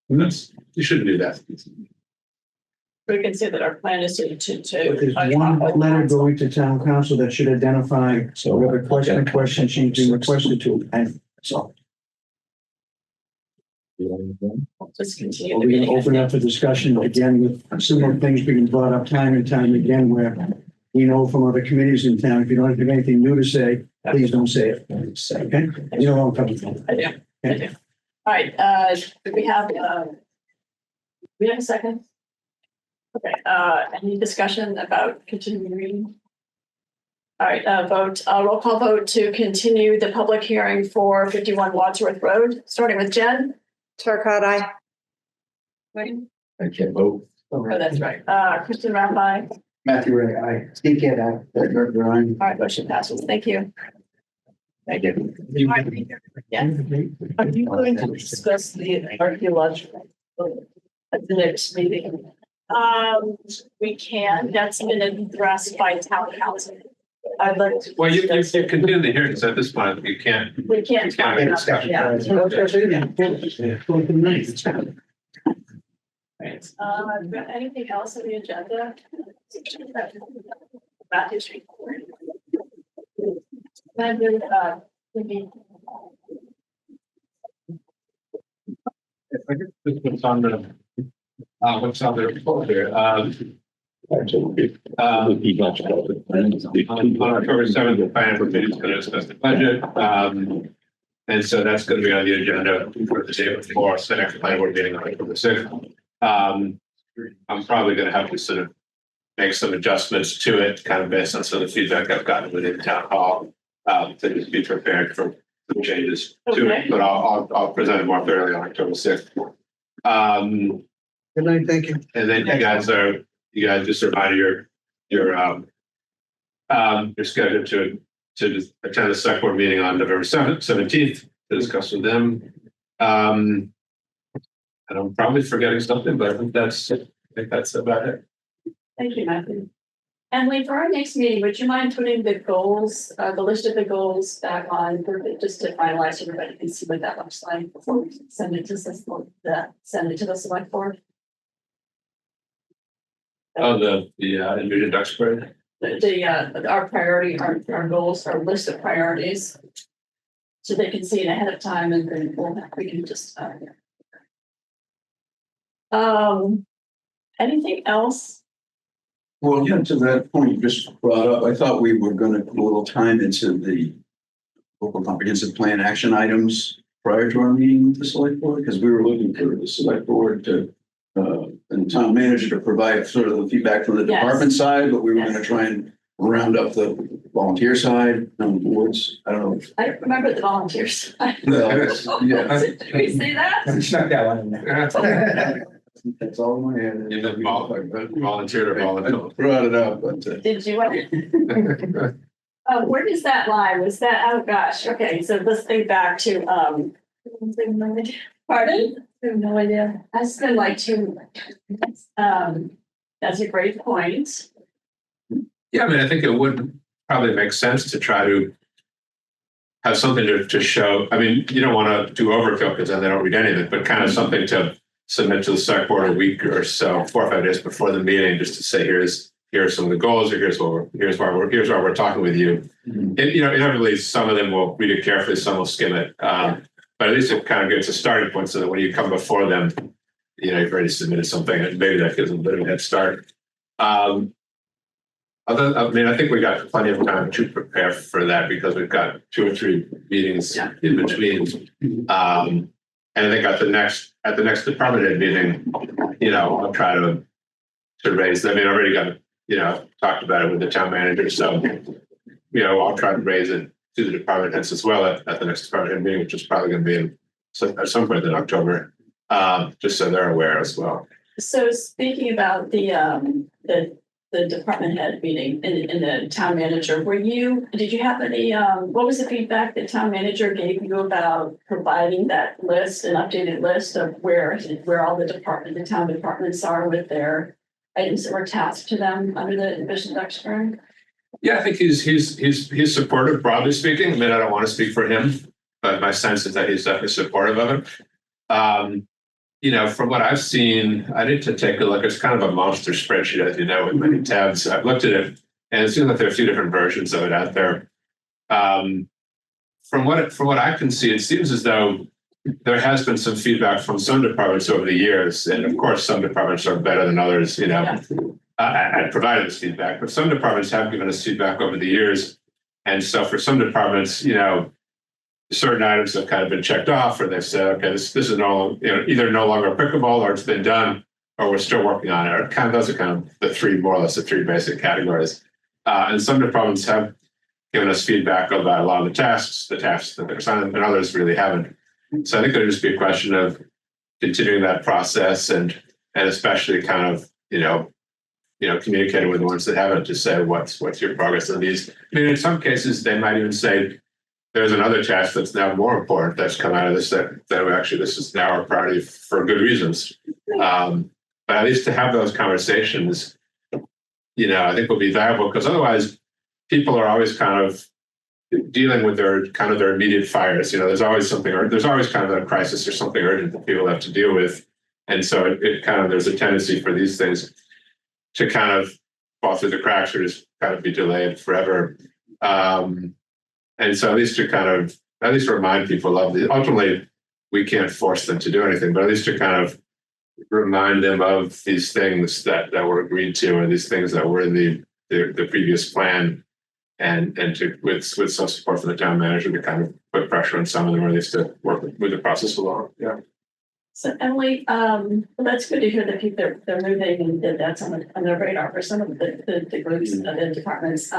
A: No,
F: You shouldn't do that.
A: we can say that our plan is to.
M: But there's one letter going to town council that should identify whatever question she's being requested to, and so.
A: Just continue
M: We're
A: the
M: going to
A: meeting.
M: open up for discussion again with similar things being brought up time and time again where we know from other committees in town, if you don't have anything new to say, please don't say it. Okay? You know what I'm coming from.
A: I do. I do. All right, do we have a second? Okay, any discussion about continuing reading? All right, roll call vote to continue the public hearing for 51 Wadsworth Road, starting with Jen.
K: Turcott, aye.
A: Wayne?
G: I can't vote.
A: Oh, that's right. Kristen Rappi.
B: Matthew Ray, aye. Steve Kent, aye.
A: All right, motion passes. Thank you. Thank you. Yeah.
T: Are you going to discuss the archaeological at the next meeting?
A: We can, that's been addressed by town council. I'd like to.
F: Well, you can do the hearings at this point. You can't.
A: We can't talk about that, yeah. Right. Anything else on the agenda? Matthew's report. Then, maybe.
F: I guess this was on what's on the report there. On October 7th, the finance committee is going to discuss the budget. And so that's going to be on the agenda for the day before, so next planning board meeting on October 6th. I'm probably going to have to sort of make some adjustments to it, kind of based on some of the feedback I've gotten within town hall, to just be prepared for some changes to it, but I'll present it more thoroughly on October 6th.
M: Good night, thank you.
F: And then you guys just remind your schedule to attend the select board meeting on November 17th to discuss with them. And I'm probably forgetting something, but I think that's about it.
A: Thank you, Matthew. Emily, for our next meeting, would you mind putting the goals, the list of the goals back on, just to finalize, so everybody can see what that looks like before we send it to the select board?
F: Oh, the Envision Duxbury.
A: Our priority, our goals, our list of priorities. So they can see it ahead of time, and then we can just. Anything else?
G: Well, yeah, to that point you just brought up, I thought we were gonna put a little time into the local comprehensive plan action items prior to our meeting with the select board, because we were looking for the select board to and town manager to provide sort of the feedback from the department side, but we were gonna try and round up the volunteer side on boards. I don't know.
A: I don't remember the volunteers.
G: Yeah.
A: Did we say that?
B: Snuck that one in there.
G: That's all in my head.
F: You did volunteer to volunteer.
G: Brought it up, but.
A: Did you? Where does that lie? Was that, oh gosh, okay, so let's think back to, pardon? I have no idea. That's been like 2 months. That's a great point.
F: Yeah, I mean, I think it would probably make sense to try to have something to show. I mean, you don't want to do overkill because then they don't read anything, but kind of something to submit to the select board a week or so, 4 or 5 days before the meeting, just to say, here are some of the goals, or here's why we're talking with you. And, inevitably, some of them will read it carefully, some will skim it. But at least it kind of gets a starting point so that when you come before them, you've already submitted something and maybe that gives them a bit of a head start. I think we got plenty of time to prepare for that because we've got 2 or 3 meetings in between. And I think at the next department head meeting, I'll try to raise. I mean, I already got talked about it with the town manager, so I'll try to raise it to the department heads as well at the next department head meeting, which is probably going to be at some point in October, just so they're aware as well.
A: So speaking about the department head meeting and the town manager, did you have any, what was the feedback the town manager gave you about providing that list, an updated list of where all the town departments are with their items that were tasked to them under the Division of Duxbury?
F: Yeah, I think he's supportive, broadly speaking. I mean, I don't want to speak for him, but my sense is that he's definitely supportive of it. From what I've seen, I need to take a look. It's kind of a monster spreadsheet, as you know, with many tabs. I've looked at it, and it seems like there are a few different versions of it out there. From what I can see, it seems as though there has been some feedback from some departments over the years, and of course, some departments are better than others. At providing this feedback, but some departments have given us feedback over the years, and so for some departments, certain items have kind of been checked off, or they've said, okay, this is either no longer applicable, or it's been done, or we're still working on it. Or those are kind of more or less the 3 basic categories. And some departments have given us feedback about a lot of the tasks that they're assigned, and others really haven't. So I think it'll just be a question of continuing that process, and especially kind of communicating with the ones that haven't to say what's your progress on these. I mean, in some cases, they might even say, there's another task that's now more important that's come out of this that actually this is now our priority for good reasons. But at least to have those conversations, I think will be valuable, because otherwise people are always kind of dealing with their immediate fires. There's always there's always kind of a crisis or something urgent that people have to deal with. And so there's a tendency for these things to kind of fall through the cracks or just kind of be delayed forever. And so at least remind people of ultimately we can't force them to do anything, but at least to kind of remind them of these things that were agreed to, or these things that were in the previous plan, and with some support from the town manager to kind of put pressure on some of them, or at least to work with the process along. Yeah.
A: So Emily, that's good to hear that people they're moving and that that's on their radar for some of the groups of the departments.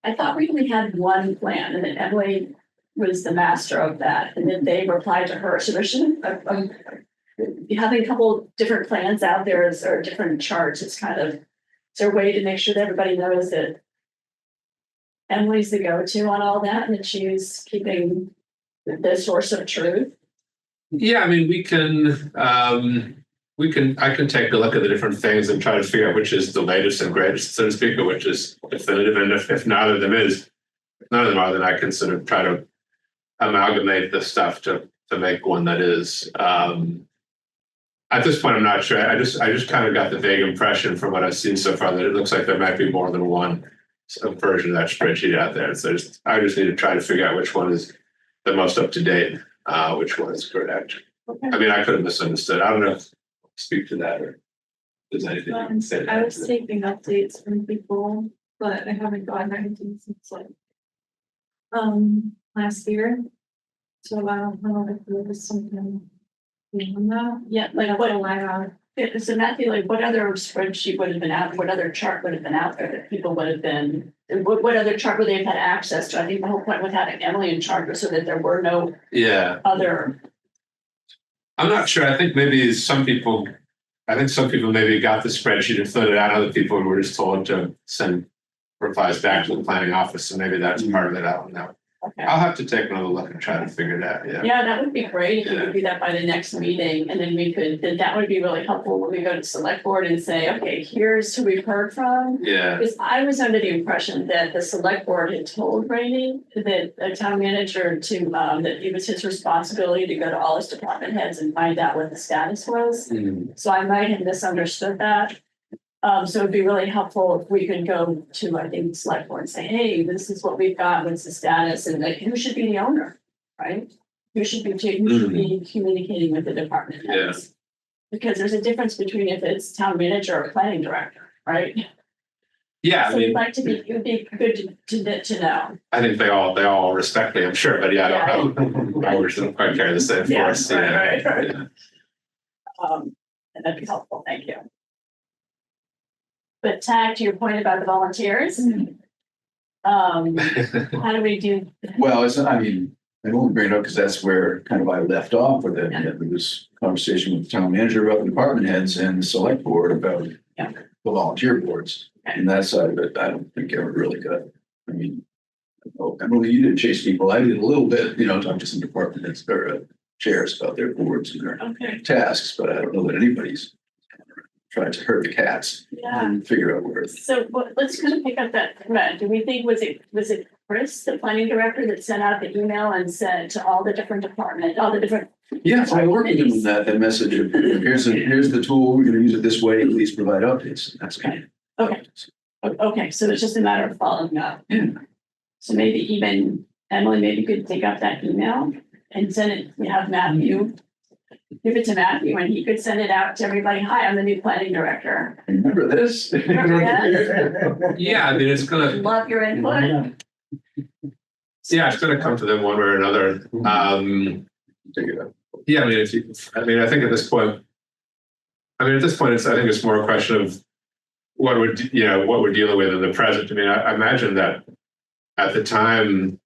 A: I thought we only had one plan, and then Emily was the master of that, and then they replied to her. So there shouldn't having a couple different plans out there or different charts. It's kind of, is there a way to make sure that everybody knows that Emily's the go-to on all that, and that she's keeping the source of truth?
F: Yeah, I mean, I can take a look at the different things and try to figure out which is the latest and greatest, so to speak, or which is definitive. And if none of them are, then I can sort of try to amalgamate the stuff to make one that is. At this point, I'm not sure. I just kind of got the vague impression from what I've seen so far that it looks like there might be more than one version of that spreadsheet out there. So I just need to try to figure out which one is the most up to date, which one is correct. Okay. I mean, I could have misunderstood. I don't know if speak to that, or there's anything you can say.
A: I was taking updates from people, but I haven't gotten anything since last year. So I don't know if there was something beyond that. Yeah, so Matthew, what other spreadsheet would have been out? What other chart would have been out there that people would have been? What other chart would they have had access to? I think the whole point with having Emily in charge was so that there were no other.
F: I'm not sure. I think some people maybe got the spreadsheet and filled it out. Other people were just told to send replies back to the planning office. So maybe that's part of it. I don't know. Okay. I'll have to take another look and try to figure it out.
A: Yeah, that would be great if you could do that by the next meeting. And then that would be really helpful when we go to select board and say, okay, here's who we've heard from.
F: Yeah.
A: Because I was under the impression that the select board had told Rainey that the town manager that it was his responsibility to go to all his department heads and find out what the status was. Mm-hmm. So I might have misunderstood that. So it'd be really helpful if we could go to, I think, select board and say, hey, this is what we've got, what's the status, and who should be the owner, right? who should be communicating with the department heads. Because there's a difference between if it's town manager or planning director, right?
F: Yeah, I
A: So we'd
F: mean,
A: like to be, it would be good to know.
F: I think they all respect me, I'm sure, but yeah, I don't know. I wish they don't quite carry the same force.
A: Right. And that'd be helpful, thank you. But Tag, to your point about the volunteers, how do we do?
G: Well, I only bring it up because that's where kind of I left off with it. There was conversation with the town manager about the department heads and the select board about the volunteer boards. And that side of it, I don't think ever really got. I mean, I know you didn't chase people. I did a little bit, talk to some department heads or chairs about their boards and their tasks, but I don't know that anybody's tried to herd the cats and figure out where.
A: So let's kind of pick up that thread. Do we think, was it Chris, the planning director, that sent out the email and said to all the different departments, all the different?
G: Yeah, I worked with them on that message of here's the tool, we're gonna use it this way, at least provide updates. That's kind of.
A: Okay, so it's just a matter of following up.
G: Yeah.
A: So maybe even Emily, maybe could pick up that email and send it, we have Matthew. Give it to Matthew and he could send it out to everybody. Hi, I'm the new planning director.
G: Remember this?
F: Yeah, I mean, it's gonna.
A: Love your input.
F: Yeah, it's gonna come to them one way or another. Yeah, I think at this point, I think it's more a question of what we're dealing with in the present. I mean, I imagine that at the time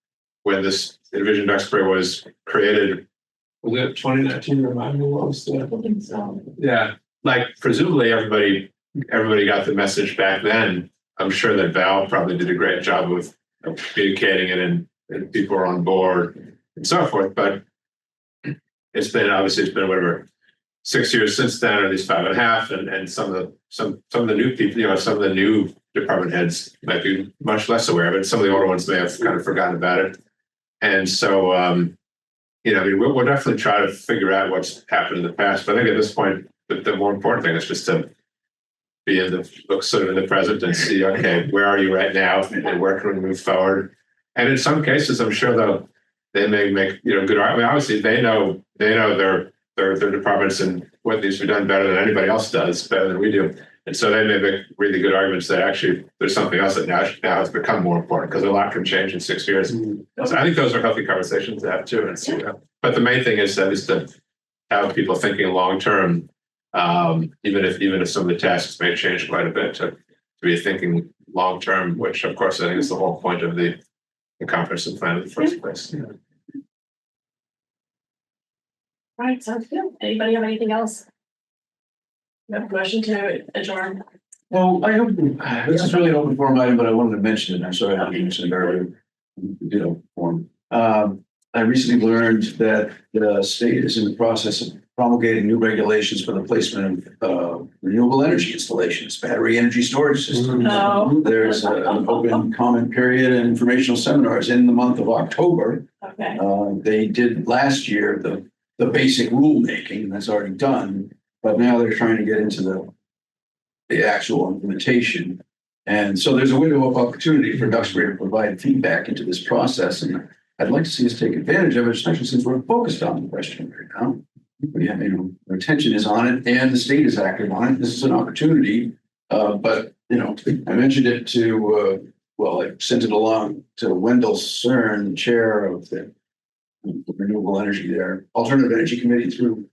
F: when this Envision Duxbury was created, was it 2019? Remind me what was that? I think so. Yeah, like presumably everybody got the message back then. I'm sure that Val probably did a great job of communicating it and people are on board and so forth. But it's been whatever 6 years since then, or at least 5.5, and some of the new people, some of the new department heads might be much less aware of it. Some of the older ones may have kind of forgotten about it. And so we'll definitely try to figure out what's happened in the past. But I think at this point, the more important thing is just to look sort of in the present and see, okay, where are you right now and where can we move forward? And in some cases, I'm sure they may make good. I mean, obviously they know their departments and what needs to be done better than anybody else does, better than we do. And so they may make really good arguments that actually there's something else that now has become more important because a lot can change in 6 years. So I think those are healthy conversations to have too. And but the main thing is to have people thinking long term, even if some of the tasks may change quite a bit, to be thinking long term, which of course I think is the whole point of the comprehensive plan in the first place.
A: All right, sounds good. Anybody have anything else? You have a motion to adjourn?
G: Well, I hope this is really an open forum item, but I wanted to mention it. I'm sorry I didn't mention it earlier. I recently learned that the state is in the process of promulgating new regulations for the placement of renewable energy installations, battery energy storage systems.
A: Oh.
G: There's an open comment period and informational seminars in the month of October.
A: Okay.
G: They did last year the basic rulemaking, that's already done, but now they're trying to get into the actual implementation. And so there's a window of opportunity for Duxbury to provide feedback into this process. And I'd like to see us take advantage of it, especially since we're focused on the question right now. We have, our attention is on it and the state is active on it. This is an opportunity. But I mentioned it to, I sent it along to Wendell Cern, chair of the renewable energy there, alternative energy committee through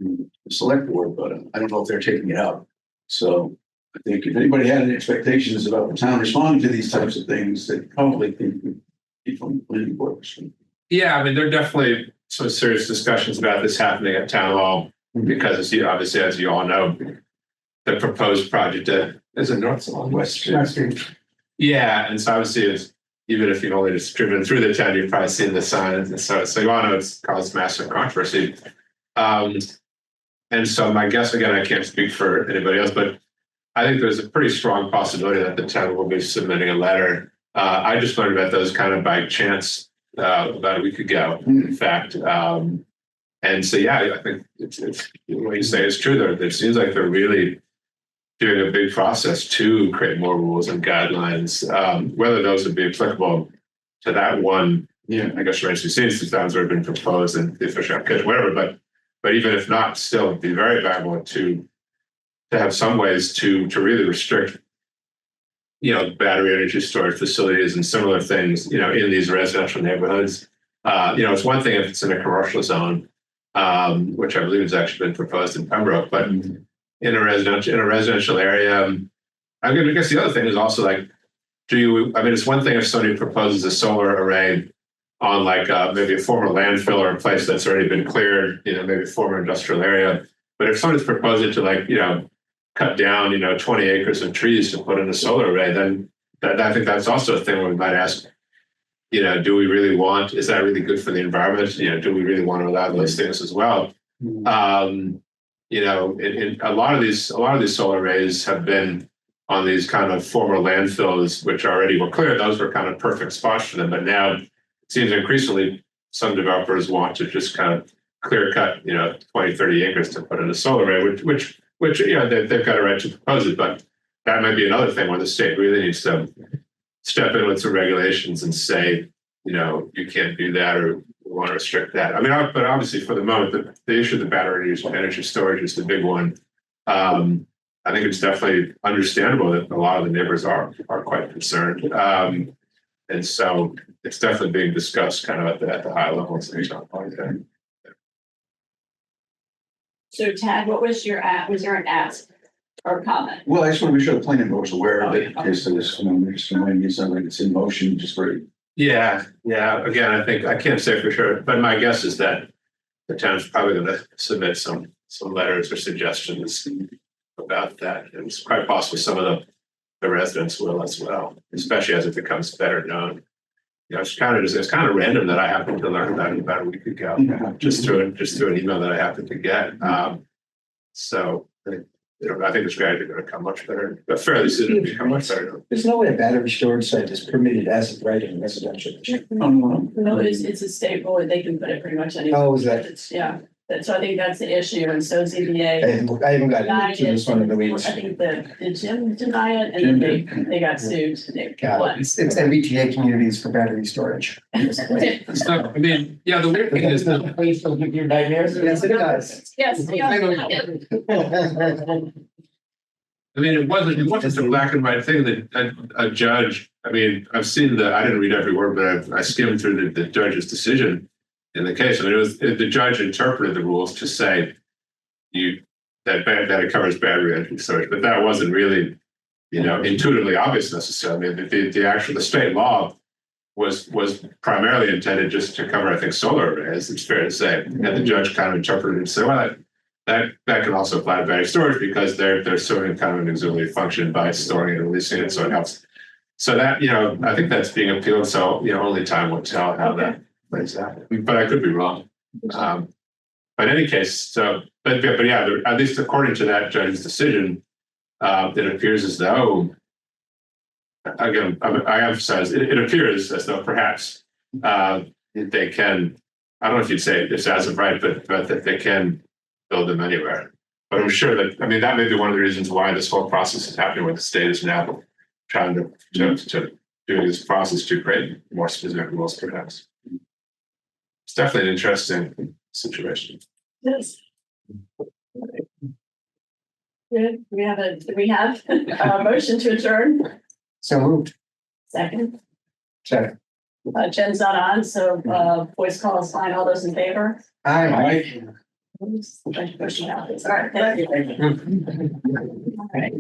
G: the select board, but I don't know if they're taking it up. So I think if anybody had any expectations about the town responding to these types of things, they probably think from the planning board.
F: Yeah, I mean, there are definitely some serious discussions about this happening at town hall because, obviously, as you all know, the proposed project is in North along West Street. Yeah, and so obviously, even if you've only just driven through the town, you've probably seen the signs, and so you all know it's caused massive controversy. And so my guess, again, I can't speak for anybody else, but I think there's a pretty strong possibility that the town will be submitting a letter. I just learned about those kind of by chance about a week ago, in fact. And so, yeah, I think it's what you say is true. It seems like they're really doing a big process to create more rules and guidelines. Whether those would be applicable to that one I guess remains to be seen since that's already been proposed in the official application, whatever, but even if not, still it'd be very valuable to have some ways to really restrict, battery energy storage facilities and similar things, in these residential neighborhoods. It's one thing if it's in a commercial zone, which I believe has actually been proposed in Pembroke, but in a residential area, I guess the other thing is also like, it's one thing if somebody proposes a solar array on like maybe a former landfill or a place that's already been cleared, maybe a former industrial area. But if somebody's proposing to cut down, 20 acres of trees to put in a solar array, then I think that's also a thing where we might ask, do we really want, is that really good for the environment? Do we really want to allow those things as well? In a lot of these solar arrays have been on these kind of former landfills, which already were cleared. Those were kind of perfect spots for them. But now it seems increasingly some developers want to just kind of clear cut, 20, 30 acres to put in a solar array, which they've got a right to propose it. But that might be another thing where the state really needs to step in with some regulations and say, you can't do that, or we want to restrict that. But obviously for the moment, the issue of the battery energy storage is the big one. I think it's definitely understandable that a lot of the neighbors are quite concerned. And so it's definitely being discussed kind of at the high level.
A: So Tad, what was was there an ask or comment?
G: Well, I just want to be sure the planning board was aware of it, in case there's, just reminding me something that's in motion, just for.
F: Yeah. Again, I think I can't say for sure, but my guess is that the town's probably going to submit some letters or suggestions about that. And it's quite possible some of the residents will as well, especially as it becomes better known. It's kind of random that I happened to learn about a week ago, just through an email that I happened to get. So I think it's going to become much better, but fairly soon it'll become much better.
B: There's no way a battery storage site is permitted as of right in residential.
A: No, it's a state rule. They can put it pretty much anywhere.
B: Oh, is that?
A: Yeah. So I think that's the issue, and so ZBA.
B: I haven't got into this one in the weeds.
A: I think did Jim deny it, and then they got sued.
B: It's MBTA communities for battery storage.
F: The weird thing is that
B: please don't give your nightmares. Yes, it does.
A: Yes.
F: it wasn't a black and white thing that a judge. I've seen I didn't read every word, but I skimmed through the judge's decision in the case. It was the judge interpreted the rules to say that it covers battery energy storage, but that wasn't really intuitively obvious necessarily. The state law was primarily intended just to cover, I think, solar arrays. It's fair to say, and the judge kind of interpreted it and said, well, that can also apply to battery storage because they're serving kind of an auxiliary function by storing and releasing it, so it helps. So that I think that's being appealed. So only time will tell how that plays out. But I could be wrong. But in any case, but yeah, at least according to that judge's decision, it appears as though, again, I emphasize, it appears as though perhaps they can, I don't know if you'd say it's as of right, but that they can build them anywhere. But I'm sure that, that may be one of the reasons why this whole process is happening, where the state is now trying to do this process to create more specific rules, perhaps. It's definitely an interesting situation.
A: Yes. Good. We have a motion to adjourn.
B: So moved.
A: Second.
B: Second.
A: Jen's not on, so voice call is fine. All those in favor?
B: Aye.
A: All right. Thank you. All right.